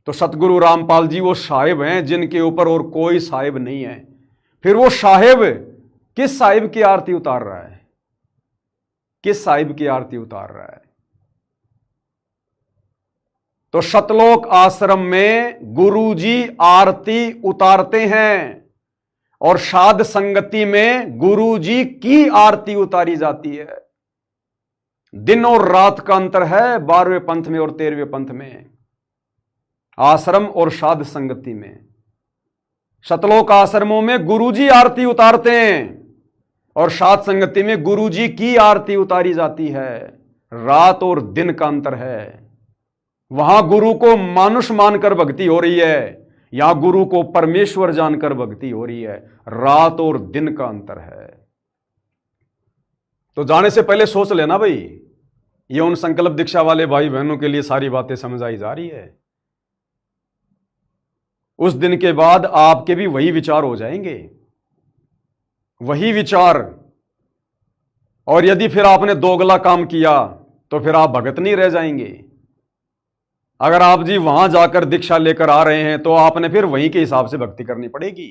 तो सतगुरु रामपाल जी वो साहिब हैं जिनके ऊपर और कोई साहिब नहीं है। फिर वो साहिब किस साहिब की आरती उतार रहा है? किस साहिब की आरती उतार रहा है? तो शतलोक आश्रम में गुरुजी आरती उतारते हैं, और साध संगति में गुरुजी की आरती उतारी जाती है। दिन और रात का अंतर है 12वें पंथ में और 13वें पंथ में, आश्रम और साध संगति में। शतलोक आश्रमों में गुरुजी आरती उतारते हैं, और साध संगति में गुरुजी की आरती उतारी जाती है। रात और दिन का अंतर है। वहां गुरु को मानुष मानकर भक्ति हो रही है, यहां गुरु को परमेश्वर जानकर भक्ति हो रही है। रात और दिन का अंतर है। तो जाने से पहले सोच लेना भाई, ये उन संकल्प दीक्षा वाले भाई बहनों के लिए सारी बातें समझाई जा रही है। उस दिन के बाद आपके भी वही विचार हो जाएंगे, वही विचार। और यदि फिर आपने दोगला काम किया तो फिर आप भगत नहीं रह जाएंगे। अगर आप जी वहां जाकर दीक्षा लेकर आ रहे हैं तो आपने फिर वहीं के हिसाब से भक्ति करनी पड़ेगी।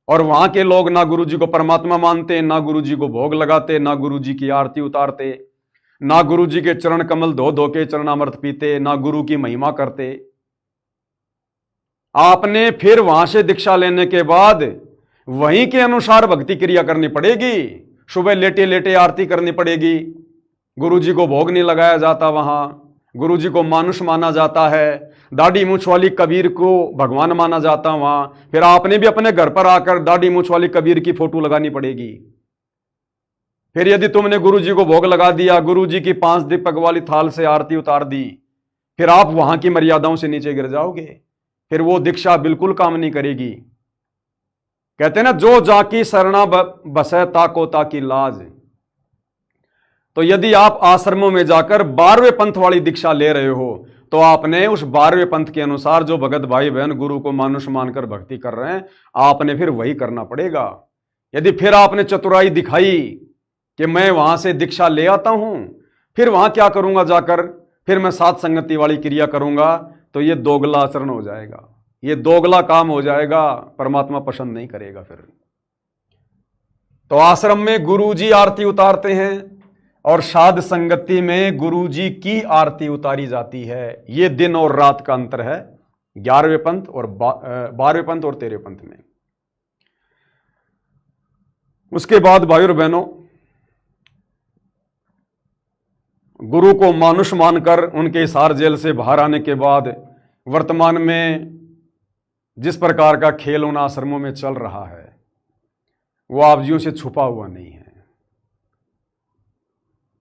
और वहां के लोग ना गुरुजी को परमात्मा मानते, ना गुरुजी को भोग लगाते, ना गुरुजी की आरती उतारते, ना गुरुजी के चरण कमल धो धो के चरणामृत पीते, ना गुरु की महिमा करते। आपने फिर वहां से दीक्षा लेने के बाद वहीं के अनुसार भक्ति क्रिया करनी पड़ेगी। सुबह लेटे लेटे आरती करनी पड़ेगी। गुरुजी को भोग नहीं लगाया जाता, वहां गुरुजी को मानुष माना जाता है। दाढ़ी मूछ वाली कबीर को भगवान माना जाता वहां। फिर आपने भी अपने घर पर आकर दाढ़ी मूछ वाली कबीर की फोटो लगानी पड़ेगी। फिर यदि तुमने गुरुजी को भोग लगा दिया, गुरुजी की 5 दीपक वाली थाल से आरती उतार दी, फिर आप वहां की मर्यादाओं से नीचे गिर जाओगे। फिर वो दीक्षा बिल्कुल काम नहीं करेगी। कहते हैं ना, जो जाकी शरणा बसे ताको ताकी लाज। तो यदि आप आश्रमों में जाकर 12वें पंथ वाली दीक्षा ले रहे हो तो आपने उस 12वें पंथ के अनुसार जो भगत भाई बहन गुरु को मानुष मानकर भक्ति कर रहे हैं, आपने फिर वही करना पड़ेगा। यदि फिर आपने चतुराई दिखाई कि मैं वहां से दीक्षा ले आता हूं, फिर वहां क्या करूंगा जाकर, फिर मैं सात संगति वाली क्रिया करूंगा, तो ये दोगला आचरण हो जाएगा, ये दोगला काम हो जाएगा। परमात्मा पसंद नहीं करेगा फिर। तो आश्रम में गुरुजी आरती उतारते हैं और साध संगति में गुरुजी की आरती उतारी जाती है। ये दिन और रात का अंतर है 11वें पंथ और 12वें पंथ और 13वें पंथ में। उसके बाद भाइयों और बहनों, गुरु को मानुष मानकर उनके हिसार जेल से बाहर आने के बाद वर्तमान में जिस प्रकार का खेल उन आश्रमों में चल रहा है वो आप जियों से छुपा हुआ नहीं है।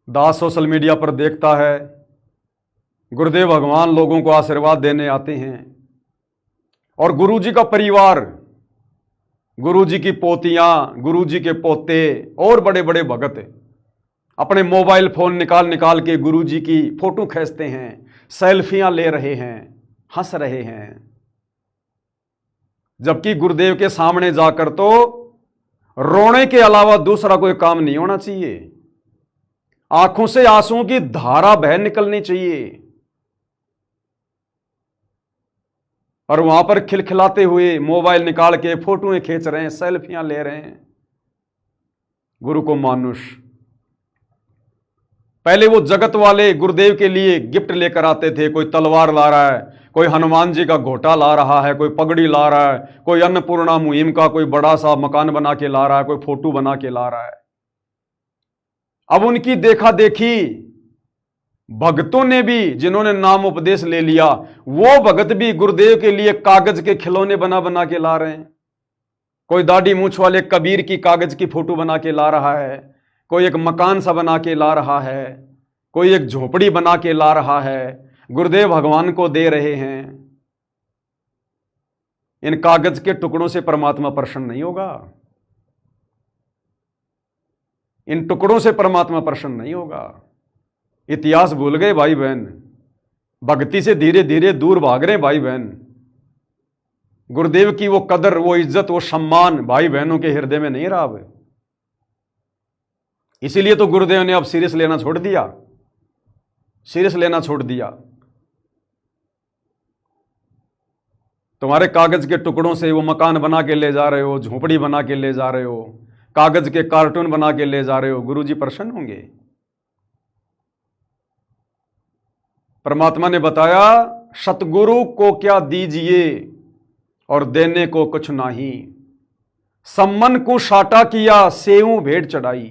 दास सोशल मीडिया पर देखता है, गुरुदेव भगवान लोगों को आशीर्वाद देने आते हैं और गुरुजी का परिवार गुरु जी की पोतियां, गुरु जी के पोते और बड़े बड़े भगत अपने मोबाइल फोन निकाल निकाल के गुरु जी की फोटो खींचते हैं, सेल्फियां ले रहे हैं, हंस रहे हैं। जबकि गुरुदेव के सामने जाकर तो रोने के अलावा दूसरा कोई काम नहीं होना चाहिए। आंखों से आंसुओं की धारा बह निकलनी चाहिए। और वहां पर खिलखिलाते हुए मोबाइल निकाल के फोटोएं खींच रहे हैं, सेल्फियां ले रहे हैं। गुरु को मानुष पहले वो जगत वाले गुरुदेव के लिए गिफ्ट लेकर आते थे। कोई तलवार ला रहा है, कोई हनुमान जी का घोटा ला रहा है, कोई पगड़ी ला रहा है, कोई अन्नपूर्णा मुहिम का कोई बड़ा सा मकान बना के ला रहा है, कोई फोटो बना के ला रहा है। अब उनकी देखा देखी भक्तों ने भी, जिन्होंने नाम उपदेश ले लिया, वो भगत भी गुरुदेव के लिए कागज के खिलौने बना बना के ला रहे हैं। कोई दाढ़ी मूछ वाले कबीर की कागज की फोटो बना के ला रहा है, कोई एक मकान सा बना के ला रहा है, कोई एक झोपड़ी बना के ला रहा है, गुरुदेव भगवान को दे रहे हैं। इन कागज के टुकड़ों से परमात्मा प्रसन्न नहीं होगा। इन टुकड़ों से परमात्मा प्रसन्न नहीं होगा। इतिहास भूल गए भाई बहन, भक्ति से धीरे धीरे दूर भाग रहे भाई बहन। गुरुदेव की वो कदर, वो इज्जत, वो सम्मान भाई बहनों के हृदय में नहीं रहा अब। इसीलिए तो गुरुदेव ने अब सीरियस लेना छोड़ दिया, सीरियस लेना छोड़ दिया। तुम्हारे कागज के टुकड़ों से वो मकान बना के ले जा रहे हो, झोपड़ी बना के ले जा रहे हो, कागज के कार्टून बना के ले जा रहे हो, गुरुजी प्रसन्न होंगे? परमात्मा ने बताया, सतगुरु को क्या दीजिए और देने को कुछ नहीं, सम्मन को साटा किया, सेऊ भेंट चढ़ाई।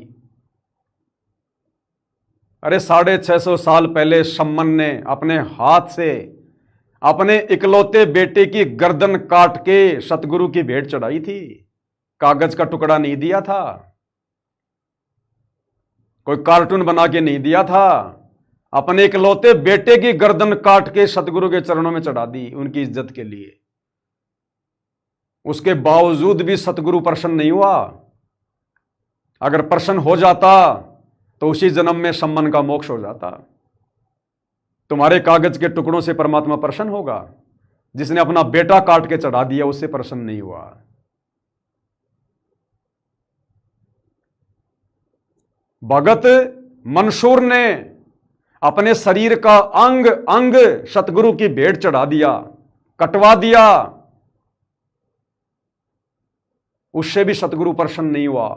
अरे 650 साल पहले सम्मन ने अपने हाथ से अपने इकलौते बेटे की गर्दन काट के सतगुरु की भेंट चढ़ाई थी। कागज का टुकड़ा नहीं दिया था, कोई कार्टून बना के नहीं दिया था, अपने इकलौते बेटे की गर्दन काट के सतगुरु के चरणों में चढ़ा दी उनकी इज्जत के लिए। उसके बावजूद भी सतगुरु प्रसन्न नहीं हुआ। अगर प्रसन्न हो जाता तो उसी जन्म में सम्मन का मोक्ष हो जाता। तुम्हारे कागज के टुकड़ों से परमात्मा प्रसन्न होगा? जिसने अपना बेटा काट के चढ़ा दिया उससे प्रसन्न नहीं हुआ। भगत मंसूर ने अपने शरीर का अंग अंग सतगुरु की भेंट चढ़ा दिया, कटवा दिया, उससे भी सतगुरु प्रसन्न नहीं हुआ।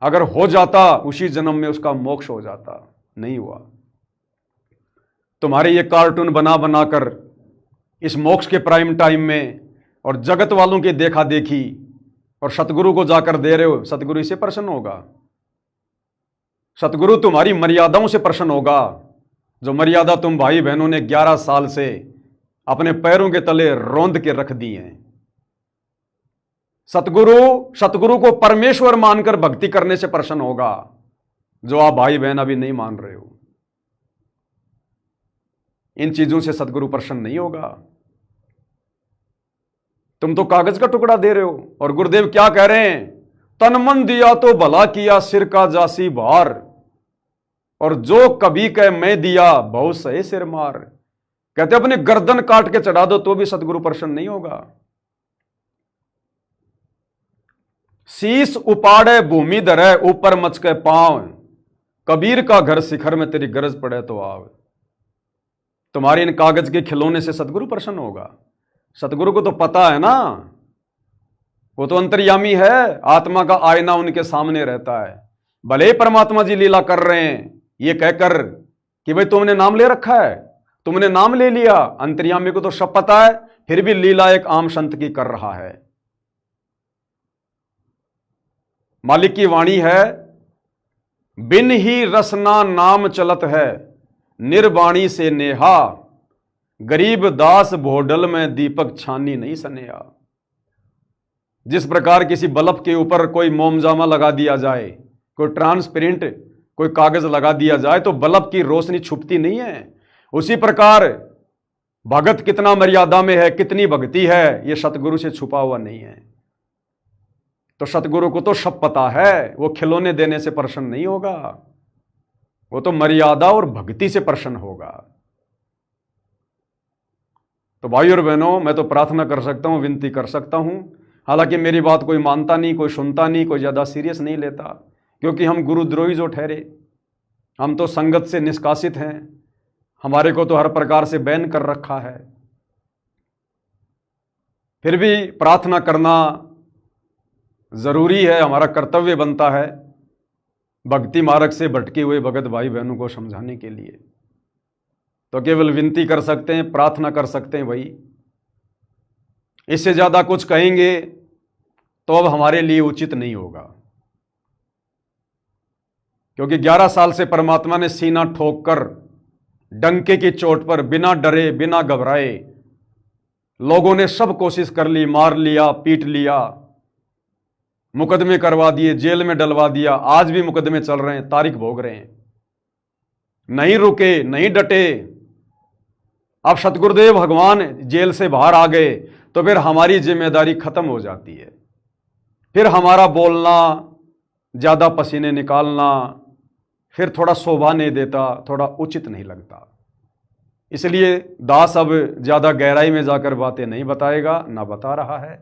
अगर हो जाता उसी जन्म में उसका मोक्ष हो जाता, नहीं हुआ। तुम्हारे ये कार्टून बना बनाकर इस मोक्ष के प्राइम टाइम में और जगत वालों की देखा देखी और सतगुरु को जाकर दे रहे हो, सतगुरु इससे प्रसन्न होगा? सतगुरु तुम्हारी मर्यादाओं से प्रसन्न होगा, जो मर्यादा तुम भाई बहनों ने 11 साल से अपने पैरों के तले रौंद के रख दी हैं। सतगुरु को परमेश्वर मानकर भक्ति करने से प्रसन्न होगा, जो आप भाई बहन अभी नहीं मान रहे हो। इन चीजों से सतगुरु प्रसन्न नहीं होगा। तुम तो कागज का टुकड़ा दे रहे हो। और गुरुदेव क्या कह रहे हैं? तन मन दिया तो भला किया, सिर का जासी भार, और जो कभी कह मैं दिया, बहुत सही सिर मार। कहते अपने गर्दन काट के चढ़ा दो तो भी सतगुरु प्रसन्न नहीं होगा। शीश उपाड़े भूमि धरे, ऊपर मच के पांव, कबीर का घर शिखर में तेरी गरज पड़े तो आव। तुम्हारे इन कागज के खिलौने से सतगुरु प्रसन्न होगा? सतगुरु को तो पता है ना, वो तो अंतर्यामी है, आत्मा का आईना उनके सामने रहता है। भले ही परमात्मा जी लीला कर रहे हैं ये कहकर कि भाई तुमने नाम ले रखा है, तुमने नाम ले लिया, अंतर्यामी को तो सब पता है, फिर भी लीला एक आम संत की कर रहा है। मालिक की वाणी है, बिन ही रसना नाम चलत है, निर्वाणी से नेहा, गरीब दास भोडल में दीपक छानी नहीं सनेहा। जिस प्रकार किसी बल्ब के ऊपर कोई मोमजामा लगा दिया जाए, कोई ट्रांसपेरेंट कोई कागज लगा दिया जाए तो बल्ब की रोशनी छुपती नहीं है, उसी प्रकार भगत कितना मर्यादा में है, कितनी भक्ति है, यह सतगुरु से छुपा हुआ नहीं है। तो सतगुरु को तो सब पता है, वो खिलौने देने से प्रसन्न नहीं होगा, वो तो मर्यादा और भक्ति से प्रसन्न होगा। तो भाई और बहनों, मैं तो प्रार्थना कर सकता हूं, विनती कर सकता हूं, हालांकि मेरी बात कोई मानता नहीं, कोई सुनता नहीं, कोई ज़्यादा सीरियस नहीं लेता, क्योंकि हम गुरुद्रोही जो ठहरे, हम तो संगत से निष्कासित हैं, हमारे को तो हर प्रकार से बैन कर रखा है। फिर भी प्रार्थना करना जरूरी है, हमारा कर्तव्य बनता है भक्ति मार्ग से भटके हुए भगत भाई बहनों को समझाने के लिए। तो केवल विनती कर सकते हैं, प्रार्थना कर सकते हैं भाई। इससे ज्यादा कुछ कहेंगे तो अब हमारे लिए उचित नहीं होगा, क्योंकि 11 साल से परमात्मा ने सीना ठोक कर डंके की चोट पर बिना डरे बिना घबराए लोगों ने सब कोशिश कर ली, मार लिया, पीट लिया, मुकदमे करवा दिए, जेल में डलवा दिया, आज भी मुकदमे चल रहे हैं, तारीख भोग रहे हैं, नहीं रुके, नहीं डटे। अब सतगुरुदेव भगवान जेल से बाहर आ गए तो फिर हमारी जिम्मेदारी खत्म हो जाती है, फिर हमारा बोलना, ज्यादा पसीने निकालना फिर थोड़ा शोभा नहीं देता, थोड़ा उचित नहीं लगता। इसलिए दास अब ज्यादा गहराई में जाकर बातें नहीं बताएगा, ना बता रहा है।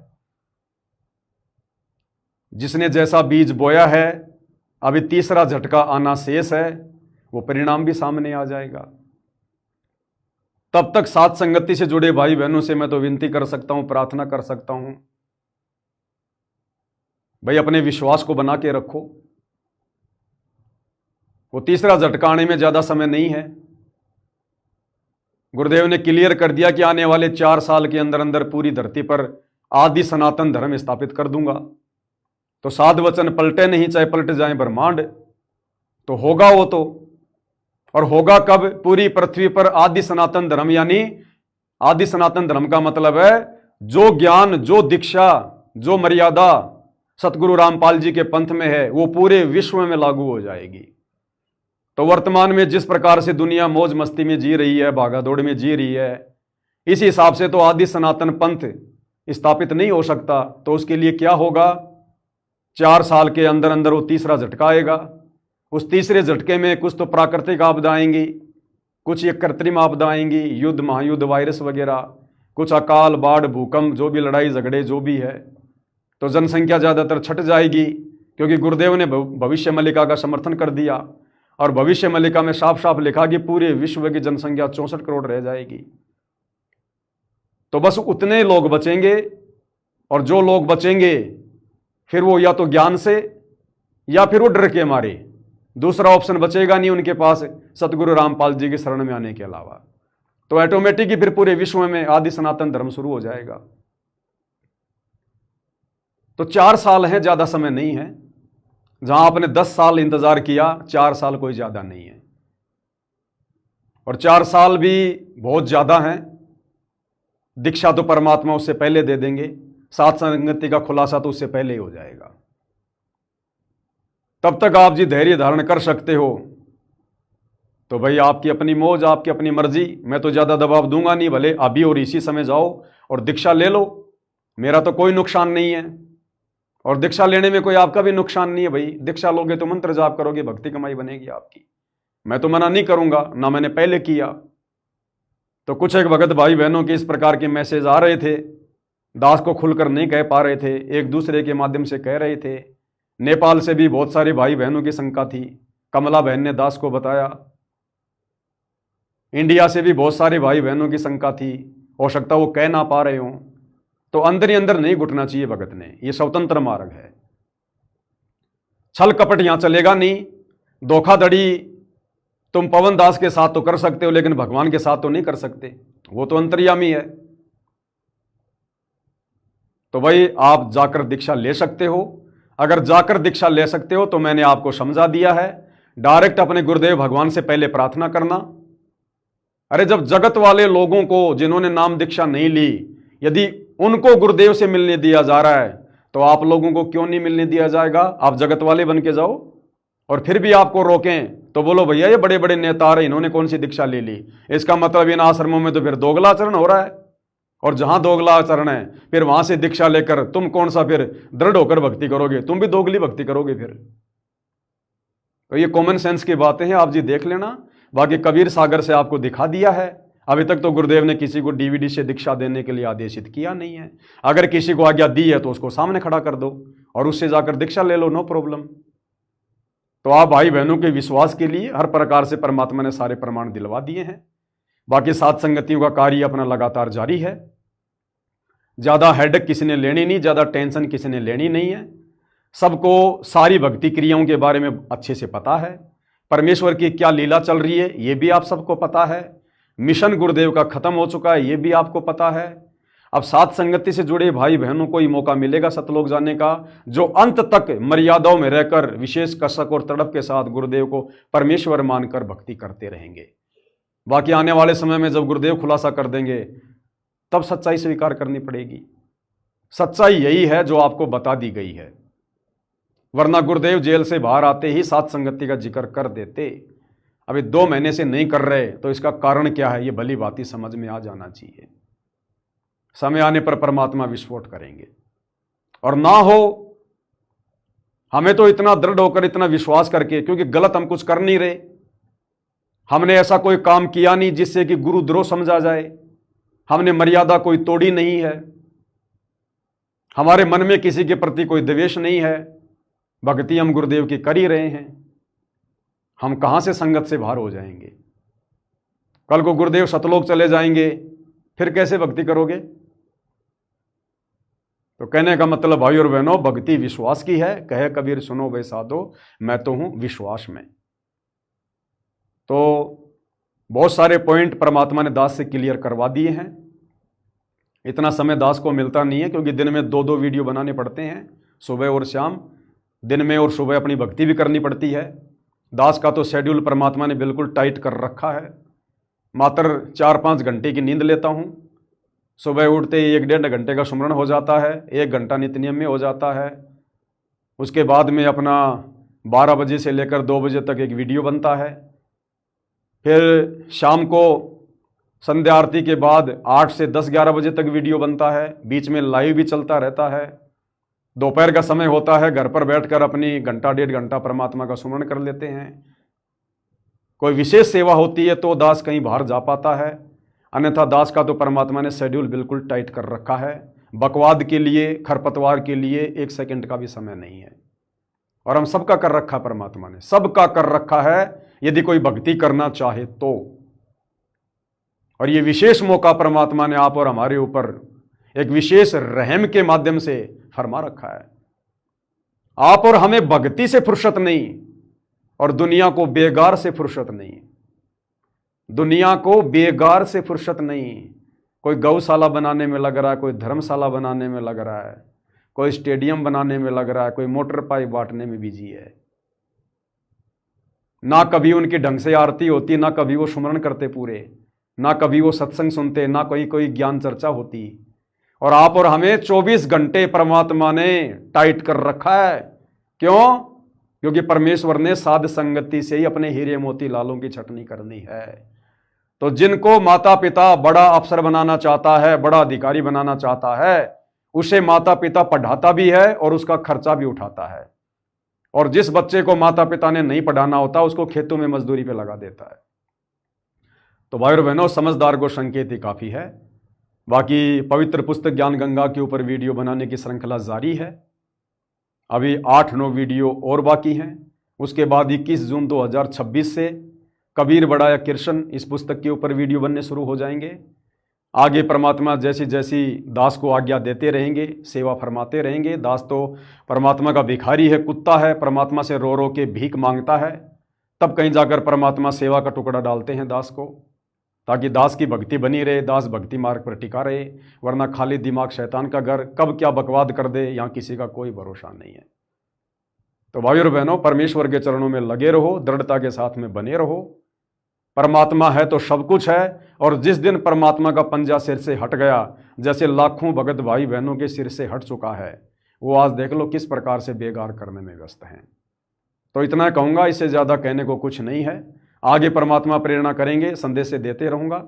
जिसने जैसा बीज बोया है, अभी तीसरा झटका आना शेष है, वो परिणाम भी सामने आ जाएगा। तब तक साथ संगति से जुड़े भाई बहनों से मैं तो विनती कर सकता हूं, प्रार्थना कर सकता हूं, भाई अपने विश्वास को बना के रखो। वो तीसरा झटका आने में ज्यादा समय नहीं है। गुरुदेव ने क्लियर कर दिया कि आने वाले 4 साल के अंदर अंदर पूरी धरती पर आदि सनातन धर्म स्थापित कर दूंगा। तो साध वचन पलटे नहीं, चाहे पलट जाए ब्रह्मांड, तो होगा वो तो। और होगा कब? पूरी पृथ्वी पर आदि सनातन धर्म, यानी आदि सनातन धर्म का मतलब है जो ज्ञान, जो दीक्षा, जो मर्यादा सतगुरु रामपाल जी के पंथ में है वो पूरे विश्व में लागू हो जाएगी। तो वर्तमान में जिस प्रकार से दुनिया मौज मस्ती में जी रही है, भागादौड़ में जी रही है, इस हिसाब से तो आदि सनातन पंथ स्थापित नहीं हो सकता। तो उसके लिए क्या होगा? 4 साल के अंदर अंदर वो तीसरा झटका आएगा। उस तीसरे झटके में कुछ तो प्राकृतिक आपदा आएंगी, कुछ ये कृत्रिम आपदा आएंगी, युद्ध, महायुद्ध, वायरस वगैरह, कुछ अकाल, बाढ़, भूकंप, जो भी लड़ाई झगड़े जो भी है। तो जनसंख्या ज़्यादातर छट जाएगी, क्योंकि गुरुदेव ने भविष्य मल्लिका का समर्थन कर दिया और भविष्य मल्लिका में साफ साफ लिखा कि पूरे विश्व की जनसंख्या 64 करोड़ रह जाएगी। तो बस उतने लोग बचेंगे, और जो लोग बचेंगे फिर वो या तो ज्ञान से या फिर वो डर के मारे, दूसरा ऑप्शन बचेगा नहीं उनके पास सतगुरु रामपाल जी की शरण में आने के अलावा। तो ऑटोमेटिक ही फिर पूरे विश्व में आदि सनातन धर्म शुरू हो जाएगा। तो 4 साल हैं, ज्यादा समय नहीं है। जहां आपने 10 साल इंतजार किया, 4 साल कोई ज्यादा नहीं है। और 4 साल भी बहुत ज्यादा हैं। दीक्षा तो परमात्मा उससे पहले दे देंगे, साथ संगति का खुलासा तो उससे पहले ही हो जाएगा। तब तक आप जी धैर्य धारण कर सकते हो। तो भाई आपकी अपनी मौज, आपकी अपनी मर्जी, मैं तो ज्यादा दबाव दूंगा नहीं। भले अभी और इसी समय जाओ और दीक्षा ले लो, मेरा तो कोई नुकसान नहीं है। और दीक्षा लेने में कोई आपका भी नुकसान नहीं है। भाई दीक्षा लोगे तो मंत्र जाप करोगे, भक्ति कमाई बनेगी आपकी। मैं तो मना नहीं करूंगा, ना मैंने पहले किया। तो कुछ एक भगत भाई बहनों के इस प्रकार के मैसेज आ रहे थे, दास को खुलकर नहीं कह पा रहे थे, एक दूसरे के माध्यम से कह रहे थे। नेपाल से भी बहुत सारे भाई बहनों की शंका थी, कमला बहन ने दास को बताया। इंडिया से भी बहुत सारे भाई बहनों की शंका थी, हो सकता वो कह ना पा रहे हों। तो अंदर ही अंदर नहीं घुटना चाहिए भगत ने, ये स्वतंत्र मार्ग है। छल कपट यहां चलेगा नहीं। धोखाधड़ी तुम पवन दास के साथ तो कर सकते हो, लेकिन भगवान के साथ तो नहीं कर सकते, वो तो अंतर्यामी है। तो भाई आप जाकर दीक्षा ले सकते हो। अगर जाकर दीक्षा ले सकते हो तो मैंने आपको समझा दिया है, डायरेक्ट अपने गुरुदेव भगवान से पहले प्रार्थना करना। अरे जब जगत वाले लोगों को, जिन्होंने नाम दीक्षा नहीं ली, यदि उनको गुरुदेव से मिलने दिया जा रहा है तो आप लोगों को क्यों नहीं मिलने दिया जाएगा? आप जगत वाले बन के जाओ। और फिर भी आपको रोकें तो बोलो भैया ये बड़े बड़े नेता आ रहे, इन्होंने कौन सी दीक्षा ले ली? इसका मतलब इन आश्रमों में तो फिर दोगला आचरण हो रहा है। और जहां दोगला आचरण है फिर वहां से दीक्षा लेकर तुम कौन सा फिर दृढ़ होकर भक्ति करोगे, तुम भी दोगली भक्ति करोगे फिर। तो ये कॉमन सेंस की बातें हैं, आप जी देख लेना। बाकी कबीर सागर से आपको दिखा दिया है। अभी तक तो गुरुदेव ने किसी को डीवीडी से दीक्षा देने के लिए आदेशित किया नहीं है। अगर किसी को आज्ञा दी है तो उसको सामने खड़ा कर दो और उससे जाकर दीक्षा ले लो, नो प्रॉब्लम। तो आप भाई बहनों के विश्वास के लिए हर प्रकार से परमात्मा ने सारे प्रमाण दिलवा दिए हैं। बाकी सात संगतियों का कार्य अपना लगातार जारी है। ज्यादा हेडेक किसी ने लेनी नहीं, ज्यादा टेंशन किसी ने लेनी नहीं है। सबको सारी भक्ति क्रियाओं के बारे में अच्छे से पता है। परमेश्वर की क्या लीला चल रही है ये भी आप सबको पता है। मिशन गुरुदेव का खत्म हो चुका है ये भी आपको पता है। अब सात संगति से जुड़े भाई बहनों को ही मौका मिलेगा सतलोक जाने का, जो अंत तक मर्यादाओं में रहकर विशेष कसक और तड़प के साथ गुरुदेव को परमेश्वर मानकर भक्ति करते रहेंगे। बाकी आने वाले समय में जब गुरुदेव खुलासा कर देंगे तब सच्चाई स्वीकार करनी पड़ेगी। सच्चाई यही है जो आपको बता दी गई है, वरना गुरुदेव जेल से बाहर आते ही सात संगति का जिक्र कर देते। अभी 2 महीने से नहीं कर रहे तो इसका कारण क्या है ये भली बात समझ में आ जाना चाहिए। समय आने पर परमात्मा विस्फोट करेंगे। और ना हो हमें तो इतना दृढ़ होकर इतना विश्वास करके, क्योंकि गलत हम कुछ कर नहीं रहे, हमने ऐसा कोई काम किया नहीं जिससे कि गुरुद्रोह समझा जाए, हमने मर्यादा कोई तोड़ी नहीं है, हमारे मन में किसी के प्रति कोई द्वेष नहीं है, भक्ति हम गुरुदेव की कर ही रहे हैं। हम कहां से संगत से बाहर हो जाएंगे? कल को गुरुदेव सतलोक चले जाएंगे फिर कैसे भक्ति करोगे? तो कहने का मतलब भाई और बहनों, भक्ति विश्वास की है। कहे कबीर सुनो वे साधो, मैं तो हूं विश्वास में। तो बहुत सारे पॉइंट परमात्मा ने दास से क्लियर करवा दिए हैं। इतना समय दास को मिलता नहीं है क्योंकि दिन में 2-2 वीडियो बनाने पड़ते हैं, सुबह और शाम। दिन में और सुबह अपनी भक्ति भी करनी पड़ती है। दास का तो शेड्यूल परमात्मा ने बिल्कुल टाइट कर रखा है। मात्र 4-5 घंटे की नींद लेता हूँ। सुबह उठते ही 1-1.5 घंटे का सुमरण हो जाता है, 1 घंटा नित्यनियम में हो जाता है। उसके बाद में अपना 12 बजे से लेकर 2 बजे तक एक वीडियो बनता है। फिर शाम को संध्या आरती के बाद 8 से 10-11 बजे तक वीडियो बनता है। बीच में लाइव भी चलता रहता है। दोपहर का समय होता है, घर पर बैठकर अपनी 1-1.5 घंटा परमात्मा का सुमरण कर लेते हैं। कोई विशेष सेवा होती है तो दास कहीं बाहर जा पाता है, अन्यथा दास का तो परमात्मा ने शेड्यूल बिल्कुल टाइट कर रखा है। बकवाद के लिए, खरपतवार के लिए 1 सेकंड का भी समय नहीं है। और हम सबका कर रखा परमात्मा ने, सबका कर रखा है यदि कोई भक्ति करना चाहे तो। और ये विशेष मौका परमात्मा ने आप और हमारे ऊपर एक विशेष रहम के माध्यम से फरमा रखा है। आप और हमें भक्ति से फुर्सत नहीं और दुनिया को बेगार से फुर्सत नहीं। दुनिया को बेगार से फुर्सत नहीं। कोई गौशाला बनाने में लग रहा है, कोई धर्मशाला बनाने में लग रहा है, कोई स्टेडियम बनाने में लग रहा है, कोई मोटर पाइप बांटने में बिजी है। ना कभी उनकी ढंग से आरती होती, ना कभी वो सुमरण करते पूरे, ना कभी वो सत्संग सुनते, ना कोई ज्ञान चर्चा होती। और आप और हमें 24 घंटे परमात्मा ने टाइट कर रखा है। क्यों? क्योंकि परमेश्वर ने साध संगति से ही अपने हीरे मोती लालों की छटनी करनी है। तो जिनको माता पिता बड़ा अफसर बनाना चाहता है, बड़ा अधिकारी बनाना चाहता है, उसे माता पिता पढ़ाता भी है और उसका खर्चा भी उठाता है। और जिस बच्चे को माता पिता ने नहीं पढ़ाना होता उसको खेतों में मजदूरी पे लगा देता है। तो भाई और बहनों, समझदार को संकेत ही काफी है। बाकी पवित्र पुस्तक ज्ञान गंगा के ऊपर वीडियो बनाने की श्रृंखला जारी है। अभी 8-9 वीडियो और बाकी हैं। उसके बाद 21 जून 2026 से कबीर बढ़ाया कृष्ण इस पुस्तक के ऊपर वीडियो बनने शुरू हो जाएंगे। आगे परमात्मा जैसी जैसी दास को आज्ञा देते रहेंगे, सेवा फरमाते रहेंगे। दास तो परमात्मा का भिखारी है, कुत्ता है, परमात्मा से रो रो के भीख मांगता है। तब कहीं जाकर परमात्मा सेवा का टुकड़ा डालते हैं दास को, ताकि दास की भक्ति बनी रहे, दास भक्ति मार्ग पर टिका रहे। वरना खाली दिमाग शैतान का घर, कब क्या बकवाद कर दे यहाँ किसी का कोई भरोसा नहीं है। तो भाई और बहनों, परमेश्वर के चरणों में लगे रहो, दृढ़ता के साथ में बने रहो। परमात्मा है तो सब कुछ है। और जिस दिन परमात्मा का पंजा सिर से हट गया, जैसे लाखों भगत भाई बहनों के सिर से हट चुका है, वो आज देख लो किस प्रकार से बेगार करने में व्यस्त हैं। तो इतना कहूँगा, इससे ज़्यादा कहने को कुछ नहीं है। आगे परमात्मा प्रेरणा करेंगे, संदेश से देते रहूँगा।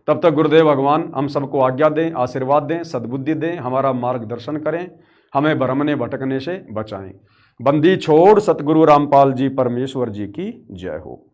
तब तक गुरुदेव भगवान हम सबको आज्ञा दें, आशीर्वाद दें, सद्बुद्धि दें, हमारा मार्गदर्शन करें, हमें भ्रमने भटकने से बचाएं। बंदी छोड़ सतगुरु रामपाल जी परमेश्वर जी की जय हो।